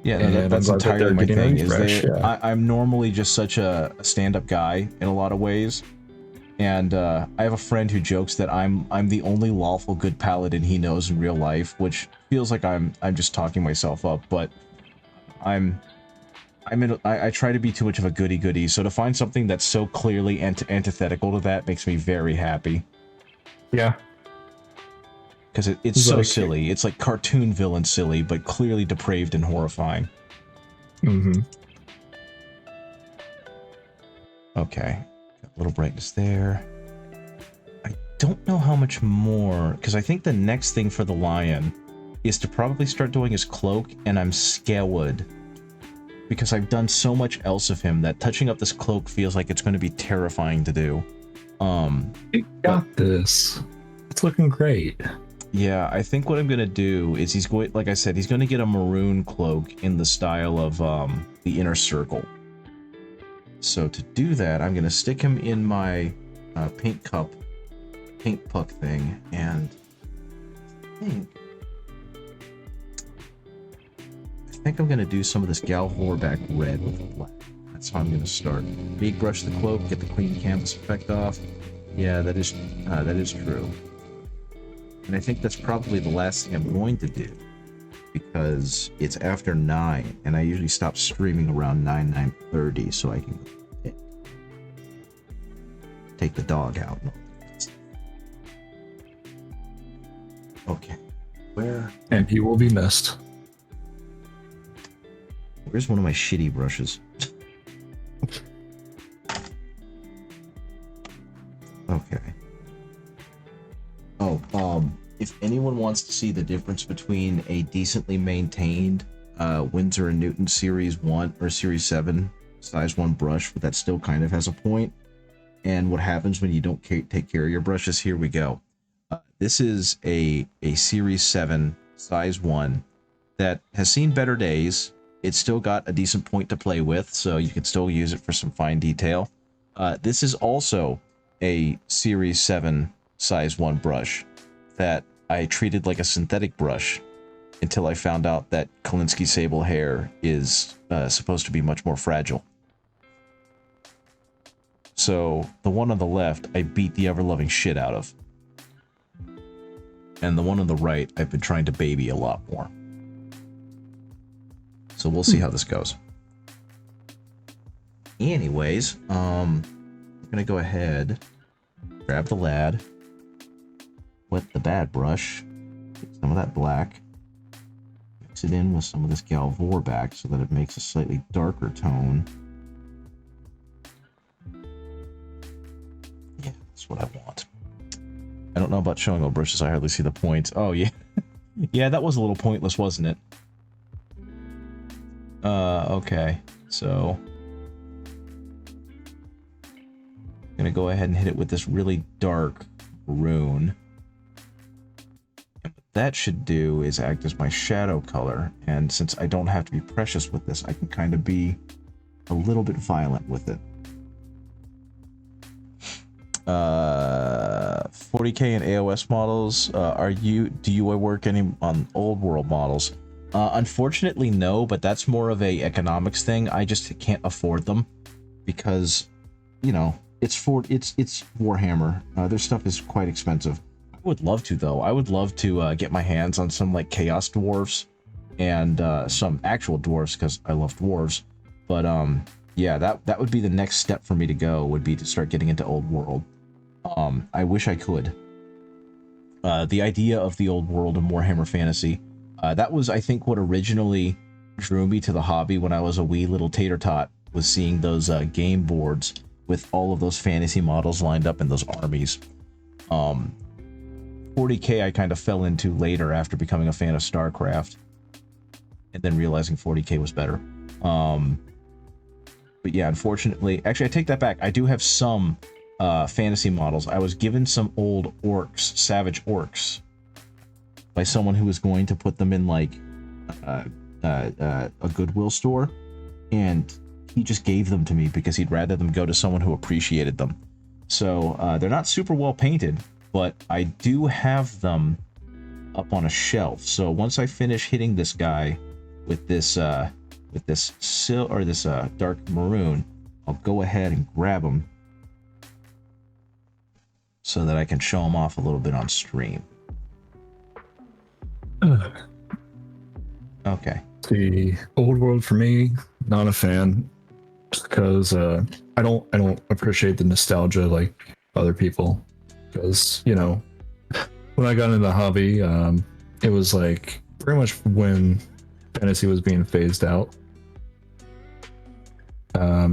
Yeah, And no, that's I'm glad that entirely they're my getting thing. refreshed, yeah. I'm normally just such a stand-up guy in a lot of ways, and I have a friend who jokes that I'm the only lawful good paladin he knows in real life, which feels like I'm just talking myself up, but I try to be too much of a goody-goody, so to find something that's so clearly antithetical to that makes me very happy. Yeah. Because it's so Like- silly. It's like cartoon villain silly, but clearly depraved and horrifying. Mm-hmm. Okay. Got a little brightness there. I don't know how much more, because I think the next thing for the lion is to probably start doing his cloak, and I'm scared. Because I've done so much else of him that touching up this cloak feels like it's going to be terrifying to do. You got this. It's looking great. Yeah, I think what I'm going to do is he's going, like I said, he's going to get a maroon cloak in the style of the Inner Circle. So to do that, I'm going to stick him in my paint puck thing, and I think I'm going to do some of this Galvor back red with black. That's how I'm going to start. Big brush the cloak, get the clean canvas effect off. Yeah, that is true. And I think that's probably the last thing I'm going to do, because it's after 9, and I usually stop streaming around 9:30, so I can take the dog out. Okay, And he will be missed. where's one of my shitty brushes? Okay. Oh, if anyone wants to see the difference between a decently maintained Winsor & Newton Series 1 or Series 7 size 1 brush that still kind of has a point, and what happens when you don't take care of your brushes, here we go. This is a Series 7 size 1 that has seen better days. It's still got a decent point to play with, so you can still use it for some fine detail. This is also a Series 7 size 1 brush that I treated like a synthetic brush until I found out that Kolinsky sable hair is supposed to be much more fragile. So the one on the left, I beat the ever-loving shit out of. And the one on the right, I've been trying to baby a lot more. So we'll see how this goes. Anyways, I'm gonna go ahead, grab the lad, wet the bad brush, get some of that black, mix it in with some of this Galvor back so that it makes a slightly darker tone. Yeah, that's what I want. I don't know about showing old brushes, I hardly see the points. Oh yeah. Yeah, that was a little pointless, wasn't it? Okay, so I'm gonna go ahead and hit it with this really dark maroon. And what that should do is act as my shadow color, and since I don't have to be precious with this, I can kind of be a little bit violent with it. 40K and AOS models, do you work any on old world models? Unfortunately, no, but that's more of a economics thing. I just can't afford them because, you know, it's Warhammer. Their stuff is quite expensive. I would love to, though. I would love to get my hands on some like Chaos Dwarves and some actual dwarves because I love dwarves. But yeah, that would be the next step for me to go. Would be to start getting into old world. I wish I could. The idea of the old world and Warhammer Fantasy. That was, I think, what originally drew me to the hobby when I was a wee little tater tot, was seeing those game boards with all of those fantasy models lined up in those armies. 40K I kind of fell into later after becoming a fan of StarCraft, and then realizing 40K was better. But yeah, unfortunately, actually I take that back. I do have some fantasy models. I was given some old orcs, savage orcs, by someone who was going to put them in like a Goodwill store, and he just gave them to me because he'd rather them go to someone who appreciated them. So they're not super well painted, but I do have them up on a shelf. So once I finish hitting this guy with this dark maroon, I'll go ahead and grab him so that I can show him off a little bit on stream. Okay. The old world for me, not a fan, just because I don't appreciate the nostalgia like other people. Because, you know, when I got into the hobby, it was like pretty much when fantasy was being phased out.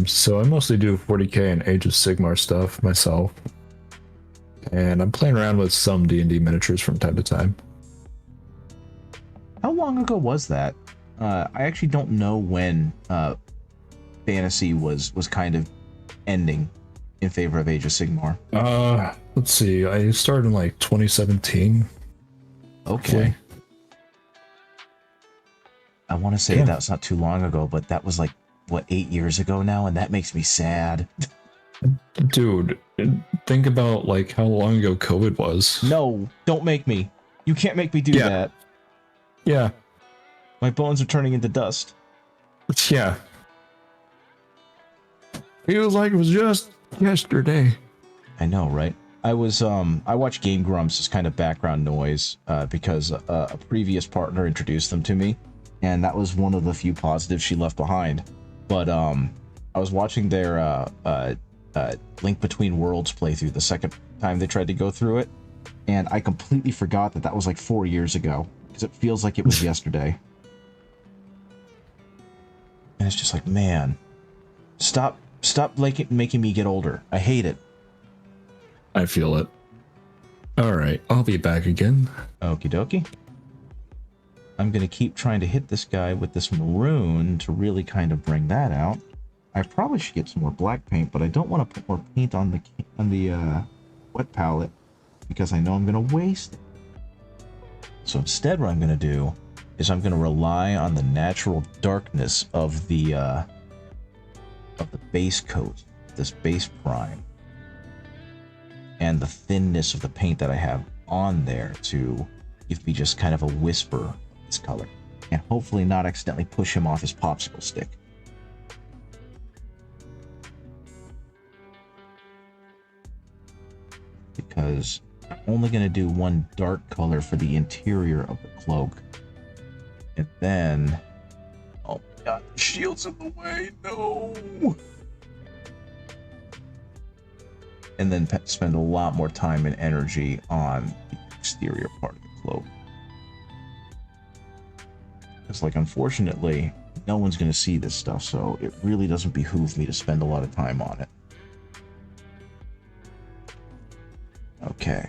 So I mostly do 40K and Age of Sigmar stuff myself, and I'm playing around with some D&D miniatures from time to time. How long ago was that? I actually don't know when fantasy was kind of ending in favor of Age of Sigmar. Let's see. I started in like 2017. Okay. I want to say that's not too long ago, but that was like, what, 8 years ago now? And that makes me sad. Dude, think about like how long ago COVID was. No, don't make me. You can't make me do that. Yeah. My bones are turning into dust. Yeah. Feels like it was just yesterday. I know, right? I watched Game Grumps as kind of background noise because a previous partner introduced them to me, and that was one of the few positives she left behind. But I was watching their Link Between Worlds playthrough the second time they tried to go through it, and I completely forgot that was like 4 years ago, because it feels like it was yesterday. And it's just like, man, stop making me get older. I hate it. I feel it. All right, I'll be back again. Okie dokie. I'm going to keep trying to hit this guy with this maroon to really kind of bring that out. I probably should get some more black paint, but I don't want to put more paint on the wet palette because I know I'm going to waste it. So instead what I'm going to do is I'm going to rely on the natural darkness of the base coat, this base prime, and the thinness of the paint that I have on there to give me just kind of a whisper of this color, and hopefully not accidentally push him off his popsicle stick. Because I'm only going to do one dark color for the interior of the cloak. And then... oh my god, the shield's in the way, no! And then spend a lot more time and energy on the exterior part of the cloak. It's like, unfortunately, no one's going to see this stuff, so it really doesn't behoove me to spend a lot of time on it. Okay.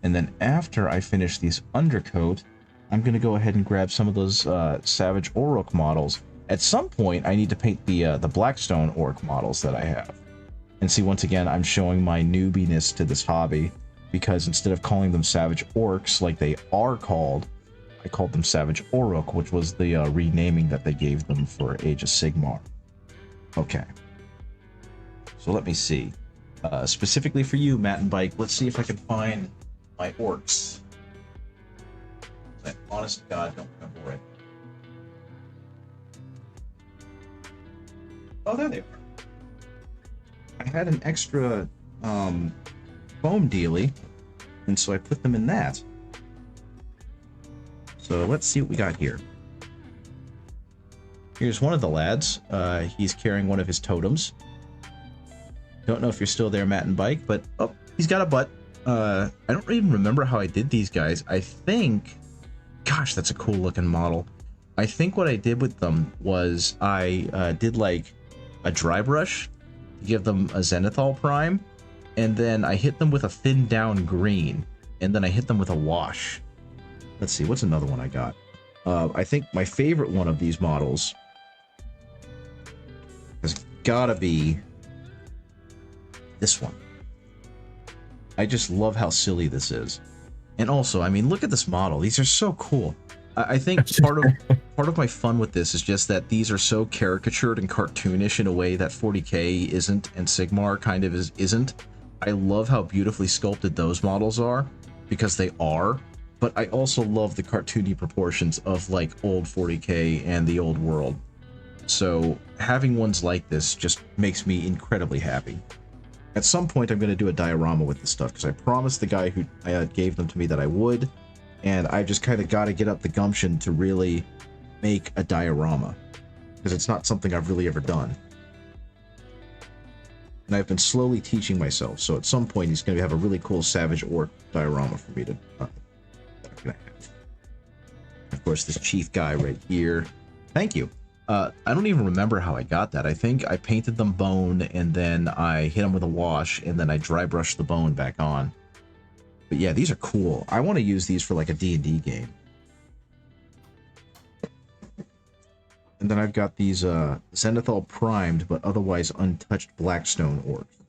And then after I finish these undercoat, I'm going to go ahead and grab some of those Savage Orc models. At some point, I need to paint the Blackstone Orc models that I have. And see, once again, I'm showing my newbiness to this hobby, because instead of calling them Savage Orcs like they are called, I called them Savage Orc, which was the renaming that they gave them for Age of Sigmar. Okay. So let me see. Specifically for you, Matt and Bike, let's see if I can find my orcs. I honest to God don't remember it. Oh, there they are. I had an extra foam dealie, and so I put them in that. So let's see what we got here. Here's one of the lads. He's carrying one of his totems. Don't know if you're still there, Matt and Bike, but oh, he's got a butt. I don't even remember how I did these guys. I think, gosh, that's a cool looking model. I think what I did with them was I did like a dry brush to give them a zenithal prime, and then I hit them with a thin down green, and then I hit them with a wash. Let's see, what's another one I got? I think my favorite one of these models has gotta be this one. I just love how silly this is. And also, I mean, look at this model. These are so cool. I think part of my fun with this is just that these are so caricatured and cartoonish in a way that 40k isn't, and Sigmar kind of isn't. I love how beautifully sculpted those models are, because they are, but I also love the cartoony proportions of like old 40k and the old world. So having ones like this just makes me incredibly happy. At some point, I'm going to do a diorama with this stuff, because I promised the guy who gave them to me that I would, and I just kind of got to get up the gumption to really make a diorama, because it's not something I've really ever done. And I've been slowly teaching myself, so at some point he's going to have a really cool Savage Orc diorama for me to that I'm going to have. Of course, this chief guy right here. Thank you. I don't even remember how I got that. I think I painted them bone, and then I hit them with a wash, and then I dry brushed the bone back on. But yeah, these are cool. I want to use these for like a D&D game. And then I've got these Zenithal primed, but otherwise untouched Blackstone orcs,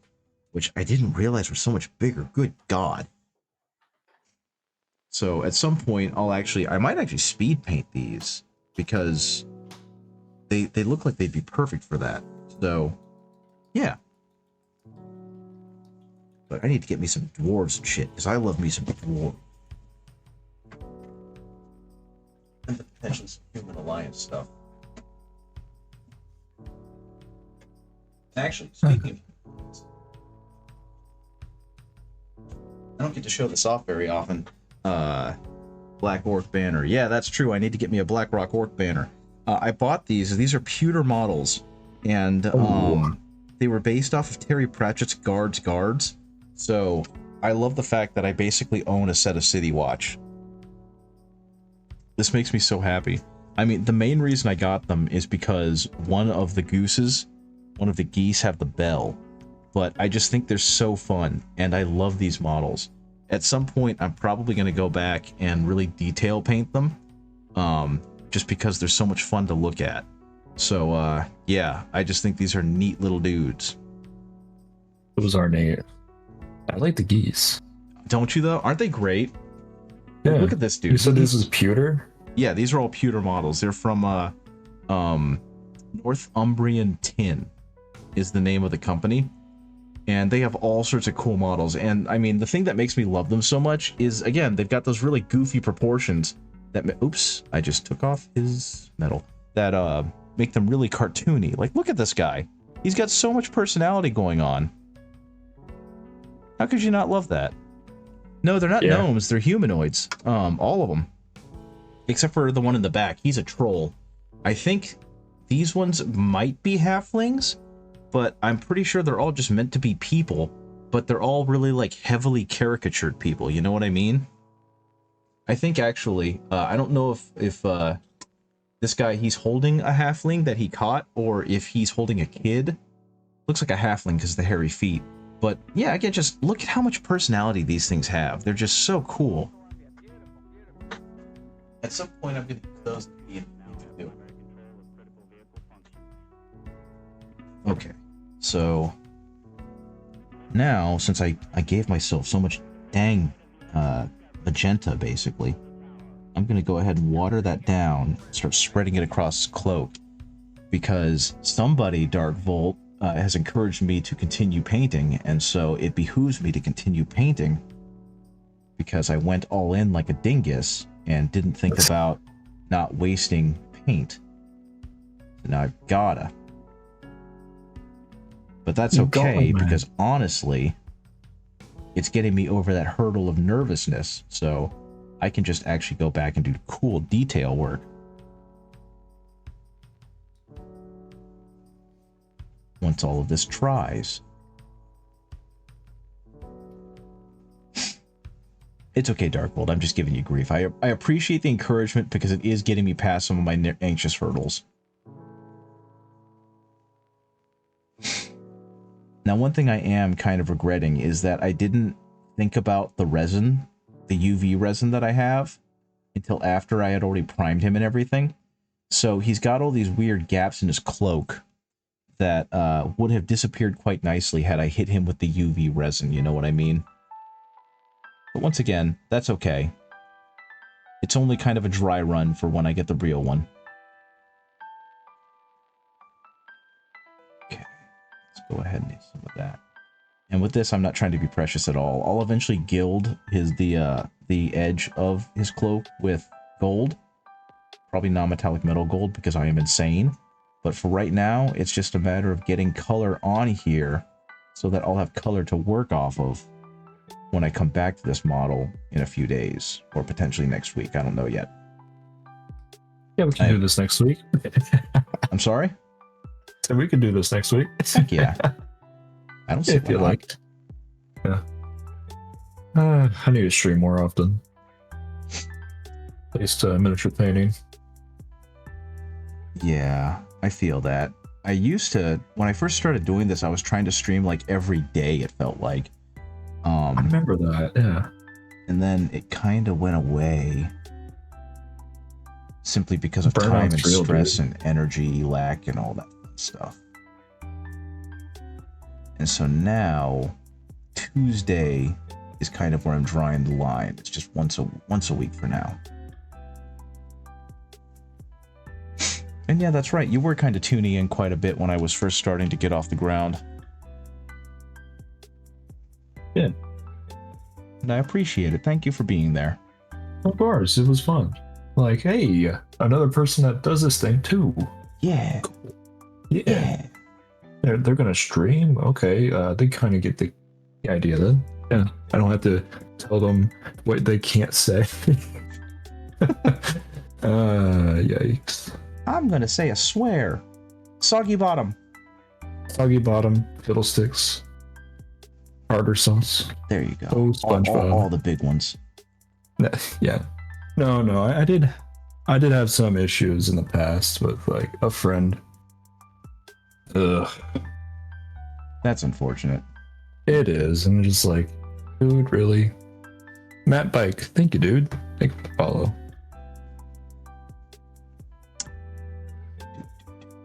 which I didn't realize were so much bigger. Good God. So at some point, I might actually speed paint these, because they look like they'd be perfect for that. So, yeah. But I need to get me some dwarves and shit, because I love me some dwarves. And potentially some Human Alliance stuff. Actually, speaking of... I don't get to show this off very often. Black Orc banner. Yeah, that's true. I need to get me a Black Rock Orc banner. I bought these. These are pewter models, and they were based off of Terry Pratchett's Guards. So I love the fact that I basically own a set of City Watch. This makes me so happy. I mean, the main reason I got them is because one of the geese have the bell, but I just think they're so fun, and I love these models. at some point I'm probably going to go back and really detail paint them, just because they're so much fun to look at. So yeah, I just think these are neat little dudes. Those are neat. I like the geese. Don't you though? Aren't they great? Yeah. Look at this dude. You said this is pewter? Yeah, these are all pewter models. They're from Northumbrian Tin is the name of the company. And they have all sorts of cool models. And I mean, the thing that makes me love them so much is, again, they've got those really goofy proportions that, oops, I just took off his metal, that make them really cartoony. Like, look at this guy. He's got so much personality going on. How could you not love that? No, they're not gnomes, they're humanoids. All of them. Except for the one in the back. He's a troll. I think these ones might be halflings, but I'm pretty sure they're all just meant to be people, but they're all really like heavily caricatured people, you know what I mean? I think actually, I don't know if this guy, he's holding a halfling that he caught, or if he's holding a kid. Looks like a halfling because of the hairy feet. But yeah, again, just look at how much personality these things have. They're just so cool. At some point, I'm going to use those to be in the Okay, so now, since I gave myself so much dang magenta, basically, I'm going to go ahead and water that down, start spreading it across his cloak, because somebody, Dark Volt, has encouraged me to continue painting, and so it behooves me to continue painting, because I went all in like a dingus and didn't think about not wasting paint. So now I've gotta. But that's okay, because honestly, it's getting me over that hurdle of nervousness, so I can just actually go back and do cool detail work. Once all of this tries. It's okay, Darkbolt. I'm just giving you grief. I appreciate the encouragement because it is getting me past some of my anxious hurdles. Now, one thing I am kind of regretting is that I didn't think about the resin, the UV resin that I have, until after I had already primed him and everything. So he's got all these weird gaps in his cloak that would have disappeared quite nicely had I hit him with the UV resin, you know what I mean? But once again, that's okay. It's only kind of a dry run for when I get the real one. Okay, let's go ahead and do some of that. And with this, I'm not trying to be precious at all. I'll eventually gild the edge of his cloak with gold. Probably non-metallic metal gold because I am insane. But for right now, it's just a matter of getting color on here so that I'll have color to work off of when I come back to this model in a few days, or potentially next week. I don't know yet. Yeah, we can do this next week. I'm sorry? So we can do this next week. Heck yeah. I don't see if you like. Yeah. I need to stream more often. At least miniature painting. Yeah, I feel that. I used to, when I first started doing this, I was trying to stream like every day, it felt like. I remember that, yeah. And then it kind of went away. Simply because of time and stress and energy lack and all that stuff. And so now, Tuesday is kind of where I'm drawing the line. It's just once a week for now. And yeah, that's right. You were kind of tuning in quite a bit when I was first starting to get off the ground. Yeah. And I appreciate it. Thank you for being there. Of course, it was fun. Like, hey, another person that does this thing too. Yeah. Cool. Yeah. They're gonna stream? Okay, they kind of get the idea then. Yeah, I don't have to tell them what they can't say. Yikes. I'm gonna say a swear. Soggy bottom. Soggy bottom, fiddlesticks, tartar sauce. There you go. Oh, SpongeBob. All the big ones. Yeah. No, I did have some issues in the past with like a friend. Ugh. That's unfortunate. It is, and I'm just like, dude, really? Matt Bike, thank you, dude. Thank you for the follow.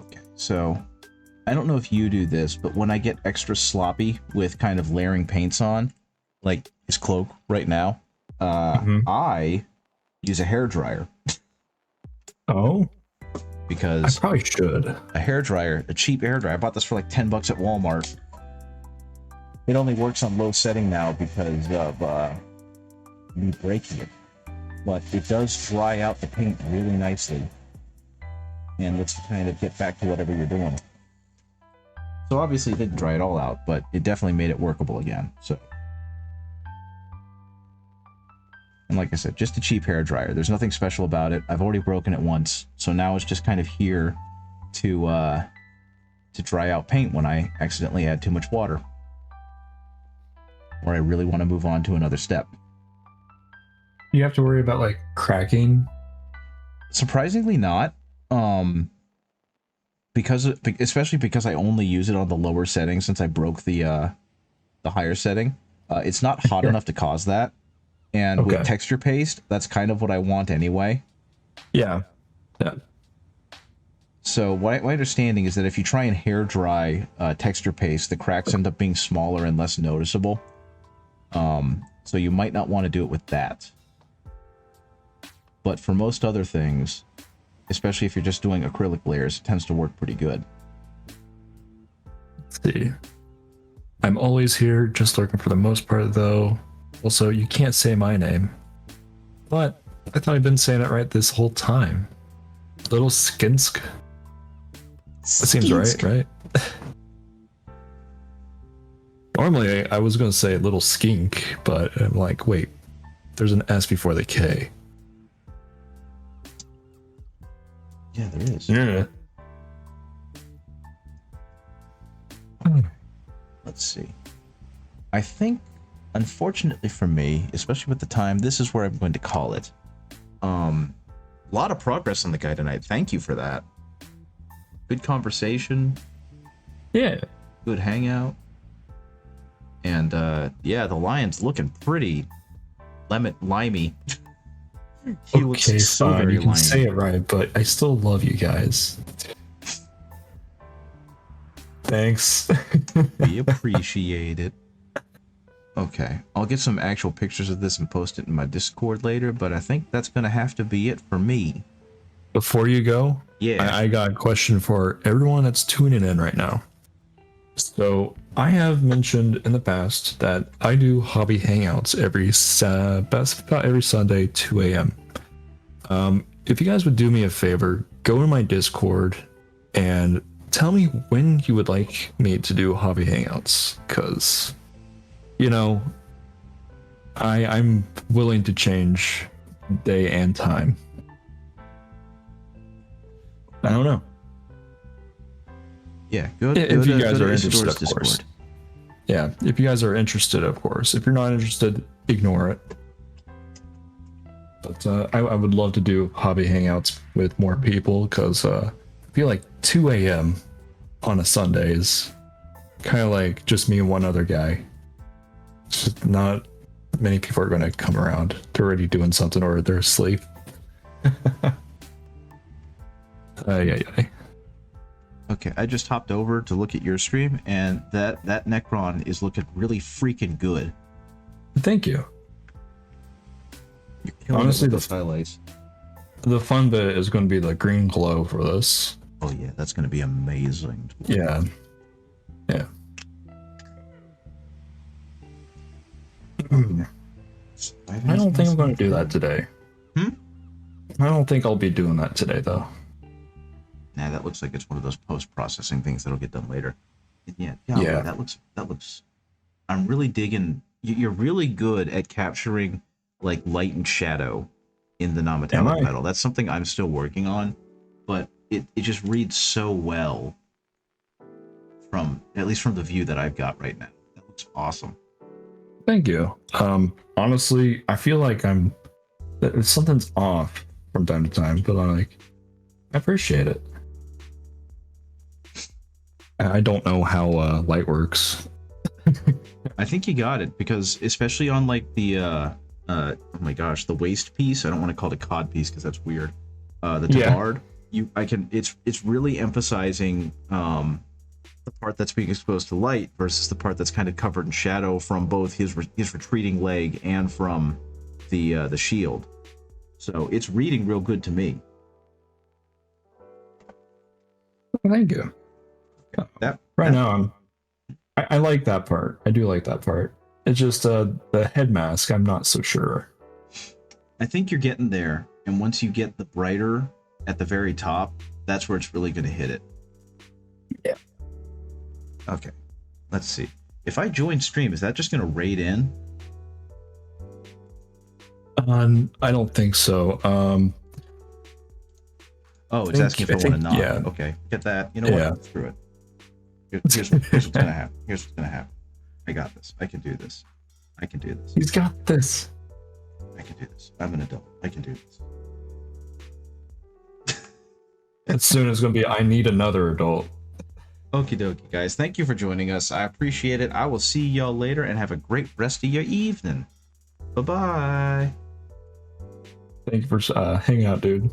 Okay, so I don't know if you do this, but when I get extra sloppy with kind of layering paints on, like his cloak right now, I use a hair dryer Oh, I because probably should. a hair dryer, a cheap hair dryer, I bought this for like $10 at Walmart. It only works on low setting now because of me breaking it, but it does dry out the paint really nicely, and let's kind of get back to whatever you're doing. So obviously it didn't dry it all out, but it definitely made it workable again. So, and like I said, just a cheap hair dryer. There's nothing special about it. I've already broken it once, so now it's just kind of here to dry out paint when I accidentally add too much water, or I really want to move on to another step. You have to worry about like cracking. Surprisingly not. Especially because I only use it on the lower setting since I broke the higher setting. It's not hot enough to cause that. And with texture paste, that's kind of what I want anyway. Yeah. Yeah. So my understanding is that if you try and hair dry texture paste, the cracks end up being smaller and less noticeable. So you might not want to do it with that. But for most other things, especially if you're just doing acrylic layers, it tends to work pretty good. Let's see. I'm always here, just lurking for the most part, though. Also, you can't say my name. But I thought I'd been saying it right this whole time. Little Skinsk. That seems right? Normally, I was going to say Little Skink, but I'm like, wait, there's an S before the K. Yeah, there is. Yeah. Let's see. I think, unfortunately for me, especially with the time, this is where I'm going to call it. A lot of progress on the guy tonight. Thank you for that. Good conversation. Yeah. Good hangout. And yeah, the lion's looking pretty limey. He looks so fine. very You can limey. say it right, but I still love you guys. Thanks. We appreciate it. Okay, I'll get some actual pictures of this and post it in my Discord later, but I think that's gonna have to be it for me. Before you go, Yeah. I got a question for everyone that's tuning in right now. So I have mentioned in the past that I do hobby hangouts every about every Sunday, 2 a.m. If you guys would do me a favor, go to my Discord and tell me when you would like me to do hobby hangouts, because you know I'm willing to change day and time. I don't know. Yeah, go If you guys go are to interested, Isador's of course. Discord. Yeah, if you guys are interested, of course. If you're not interested, ignore it. But I would love to do hobby hangouts with more people, because I feel like 2 a.m. on a Sunday is kind of like just me and one other guy. It's just not many people are going to come around. They're already doing something or they're asleep. Yeah. Okay, I just hopped over to look at your stream, and that Necron is looking really freaking good. Thank you. You're killing Honestly, it with those highlights. The fun bit is going to be the green glow for this. Oh yeah, that's going to be amazing. Yeah. Yeah. I don't think I'm going to do that today. Hmm? I don't think I'll be doing that today, though. Nah, that looks like it's one of those post-processing things that'll get done later. Yeah. That looks. I'm really digging. You're really good at capturing like light and shadow in the non-metallic metal. That's something I'm still working on, but it just reads so well from, at least from the view that I've got right now. That looks awesome. Thank you. Honestly, I feel like something's off from time to time, but I appreciate it. I don't know how light works. I think you got it, because especially on like the oh my gosh, the waist piece. I don't want to call it a cod piece because that's weird. The Yeah. tabard. It's really emphasizing the part that's being exposed to light versus the part that's kind of covered in shadow from both his retreating leg and from the shield. So it's reading real good to me. Thank you. That Right now, I like that part. I do like that part. It's just the head mask. I'm not so sure. I think you're getting there, and once you get the brighter at the very top, that's where it's really going to hit it. Yeah. Okay. Let's see. If I join stream, is that just going to raid in? I don't think so. Oh, it's asking if I want to knock. Yeah. Okay, get that. You know Yeah. what? Screw it. Here's what's gonna happen. Here's what's gonna happen. I got this. I can do this. I can do this. He's got this. I can do this. I'm an adult. I can do this. As soon as it's gonna be, I need another adult. Okie dokie, guys. Thank you for joining us. I appreciate it. I will see y'all later and have a great rest of your evening. Bye bye. Thank you for hanging out, dude.